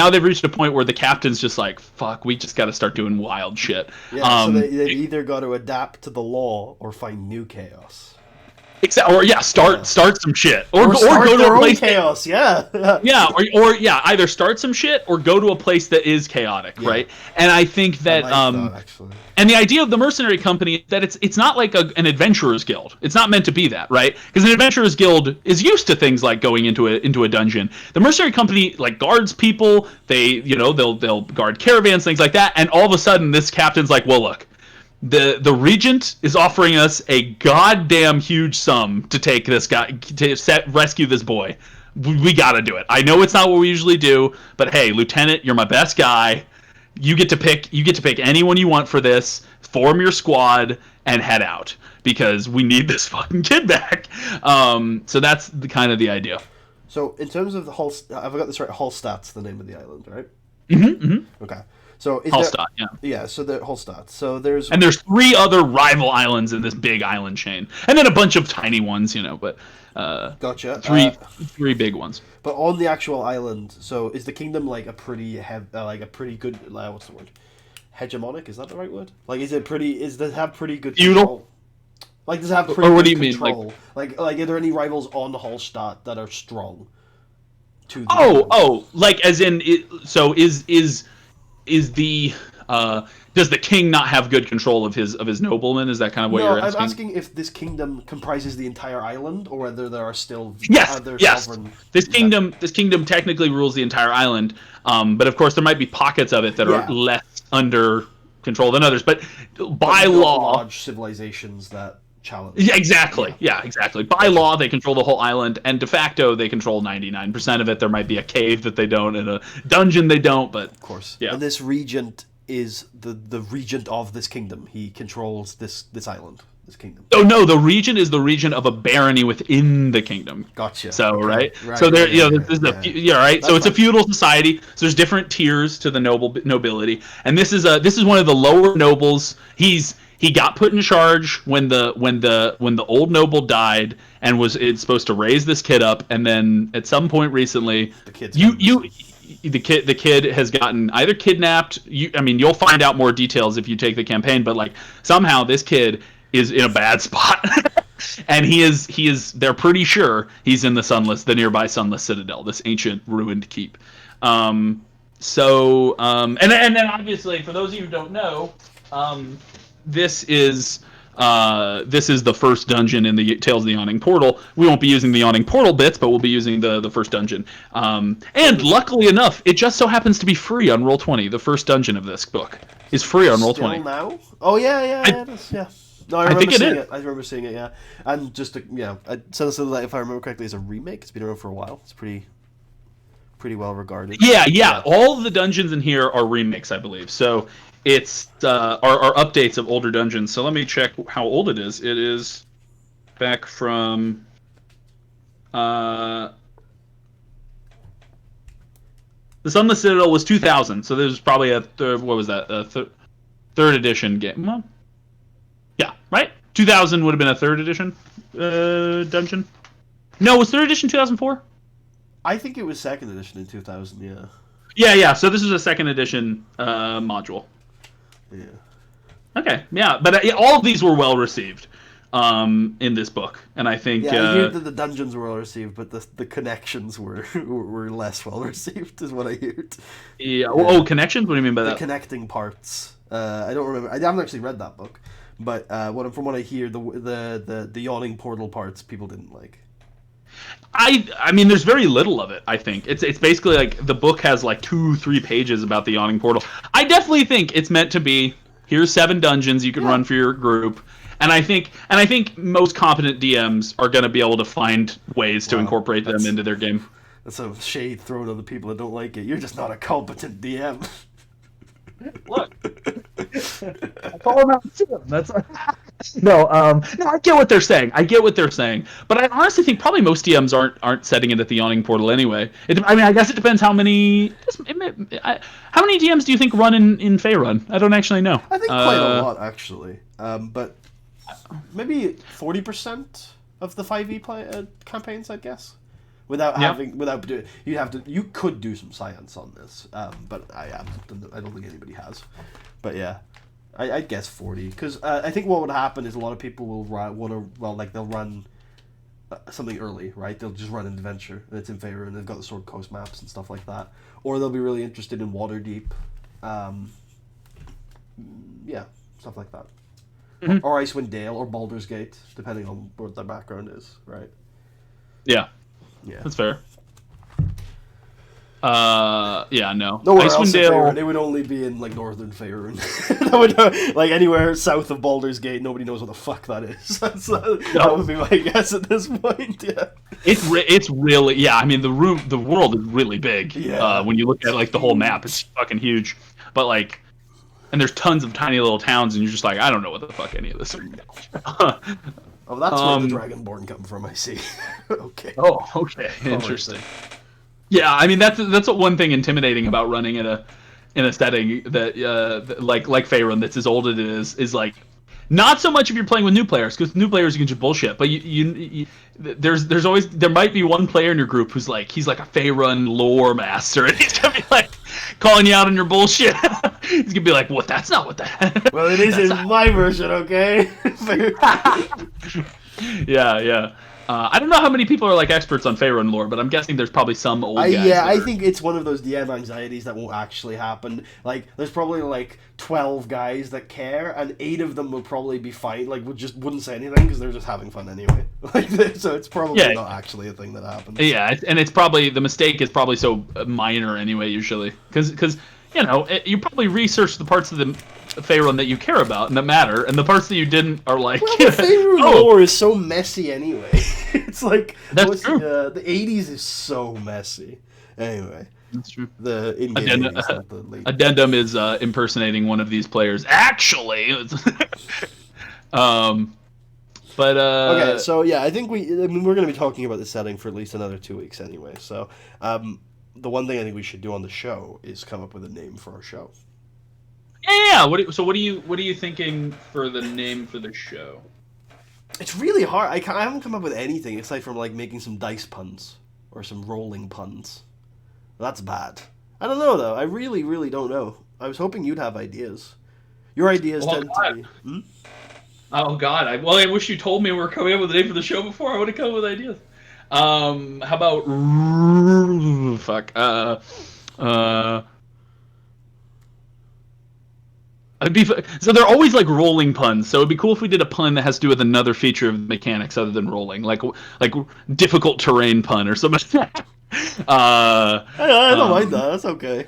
they've reached a point where the captain's just like, fuck, we just got to start doing wild shit. Yeah, so they've either got to adapt to the law or find new chaos. Start some shit, or start go to a place chaos. Either start some shit or go to a place that is chaotic, right? And I think that actually. And the idea of the mercenary company is that it's not like an adventurer's guild. It's not meant to be that, right? Because an adventurer's guild is used to things like going into a dungeon. The mercenary company guards people. They'll guard caravans, things like that. And all of a sudden, this captain's like, well, look. The regent is offering us a goddamn huge sum to take this guy, rescue this boy. We got to do it. I know it's not what we usually do, but hey, Lieutenant, you're my best guy. You get to pick anyone you want for this. Form your squad and head out, because we need this fucking kid back. So that's the idea. So in terms of the I've got this right. Hallstatt's the name of the island, right? Mm-hmm. Okay. So Hallstatt, yeah. So the Hallstatt. So there's 3 other rival islands in this big island chain, and then a bunch of tiny ones, but gotcha. 3 big ones. But on the actual island, so is the kingdom a pretty good what's the word? Hegemonic, is that the right word? Does it have pretty good control? Does it have pretty or what good do you control? Mean? Are there any rivals on the Hallstatt that are strong? As in is the does the king not have good control of his noblemen? Is that kind of what you're asking? I'm asking if this kingdom comprises the entire island, or whether there are still other sovereign. This kingdom technically rules the entire island, but of course there might be pockets of it that are less under control than others. But by law, large civilizations that challenge. Yeah, exactly. Yeah, exactly. By law, they control the whole island, and de facto, they control 99% of it. There might be a cave that they don't, and a dungeon they don't, but of course. Yeah. And this regent is the regent of this kingdom. He controls this island, this kingdom. Oh no, the regent is the regent of a barony within the kingdom. Gotcha. So okay. right, so there, yeah, this is right. That's so it's fine. a feudal society. So there's different tiers to the nobility, and this is one of the lower nobles. He got put in charge when the old noble died, and it's supposed to raise this kid up, and then at some point recently, the kid has gotten either kidnapped. You'll find out more details if you take the campaign, but like somehow this kid is in a bad spot. And he is they're pretty sure he's in the nearby Sunless Citadel, this ancient ruined keep. And then obviously, for those of you who don't know, this is the first dungeon in the Tales of the Yawning Portal. We won't be using the Yawning Portal bits, but we'll be using the first dungeon. And luckily enough, it just so happens to be free on Roll20. The first dungeon of this book is free on Roll20. Still now? Oh yeah, it is, yeah. No, I remember seeing it. I remember seeing it, yeah. And just if I remember correctly, it's a remake. It's been around for a while. It's pretty well regarded. Yeah. All of the dungeons in here are remakes, I believe. So it's are updates of older dungeons. So let me check how old it is. It is back from the Sunless Citadel was 2000. So there's probably a third edition game. Well, yeah, right? 2000 would have been a third edition dungeon. No, was third edition 2004? I think it was second edition in 2000, yeah. Yeah, so this is a second edition module. Yeah. Okay, yeah, but all of these were well received in this book, and I think... Yeah, I hear that the dungeons were well received, but the connections were less well received, is what I heard. Yeah. Oh, connections? What do you mean by that? The connecting parts. I don't remember. I haven't actually read that book, but from what I hear, the Yawning Portal parts people didn't like. I mean, there's very little of it. I think it's basically like the book has like 2-3 pages about the Yawning Portal. I definitely think it's meant to be. Here's 7 dungeons you can run for your group, and I think most competent DMs are going to be able to find ways to incorporate them into their game. That's a shade thrown at the people that don't like it. You're just not a competent DM. Look, I call them out too. That's no. I get what they're saying. But I honestly think probably most DMs aren't setting it at the Yawning Portal anyway. I guess it depends how many. How many DMs do you think run in Faerun? I don't actually know. I think quite a lot actually. But maybe 40% of the 5e campaigns, I guess. You could do some science on this, but I don't think anybody has. But yeah, I guess 40, because I think what would happen is a lot of people will they'll run something early, right? They'll just run an adventure and it's in Faerun and they've got the Sword Coast maps and stuff like that, or they'll be really interested in Waterdeep, stuff like that, or Icewind Dale or Baldur's Gate, depending on what their background is, right? Yeah. Yeah, that's fair. No. Nowhere else in Faerun. It would only be in like northern Faerun. Like anywhere south of Baldur's Gate, nobody knows what the fuck that is. That would be my guess at this point. Yeah. It's really, yeah. I mean, the world is really big. Yeah. When you look at like the whole map, it's fucking huge. But like, and there's tons of tiny little towns, and you're just like, I don't know what the fuck any of this is. Oh, that's where the Dragonborn come from, I see. Okay. Oh, okay. Interesting. Yeah, I mean that's one thing intimidating about running in a setting that like Faerun that's as old as it is like not so much if you're playing with new players, because new players you can just bullshit, but there's always there might be one player in your group who's like he's like a Faerun lore master, and he's gonna be like calling you out on your bullshit. He's gonna be like, "What? That's not what that." Well, it is in my version, okay? Yeah. I don't know how many people are like experts on Faerun lore, but I'm guessing there's probably some old guys. Yeah, I think it's one of those DM anxieties that won't actually happen. Like, there's probably like 12 guys that care, and 8 of them will probably be fine. Like, wouldn't say anything because they're just having fun anyway. Like, so it's probably not actually a thing that happens. Yeah, and it's probably the mistake is probably so minor anyway, usually, because you probably research the parts of the Faerun that you care about and that matter, and the parts that you didn't are like. Well, the Faerun lore is so messy anyway. It's like that's true. The 80s is so messy. Anyway, that's true. The in-game is not the late. Addendum is impersonating one of these players. Actually, but okay, so yeah, I think we're going to be talking about the setting for at least another 2 weeks anyway. So, the one thing I think we should do on the show is come up with a name for our show. Yeah. What are you thinking for the name for the show? It's really hard. I haven't come up with anything aside from like making some dice puns or some rolling puns. That's bad. I don't know though. I really, really don't know. I was hoping you'd have ideas. Your ideas tend to be. Oh God! I wish you told me we were coming up with a name for the show before. I would have come up with ideas. How about fuck? So they're always like rolling puns. So it'd be cool if we did a pun that has to do with another feature of mechanics other than rolling, like difficult terrain pun or something. I don't mind that. That's okay.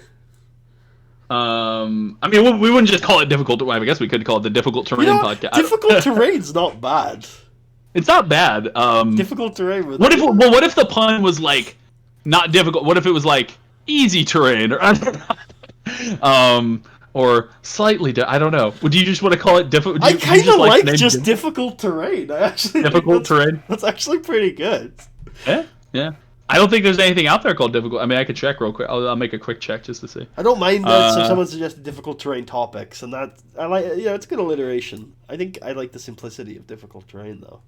I mean, we wouldn't just call it difficult. I guess we could call it the difficult terrain podcast. Difficult terrain's not bad. It's not bad. Difficult terrain. What if the pun was like not difficult? What if it was like easy terrain or slightly? I don't know. Would you just want to call it difficult? I kind of like just difficult terrain. I actually difficult terrain. That's actually pretty good. Yeah. I don't think there's anything out there called difficult. I mean, I could check real quick. I'll make a quick check just to see. I don't mind that someone suggested difficult terrain topics, and that I like. It's a good alliteration. I think I like the simplicity of difficult terrain, though.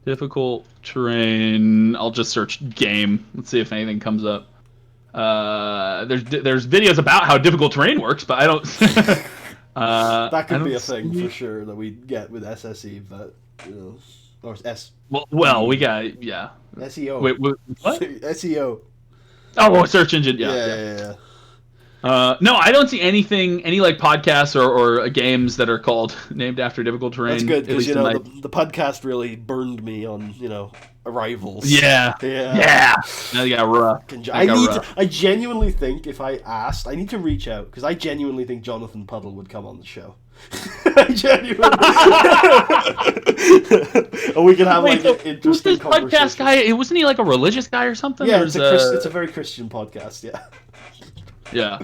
Difficult terrain. I'll just search game. Let's see if anything comes up. There's videos about how difficult terrain works, but I don't. That could be a thing for sure that we get with SSE, but or S. Well, we got SEO. Wait, what? SEO. Oh, search engine. Yeah. No, I don't see any like podcasts or games that are called named after difficult terrain. That's good because the podcast really burned me on Arrivals. Yeah. Now you got rough. I genuinely think if I asked, I need to reach out because I genuinely think Jonathan Puddle would come on the show. I genuinely. And we can have an interesting conversation. Podcast guy? Wasn't he like a religious guy or something? Yeah, it's a very Christian podcast. Yeah. Yeah.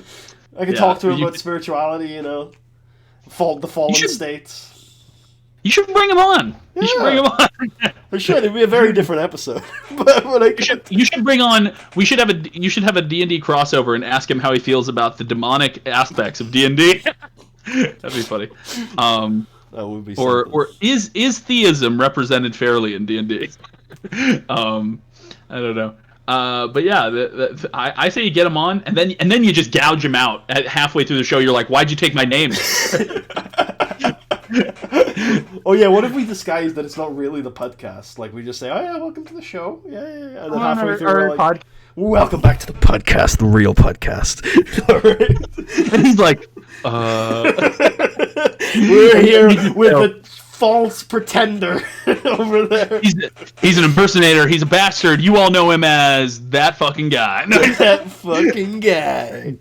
I can talk to him about spirituality, the fallen states. You should bring him on. Yeah. You should bring him on. We should. It'd be a very different episode. You should bring on. You should have a D&D crossover and ask him how he feels about the demonic aspects of D&D. That'd be funny. That would be. Or is theism represented fairly in D&D? I don't know. But yeah, I say you get him on, and then you just gouge him out at halfway through the show. You're like, "Why'd you take my name?" Oh yeah, what if we disguise that it's not really the podcast? Like we just say, "Oh yeah, welcome to the show." Yeah. And then halfway through, we're like, "Welcome back to the podcast, the real podcast." All right. And he's like, "We're here with a false pretender over there. He's an impersonator. He's a bastard. You all know him as that fucking guy." That fucking guy.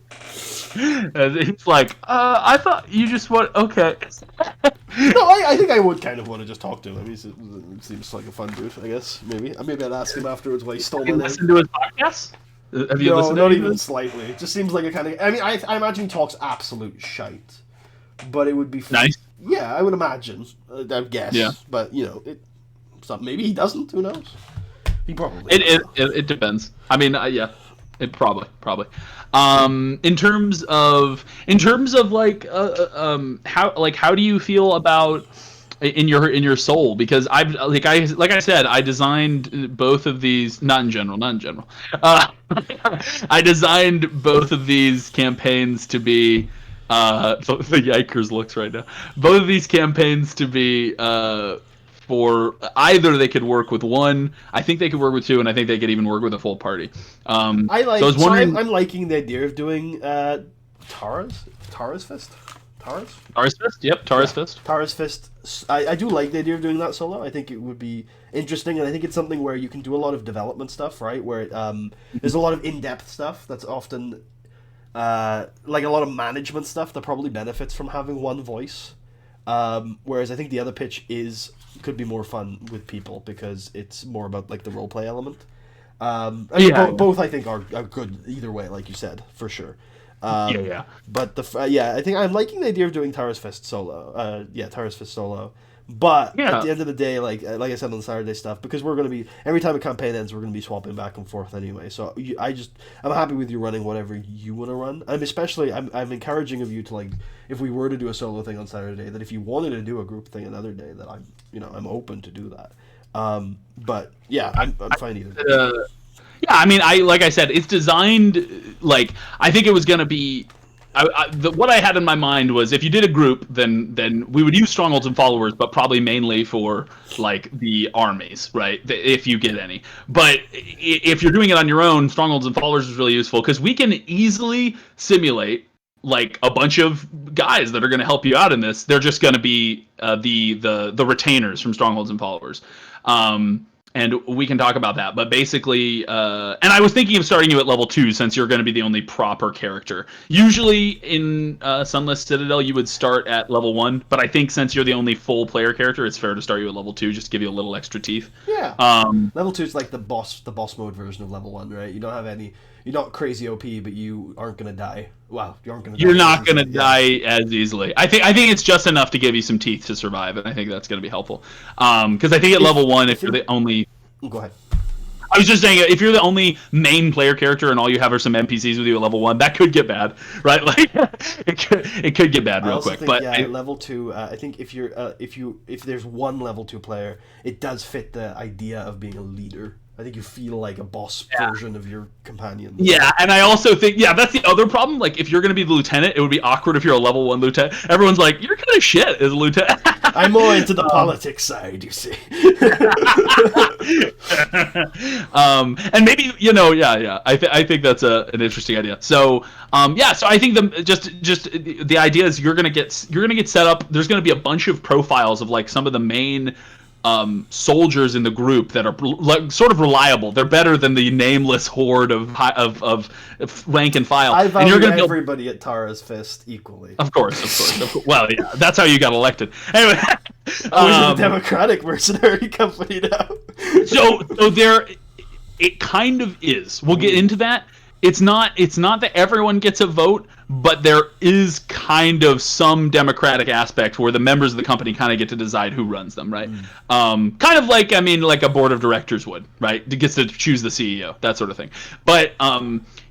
He's like, I thought you just want. Okay. No, I think I would kind of want to just talk to him. I mean, it seems like a fun dude. I guess maybe I'd ask him afterwards why he stole my name. Listen to his podcast? Have you listened? No, not even slightly. It just seems like a kind of. I mean, I imagine he talks absolute shite, but it would be nice. Yeah, I would imagine. I guess. Yeah. But maybe he doesn't. Who knows? He probably. It depends. I mean, yeah, it probably. In terms of how do you feel about in your soul? Because like I said, I designed both of these. Not in general. I designed both of these campaigns to be. The Yikers looks right now. Both of these campaigns to be for either they could work with one. I think they could work with two, and I think they could even work with a full party. I'm liking the idea of doing Tara's Fist. Tara's Fist. Yep, Tara's Fist. Tara's Fist. I do like the idea of doing that solo. I think it would be interesting, and I think it's something where you can do a lot of development stuff, right? Where there's a lot of in-depth stuff that's often like a lot of management stuff that probably benefits from having one voice. Whereas I think the other pitch could be more fun with people because it's more about like the role play element. I mean, both I think are good either way, like you said, for sure. Yeah. But I think I'm liking the idea of doing Tara's Fist solo. Tara's Fist solo. But at the end of the day, like I said on the Saturday stuff, because we're gonna be every time a campaign ends, we're gonna be swapping back and forth anyway. So I'm happy with you running whatever you want to run. I'm encouraging of you to, like, if we were to do a solo thing on Saturday, that if you wanted to do a group thing another day, that I'm open to do that. But yeah, I'm fine either. Yeah, I mean, like I said, it's designed like I think it was going to be. What I had in my mind was if you did a group, then we would use strongholds and followers, but probably mainly for like the armies, right? If you get any. But if you're doing it on your own, strongholds and followers is really useful because we can easily simulate like a bunch of guys that are going to help you out in this. They're just going to be the retainers from strongholds and followers. And we can talk about that. But basically, and I was thinking of starting you at level 2 since you're going to be the only proper character. Usually in Sunless Citadel, you would start at level 1. But I think since you're the only full player character, it's fair to start you at level 2, just to give you a little extra teeth. Yeah. Level 2 is like the boss mode version of level 1, right? You don't have any... You're not crazy OP, but you aren't going to die. Wow, you aren't going to die. You're not going to die as easily. I think it's just enough to give you some teeth to survive, and I think that's going to be helpful. Because I think at level 1, if you're the only... Go ahead. I was just saying, if you're the only main player character and all you have are some NPCs with you at level 1, that could get bad, right? Like, it could get bad real quick. But level 2. I think if there's one level 2 player, it does fit the idea of being a leader. I think you feel like a boss version of your companion. Yeah, and I also think, that's the other problem. Like, if you're going to be the lieutenant, it would be awkward if you're a level 1 lieutenant. Everyone's like, you're kind of shit as a lieutenant. I'm more into the politics side, you see. And maybe, I think that's an interesting idea. So, so I think just the idea is you're gonna get set up. There's gonna be a bunch of profiles of like some of the main soldiers in the group that are like sort of reliable. They're better than the nameless horde of rank and file. I value everybody at Tara's Fist equally. Of course. Well, yeah, that's how you got elected. Anyway, I was a Democratic mercenary company now. so it kind of is. We'll get into that. It's not that everyone gets a vote, but there is kind of some democratic aspect where the members of the company kind of get to decide who runs them, right? Kind of like, like a board of directors would, right? It gets to choose the CEO, that sort of thing. But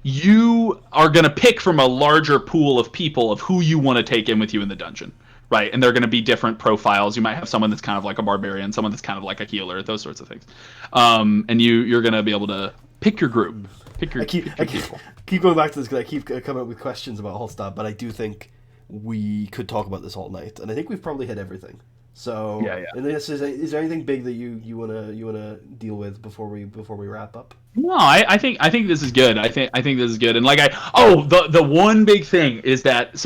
you are going to pick from a larger pool of people of who you want to take in with you in the dungeon, right? And they're going to be different profiles. You might have someone that's kind of like a barbarian, someone that's kind of like a healer, those sorts of things. And you're going to be able to pick your group. I keep going back to this because I keep coming up with questions about whole stuff, but I do think we could talk about this all night, and I think we've probably hit everything. So, is there anything big that you wanna deal with before we wrap up? No, I think this is good. I think this is good, and like the one big thing is that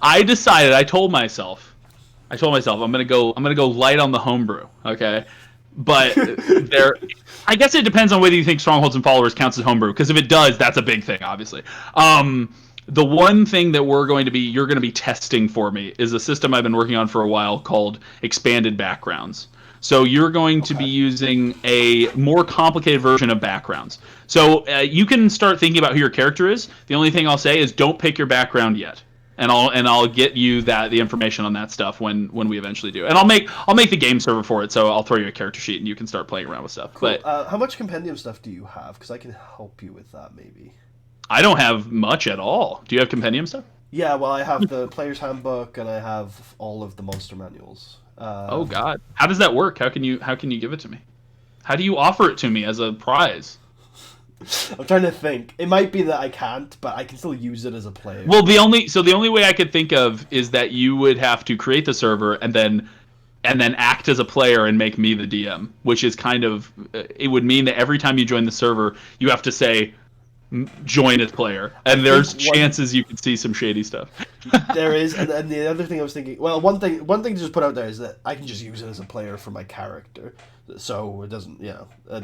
I told myself I'm gonna go light on the homebrew, okay. But I guess it depends on whether you think strongholds and followers counts as homebrew. Because if it does, that's a big thing, obviously. The one thing that you're going to be testing for me is a system I've been working on for a while called expanded backgrounds. So you're going to be using a more complicated version of backgrounds. So you can start thinking about who your character is. The only thing I'll say is don't pick your background yet. And I'll get you the information on that stuff when we eventually do. And I'll make the game server for it, so I'll throw you a character sheet and you can start playing around with stuff. Cool. But how much compendium stuff do you have? Because I can help you with that maybe. I don't have much at all. Do you have compendium stuff? Yeah, well, I have the player's handbook and I have all of the monster manuals. Oh God, how does that work? How can you give it to me? How do you offer it to me as a prize? I'm trying to think. It might be that I can't, but I can still use it as a player. Well, the only way I could think of is that you would have to create the server and then act as a player and make me the DM, which is kind of it would mean that every time you join the server, you have to say, join as player, and there's chances you can see some shady stuff. There is, and the other thing I was thinking, well, one thing to just put out there is that I can just use it as a player for my character, so it doesn't,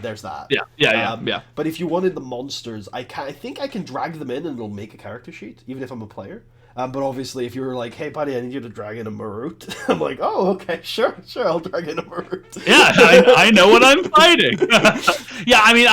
there's that. Yeah. But if you wanted the monsters, I think I can drag them in and it'll make a character sheet, even if I'm a player. But obviously, if you were like, "Hey, buddy, I need you to drag in a Marut," I'm like, "Oh, okay, sure, I'll drag in a Marut." Yeah, I know what I'm fighting. Yeah, I mean,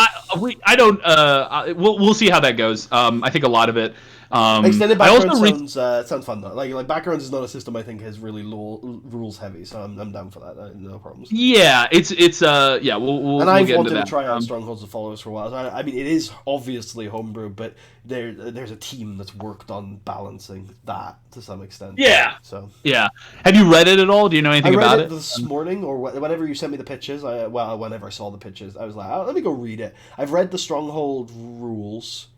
I don't. We'll see how that goes. I think a lot of it. Extended background sounds fun though. Like backgrounds is not a system I think is really rules heavy, so I'm down for that. No problems. Yeah, it's yeah. We'll I've get into wanted that. to try out Strongholds of Followers for a while. So I mean, it is obviously homebrew, but there's a team that's worked on balancing that to some extent. Yeah. So yeah. Have you read it at all? Do you know anything about it? This morning or whenever you sent me the pitches. Whenever I saw the pitches, I was like, let me go read it. I've read the Stronghold rules.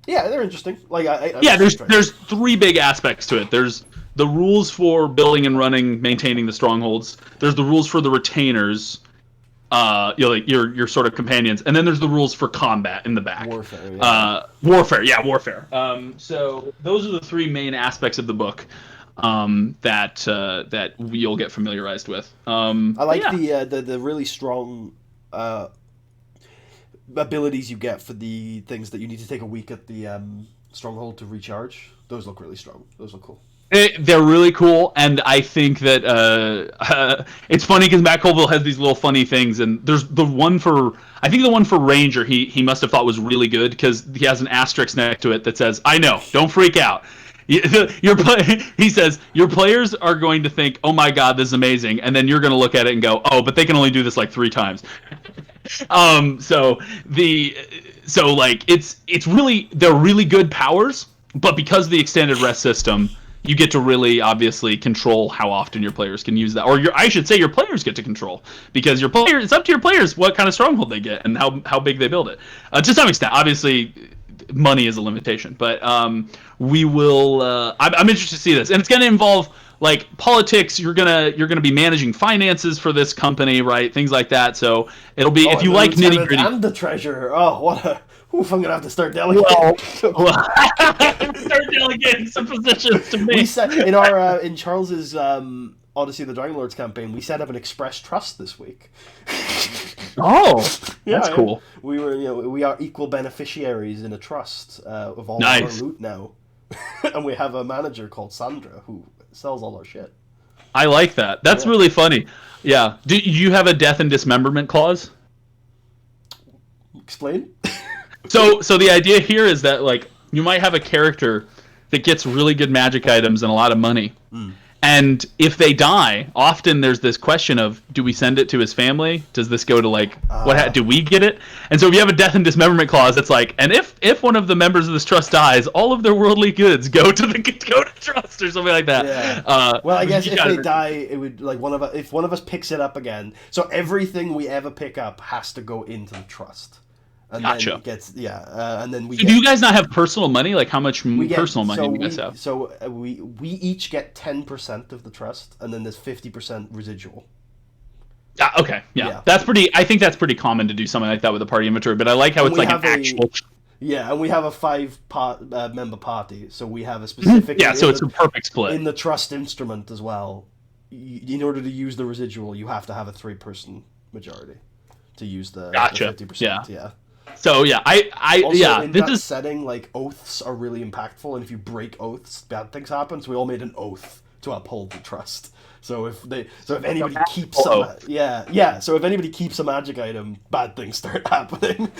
Yeah, they're interesting. Like, there's three big aspects to it. There's the rules for building and running, maintaining the strongholds. There's the rules for the retainers, like your sort of companions, and then there's the rules for combat in the back. Warfare. So those are the three main aspects of the book that you'll get familiarized with. I like the really strong abilities you get for the things that you need to take a week at the stronghold to recharge. Those look really strong. Those look cool. They're really cool, and I think that it's funny because Matt Colville has these little funny things, and there's the one for Ranger he must have thought was really good because he has an asterisk next to it that says, "I know, don't freak out." He says your players are going to think, "Oh my God, this is amazing," and then you're going to look at it and go, "Oh, but they can only do this like 3 times." So it's really, they're really good powers, but because of the extended rest system, you get to really obviously control how often your players can use that, or I should say your players get to control, because it's up to your players what kind of stronghold they get and how big they build it. To some extent, obviously, money is a limitation, but we will. I'm interested to see this, and it's going to involve like politics. You're gonna be managing finances for this company, right? Things like that. So it'll be if you like nitty gritty. And the treasurer. Oh, what a. Oof, I'm gonna have to start delegating. Start delegating some positions to me. We set in our in Charles's Odyssey of the Dragon Lords campaign. We set up an express trust this week. Oh, that's cool. We are equal beneficiaries in a trust of all our loot now, and we have a manager called Sandra who sells all our shit. I like that. That's really funny. Yeah. Do you have a death and dismemberment clause? Explain. So the idea here is that like you might have a character that gets really good magic items and a lot of money. And if they die, often there's this question of, do we send it to his family? Does this go to like do we get it? And so if you have a death and dismemberment clause, it's like, and if one of the members of this trust dies, all of their worldly goods go to trust or something like that. Yeah. Well, I guess if they die, it would like if one of us picks it up again. So everything we ever pick up has to go into the trust. And gotcha. Then it gets and then we. Do you guys not have personal money? Like how much personal money do you guys have? So we each get 10% of the trust, and then there's 50% residual. Okay, yeah, that's pretty. I think that's pretty common to do something like that with a party inventory. But I like how it's like an actual. Yeah, and we have a 5-member party, so we have a specific. Yeah, so it's a perfect split in the trust instrument as well. In order to use the residual, you have to have a 3-person majority to use the 50%. Yeah. So yeah, in that setting, like oaths are really impactful, and if you break oaths, bad things happen. So we all made an oath to uphold the trust. So if anybody keeps so if anybody keeps a magic item, bad things start happening.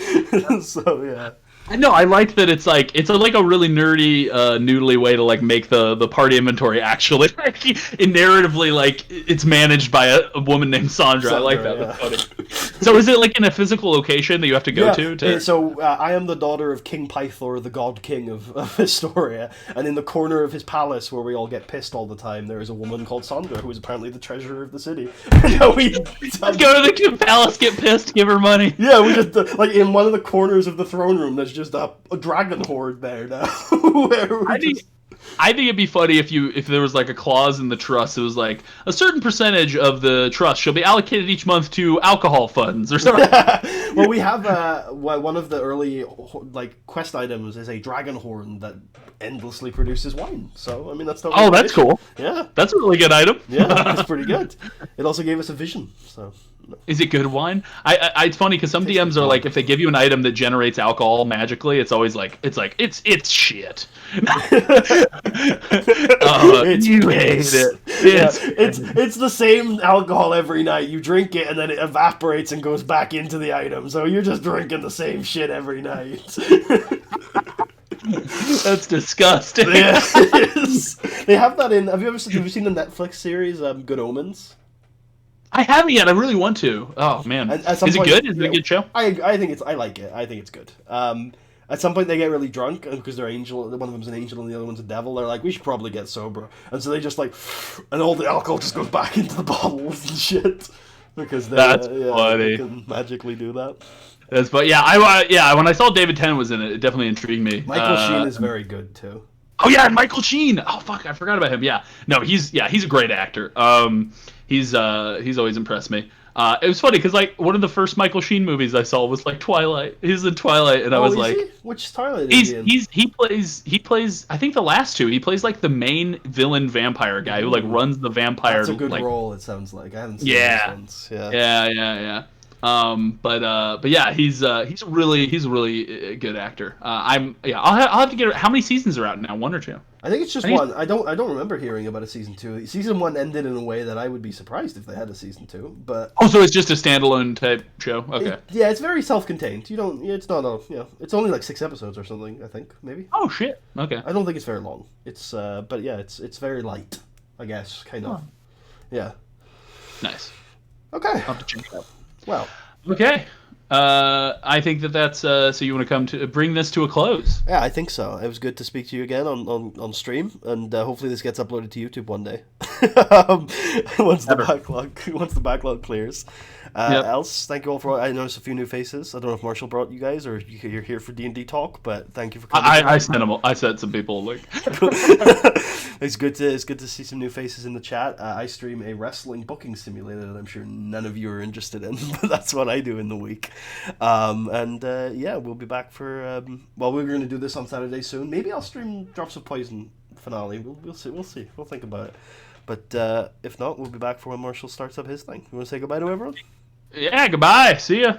So yeah. No, I like that it's like a really nerdy, noodly way to like make the party inventory actually like narratively like it's managed by a woman named Sandra. I like that. Yeah. That's funny. So is it like in a physical location that you have to go to? So I am the daughter of King Pythor, the god king of Historia, and in the corner of his palace where we all get pissed all the time, there is a woman called Sandra who is apparently the treasurer of the city. We go to the palace, get pissed, give her money. Yeah, we just like in one of the corners of the throne room. There's just a dragon horde there now. I think it'd be funny if there was like a clause in the trust. It was like a certain percentage of the trust shall be allocated each month to alcohol funds or something. Well, we have one of the early like quest items is a dragon horn that endlessly produces wine. So I mean that's totally that's cool. Yeah, that's a really good item. Yeah, it's pretty good. It also gave us a vision. So. Is it good wine? It's funny because some DMs are like, if they give you an item that generates alcohol magically, it's always like it's shit. You hate it. It's the same alcohol every night. You drink it and then it evaporates and goes back into the item. So you're just drinking the same shit every night. That's disgusting. Yeah, it is. They have that in. Have you seen the Netflix series Good Omens? I haven't yet. I really want to. Oh man, is it good? Is it a good show? I think I like it. I think it's good. At some point they get really drunk because they're angel. One of them's an angel and the other one's a devil. They're like, we should probably get sober, and so they just like, and all the alcohol just goes back into the bottles and shit because that's funny. They can magically do that. That's but yeah. When I saw David Tennant was in it, it definitely intrigued me. Michael Sheen is very good too. Oh yeah, and Michael Sheen. Oh fuck, I forgot about him. Yeah, no, he's a great actor. He's always impressed me. It was funny because like one of the first Michael Sheen movies I saw was like Twilight. He's in Twilight, and I was like, which Twilight is he in? He plays I think the last two. He plays like the main villain vampire guy who like runs the vampire. That's a good role. It sounds like I haven't seen those ones. Yeah. But yeah, he's a really good actor. I'll have to get. How many seasons are out now? One or two? I think it's just one. I don't remember hearing about a season 2. Season 1 ended in a way that I would be surprised if they had a season 2. But so it's just a standalone type show. Okay. It's very self-contained. You don't. It's not a. It's only like 6 episodes or something. I think maybe. Oh shit. Okay. I don't think it's very long. It's but yeah, it's very light. I guess kind of. Yeah. Nice. Okay. I'll have to check it out. Well. Okay. I think that's so you want to come to bring this to a close. Yeah, I think so. It was good to speak to you again on stream, and hopefully this gets uploaded to YouTube one day. once the backlog clears. Else, thank you all for. I noticed a few new faces. I don't know if Marshall brought you guys or you're here for D&D talk, but thank you for coming. I sent them. I sent some people like. It's good to see some new faces in the chat. I stream a wrestling booking simulator that I'm sure none of you are interested in, but that's what I do in the week. We'll be back for. We're going to do this on Saturday soon. Maybe I'll stream Drops of Poison finale. We'll see. We'll think about it. But if not, we'll be back for when Marshall starts up his thing. You want to say goodbye to everyone? Yeah, goodbye. See ya.